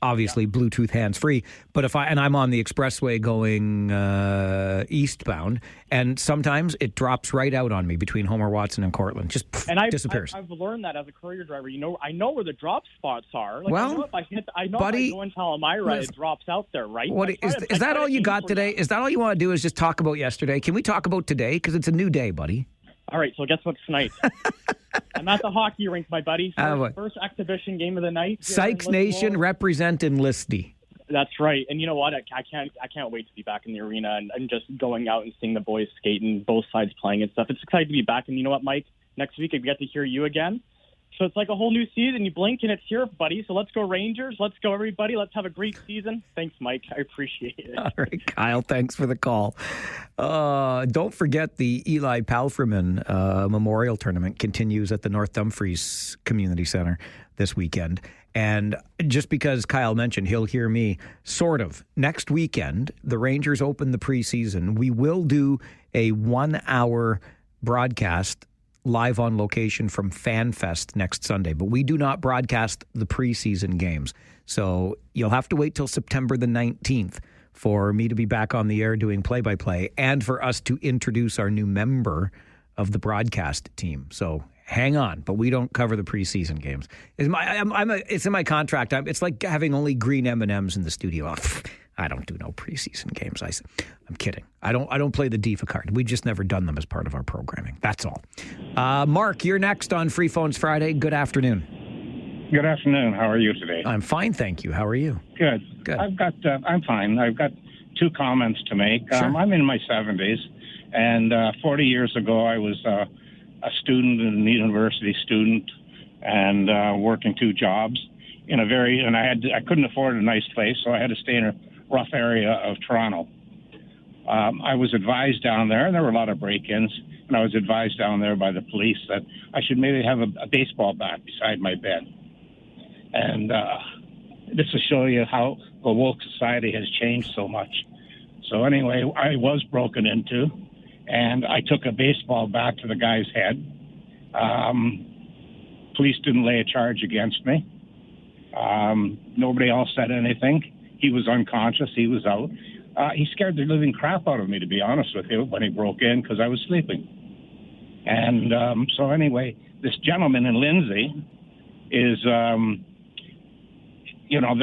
obviously Bluetooth hands-free, but I'm on the expressway going eastbound, and sometimes it drops right out on me between Homer Watson and Cortland. Just disappears. I've learned that as a courier driver. I know where the drop spots are. Like, well, I know if I buddy, go into Elmira, it drops out there, right? What is that all you got today? Is that all you want to do is just talk about yesterday? Can we talk about today? Because it's a new day, buddy. All right, so guess what's tonight? I'm at the hockey rink, my buddy. First exhibition game of the night. Sykes Nation represent Enlisty. That's right, and you know what? I can't wait to be back in the arena and just going out and seeing the boys skate and both sides playing and stuff. It's exciting to be back, and you know what, Mike? Next week I get to hear you again. So it's like a whole new season. You blink and it's here, buddy. So let's go Rangers. Let's go, everybody. Let's have a great season. Thanks, Mike. I appreciate it. All right, Kyle, thanks for the call. Don't forget the Eli Palfreman Memorial Tournament continues at the North Dumfries Community Center this weekend. And just because Kyle mentioned he'll hear me, sort of, next weekend, the Rangers open the preseason. We will do a 1-hour broadcast live on location from FanFest next Sunday, but we do not broadcast the preseason games. So you'll have to wait till September the 19th for me to be back on the air doing play-by-play and for us to introduce our new member of the broadcast team. So hang on, but we don't cover the preseason games. It's in my contract. It's like having only green M&Ms in the studio. I don't do no preseason games. I'm kidding. I don't play the DIFA card. We've just never done them as part of our programming. That's all. Mark, you're next on Free Phones Friday. Good afternoon. Good afternoon. How are you today? I'm fine, thank you. How are you? Good. I'm fine. I've got two comments to make. Sure. I'm in my 70s, and 40 years ago I was a student, and a university student, and working two jobs and I couldn't afford a nice place, so I had to stay in a rough area of Toronto. I was advised down there, and there were a lot of break-ins, and I was advised down there by the police that I should maybe have a baseball bat beside my bed. And this will show you how the woke society has changed so much. So anyway, I was broken into, and I took a baseball bat to the guy's head. Police didn't lay a charge against me. Nobody else said anything. He was unconscious. He was out. He scared the living crap out of me, to be honest with you, when he broke in, because I was sleeping. And so anyway, this gentleman in Lindsay is, they're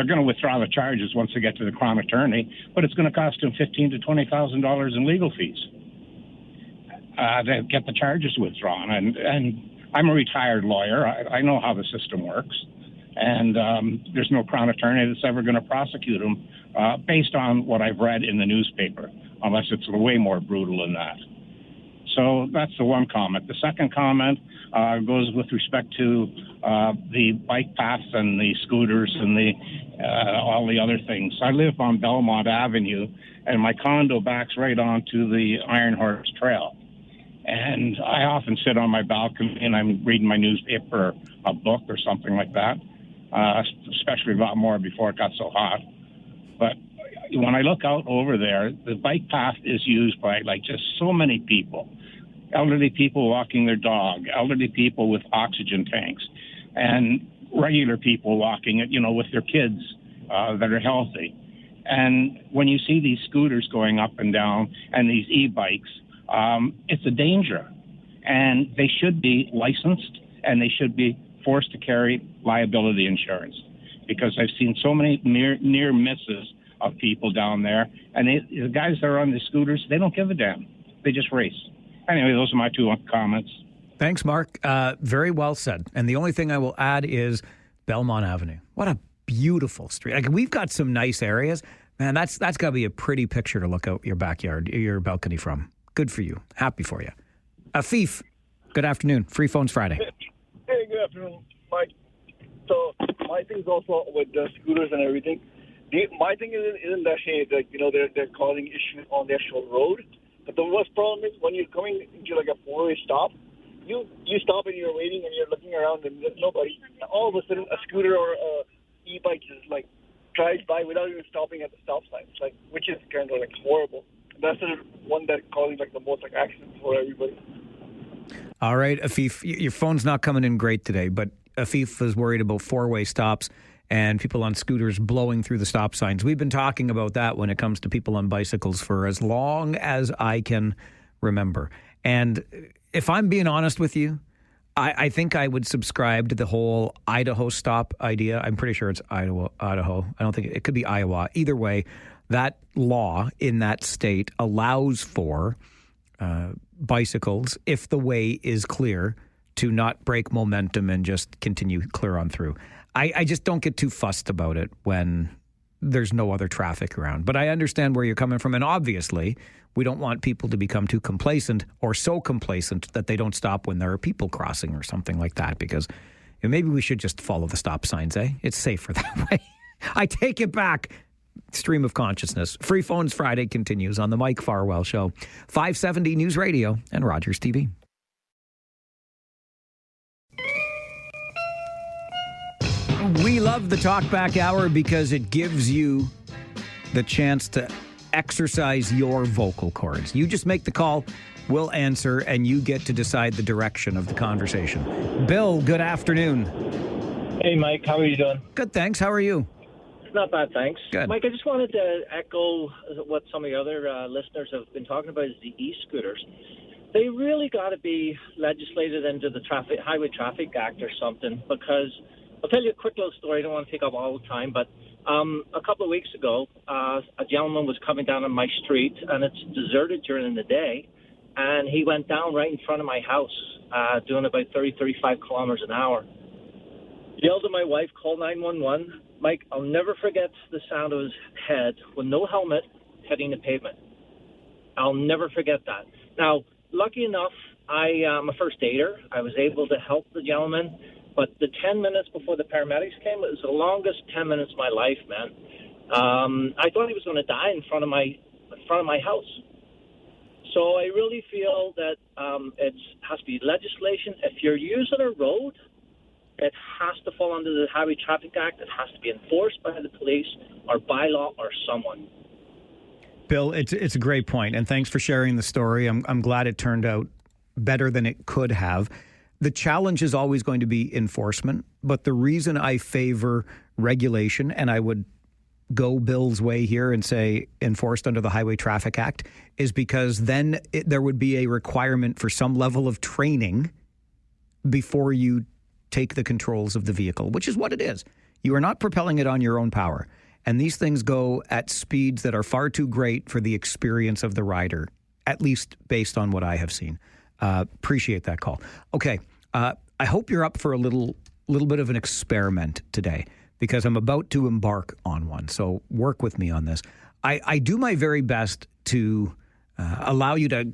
going to withdraw the charges once they get to the Crown Attorney, but it's going to cost him $15,000 to $20,000 in legal fees to get the charges withdrawn. And I'm a retired lawyer. I know how the system works. And there's no Crown Attorney that's ever going to prosecute him based on what I've read in the newspaper, unless it's way more brutal than that. So that's the one comment. The second comment goes with respect to the bike paths and the scooters and all the other things. I live on Belmont Avenue, and my condo backs right onto the Iron Horse Trail. And I often sit on my balcony and I'm reading my newspaper or a book or something like that, especially a lot more before it got so hot. But when I look out over there, the bike path is used by just so many people. Elderly people walking their dog, elderly people with oxygen tanks, and regular people walking it, with their kids that are healthy. And when you see these scooters going up and down and these e-bikes, it's a danger. And they should be licensed, and they should be forced to carry liability insurance, because I've seen so many near misses of people down there, and the guys that are on the scooters, they don't give a damn. They just race. Anyway, those are my two comments. Thanks, Mark. Very well said. And the only thing I will add is Belmont Avenue. What a beautiful street. We've got some nice areas. Man, that's got to be a pretty picture to look out your backyard, your balcony from. Good for you. Happy for you. Afif, good afternoon. Free Phones Friday. Hey, good afternoon, Mike. So my thing is also with the scooters and everything. My thing isn't that, hey, they're causing issues on the actual road. But the worst problem is when you're coming into a four-way stop, you stop and you're waiting and you're looking around and there's nobody. All of a sudden, a scooter or a e-bike just drives by without even stopping at the stop sign. Which is kind of horrible. That's the one that causing the most accidents for everybody. All right, Afif, your phone's not coming in great today, but Afif is worried about four-way stops and people on scooters blowing through the stop signs. We've been talking about that when it comes to people on bicycles for as long as I can remember. And if I'm being honest with you, I think I would subscribe to the whole Idaho stop idea. I'm pretty sure it's Idaho. I don't think it could be Iowa. Either way, that law in that state allows for bicycles, if the way is clear, to not break momentum and just continue clear on through. I just don't get too fussed about it when there's no other traffic around. But I understand where you're coming from. And obviously, we don't want people to become too complacent or so complacent that they don't stop when there are people crossing or something like that. Because maybe we should just follow the stop signs, eh? It's safer that way. I take it back. Stream of consciousness. Free Phones Friday continues on the Mike Farwell Show. 570 News Radio and Rogers TV. We love the Talkback Hour because it gives you the chance to exercise your vocal cords. You just make the call, we'll answer, and you get to decide the direction of the conversation. Bill, good afternoon. Hey, Mike. How are you doing? Good, thanks. How are you? Not bad, thanks. Good. Mike, I just wanted to echo what some of the other listeners have been talking about is the e-scooters. They really got to be legislated into the Highway Traffic Act or something, because I'll tell you a quick little story. I don't want to take up all the time, but a couple of weeks ago, a gentleman was coming down on my street, and it's deserted during the day, and he went down right in front of my house, doing about 30, 35 kilometers an hour. Yelled at my wife, called 911. Mike, I'll never forget the sound of his head with no helmet hitting the pavement. I'll never forget that. Now, lucky enough, I'm a first aider. I was able to help the gentleman, but the 10 minutes before the paramedics came, it was the longest 10 minutes of my life, man. I thought he was going to die in front of my house. So I really feel that it has to be legislation. If you're using a road, it has to fall under the Highway Traffic Act. It has to be enforced by the police or by law or someone. Bill, it's a great point, and thanks for sharing the story. I'm glad it turned out better than it could have. The challenge is always going to be enforcement, but the reason I favor regulation, and I would go Bill's way here and say enforced under the Highway Traffic Act, is because then there would be a requirement for some level of training before you take the controls of the vehicle, which is what it is. You are not propelling it on your own power. And these things go at speeds that are far too great for the experience of the rider, at least based on what I have seen. Appreciate that call. Okay, I hope you're up for a little bit of an experiment today, because I'm about to embark on one. So work with me on this. I do my very best to allow you to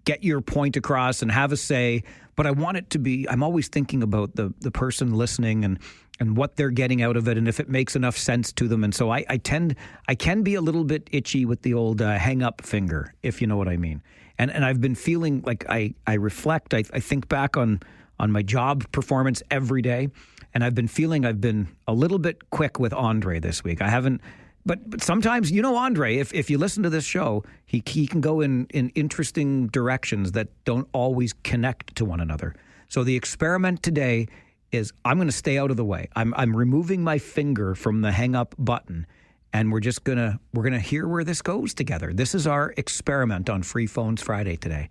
get your point across and have a say, but I want it to be, I'm always thinking about the person listening and what they're getting out of it, and if it makes enough sense to them. And so I can be a little bit itchy with the old hang up finger, if you know what I mean. And I've been feeling like I reflect, I think back on my job performance every day, and I've been feeling I've been a little bit quick with Andre this week. I haven't, but sometimes, you know, Andre, if you listen to this show, he can go in interesting directions that don't always connect to one another. So the experiment today is I'm going to stay out of the way. I'm removing my finger from the hang up button, and we're gonna hear where this goes together. This is our experiment on Free Phones Friday today.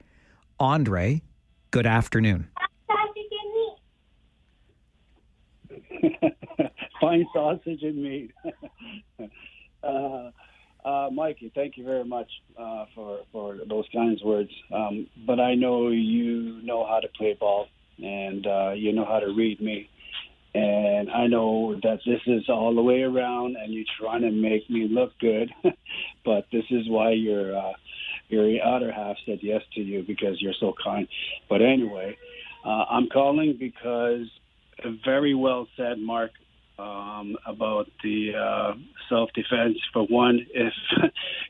Andre, good afternoon. Fine sausage and meat. Mikey, thank you very much for those kind words. But I know you know how to play ball, and you know how to read me. And I know that this is all the way around, and you're trying to make me look good. But this is why your other half said yes to you, because you're so kind. But anyway, I'm calling because very well said, Mark, about the self-defense. For one, if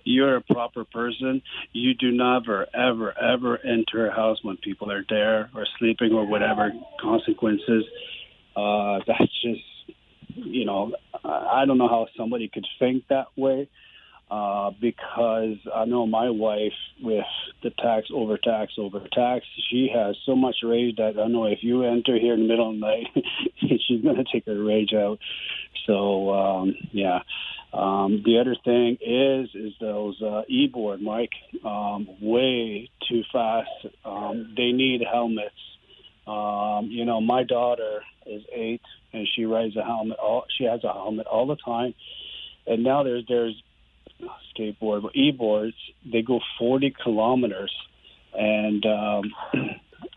you're a proper person, you do never, ever, ever enter a house when people are there or sleeping or whatever consequences. That's just, you know, I don't know how somebody could think that way, because I know my wife with the tax, she has so much rage that I know if you enter here in the middle of the night, she's going to take her rage out. So, yeah. The other thing is those e-board, Mike, way too fast. They need helmets. You know, my daughter is 8, and she rides a helmet. She has a helmet all the time. And now there's skateboard, but e-boards, they go 40 kilometers, and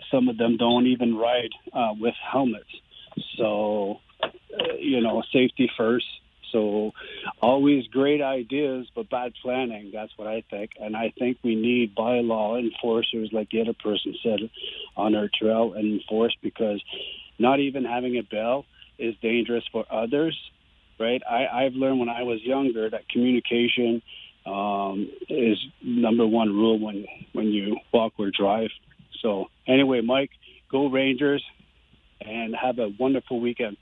some of them don't even ride with helmets. So, you know, safety first. So always great ideas, but bad planning. That's what I think. And I think we need bylaw enforcers, like the other person said, on our trail and enforce, because not even having a bell is dangerous for others, right? I've learned when I was younger that communication is number one rule when you walk or drive. So anyway, Mike, go Rangers, and have a wonderful weekend.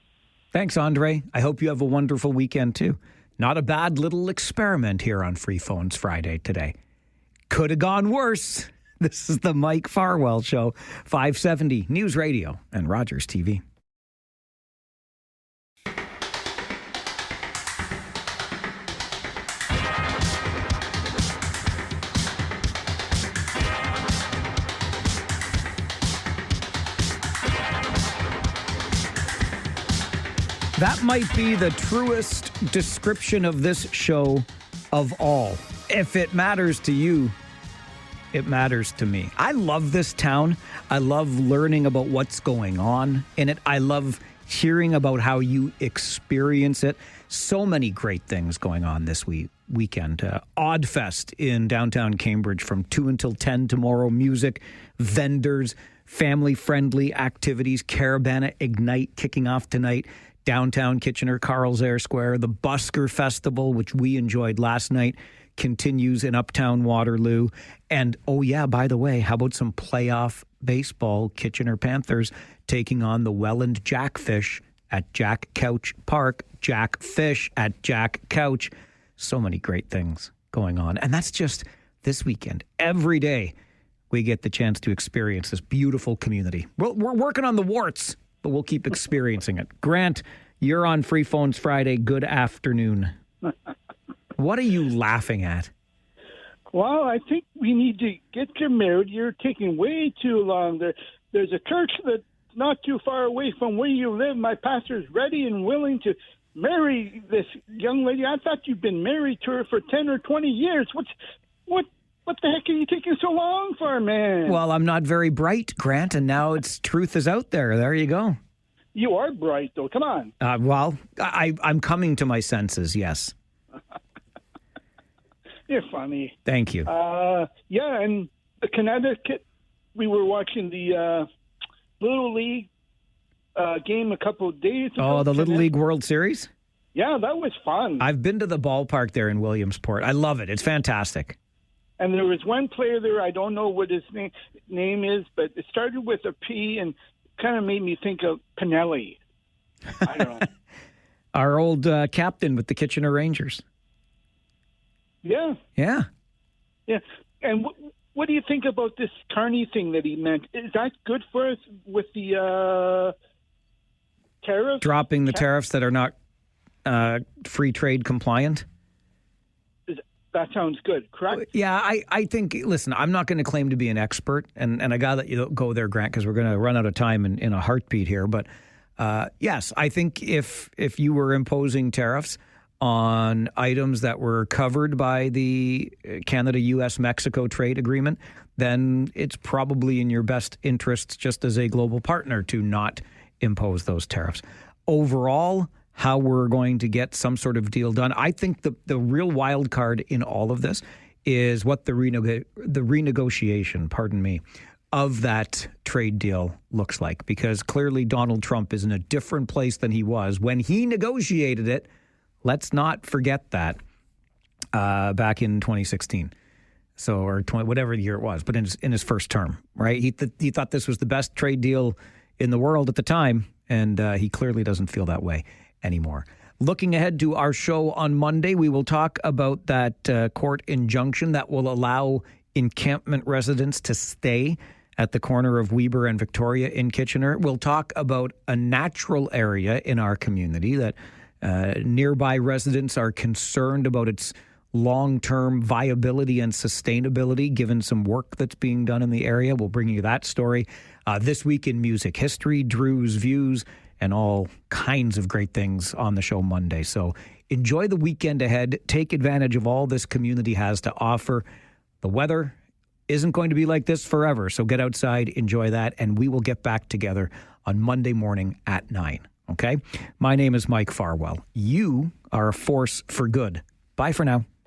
Thanks, Andre. I hope you have a wonderful weekend, too. Not a bad little experiment here on Free Phones Friday today. Could have gone worse. This is the Mike Farwell Show, 570 News Radio and Rogers TV. That might be the truest description of this show of all. If it matters to you, it matters to me. I love this town. I love learning about what's going on in it. I love hearing about how you experience it. So many great things going on this weekend. Oddfest in downtown Cambridge from 2 until 10 tomorrow. Music, vendors, family-friendly activities. Caravana Ignite kicking off tonight. Downtown Kitchener, Carl's Air Square. The Busker Festival, which we enjoyed last night, continues in Uptown Waterloo. And, oh yeah, by the way, how about some playoff baseball? Kitchener Panthers taking on the Welland Jackfish at Jack Couch Park. Jack Fish at Jack Couch. So many great things going on. And that's just this weekend. Every day we get the chance to experience this beautiful community. We're working on the warts, but we'll keep experiencing it. Grant, you're on Free Phones Friday. Good afternoon. What are you laughing at? Well, I think we need to get you married. You're taking way too long. There's a church that's not too far away from where you live. My pastor's ready and willing to marry this young lady. I thought you've been married to her for 10 or 20 years. What the heck are you taking so long for, man? Well, I'm not very bright, Grant, and now truth is out there. There you go. You are bright, though. Come on. Well, I'm coming to my senses, yes. You're funny. Thank you. Yeah, and the Connecticut, we were watching the Little League game a couple of days ago. Oh, the Little League World Series? Yeah, that was fun. I've been to the ballpark there in Williamsport. I love it. It's fantastic. And there was one player there, I don't know what his name is, but it started with a P and kind of made me think of Pinelli. I don't know. Our old captain with the Kitchener Rangers. Yeah. Yeah. Yeah. And what do you think about this Carney thing that he meant? Is that good for us with the tariffs? Dropping the tariffs that are not free trade compliant? That sounds good, correct? Yeah, I think, listen, I'm not going to claim to be an expert, and I got to let you go there, Grant, because we're going to run out of time in a heartbeat here. But yes, I think if you were imposing tariffs on items that were covered by the Canada, U.S., Mexico trade agreement, then it's probably in your best interests just as a global partner to not impose those tariffs. Overall, how we're going to get some sort of deal done, I think the real wild card in all of this is what the renegotiation, of that trade deal looks like. Because clearly Donald Trump is in a different place than he was when he negotiated it. Let's not forget that back in 2016. So, or whatever year it was, but in his first term, right? He thought this was the best trade deal in the world at the time, and he clearly doesn't feel that way anymore. Looking ahead to our show on Monday, we will talk about that court injunction that will allow encampment residents to stay at the corner of Weber and Victoria in Kitchener. We'll talk about a natural area in our community that nearby residents are concerned about its long-term viability and sustainability, given some work that's being done in the area. We'll bring you that story. This week in music history, Drew's views, and all kinds of great things on the show Monday. So enjoy the weekend ahead. Take advantage of all this community has to offer. The weather isn't going to be like this forever, so get outside, enjoy that, and we will get back together on Monday morning at 9, okay? My name is Mike Farwell. You are a force for good. Bye for now.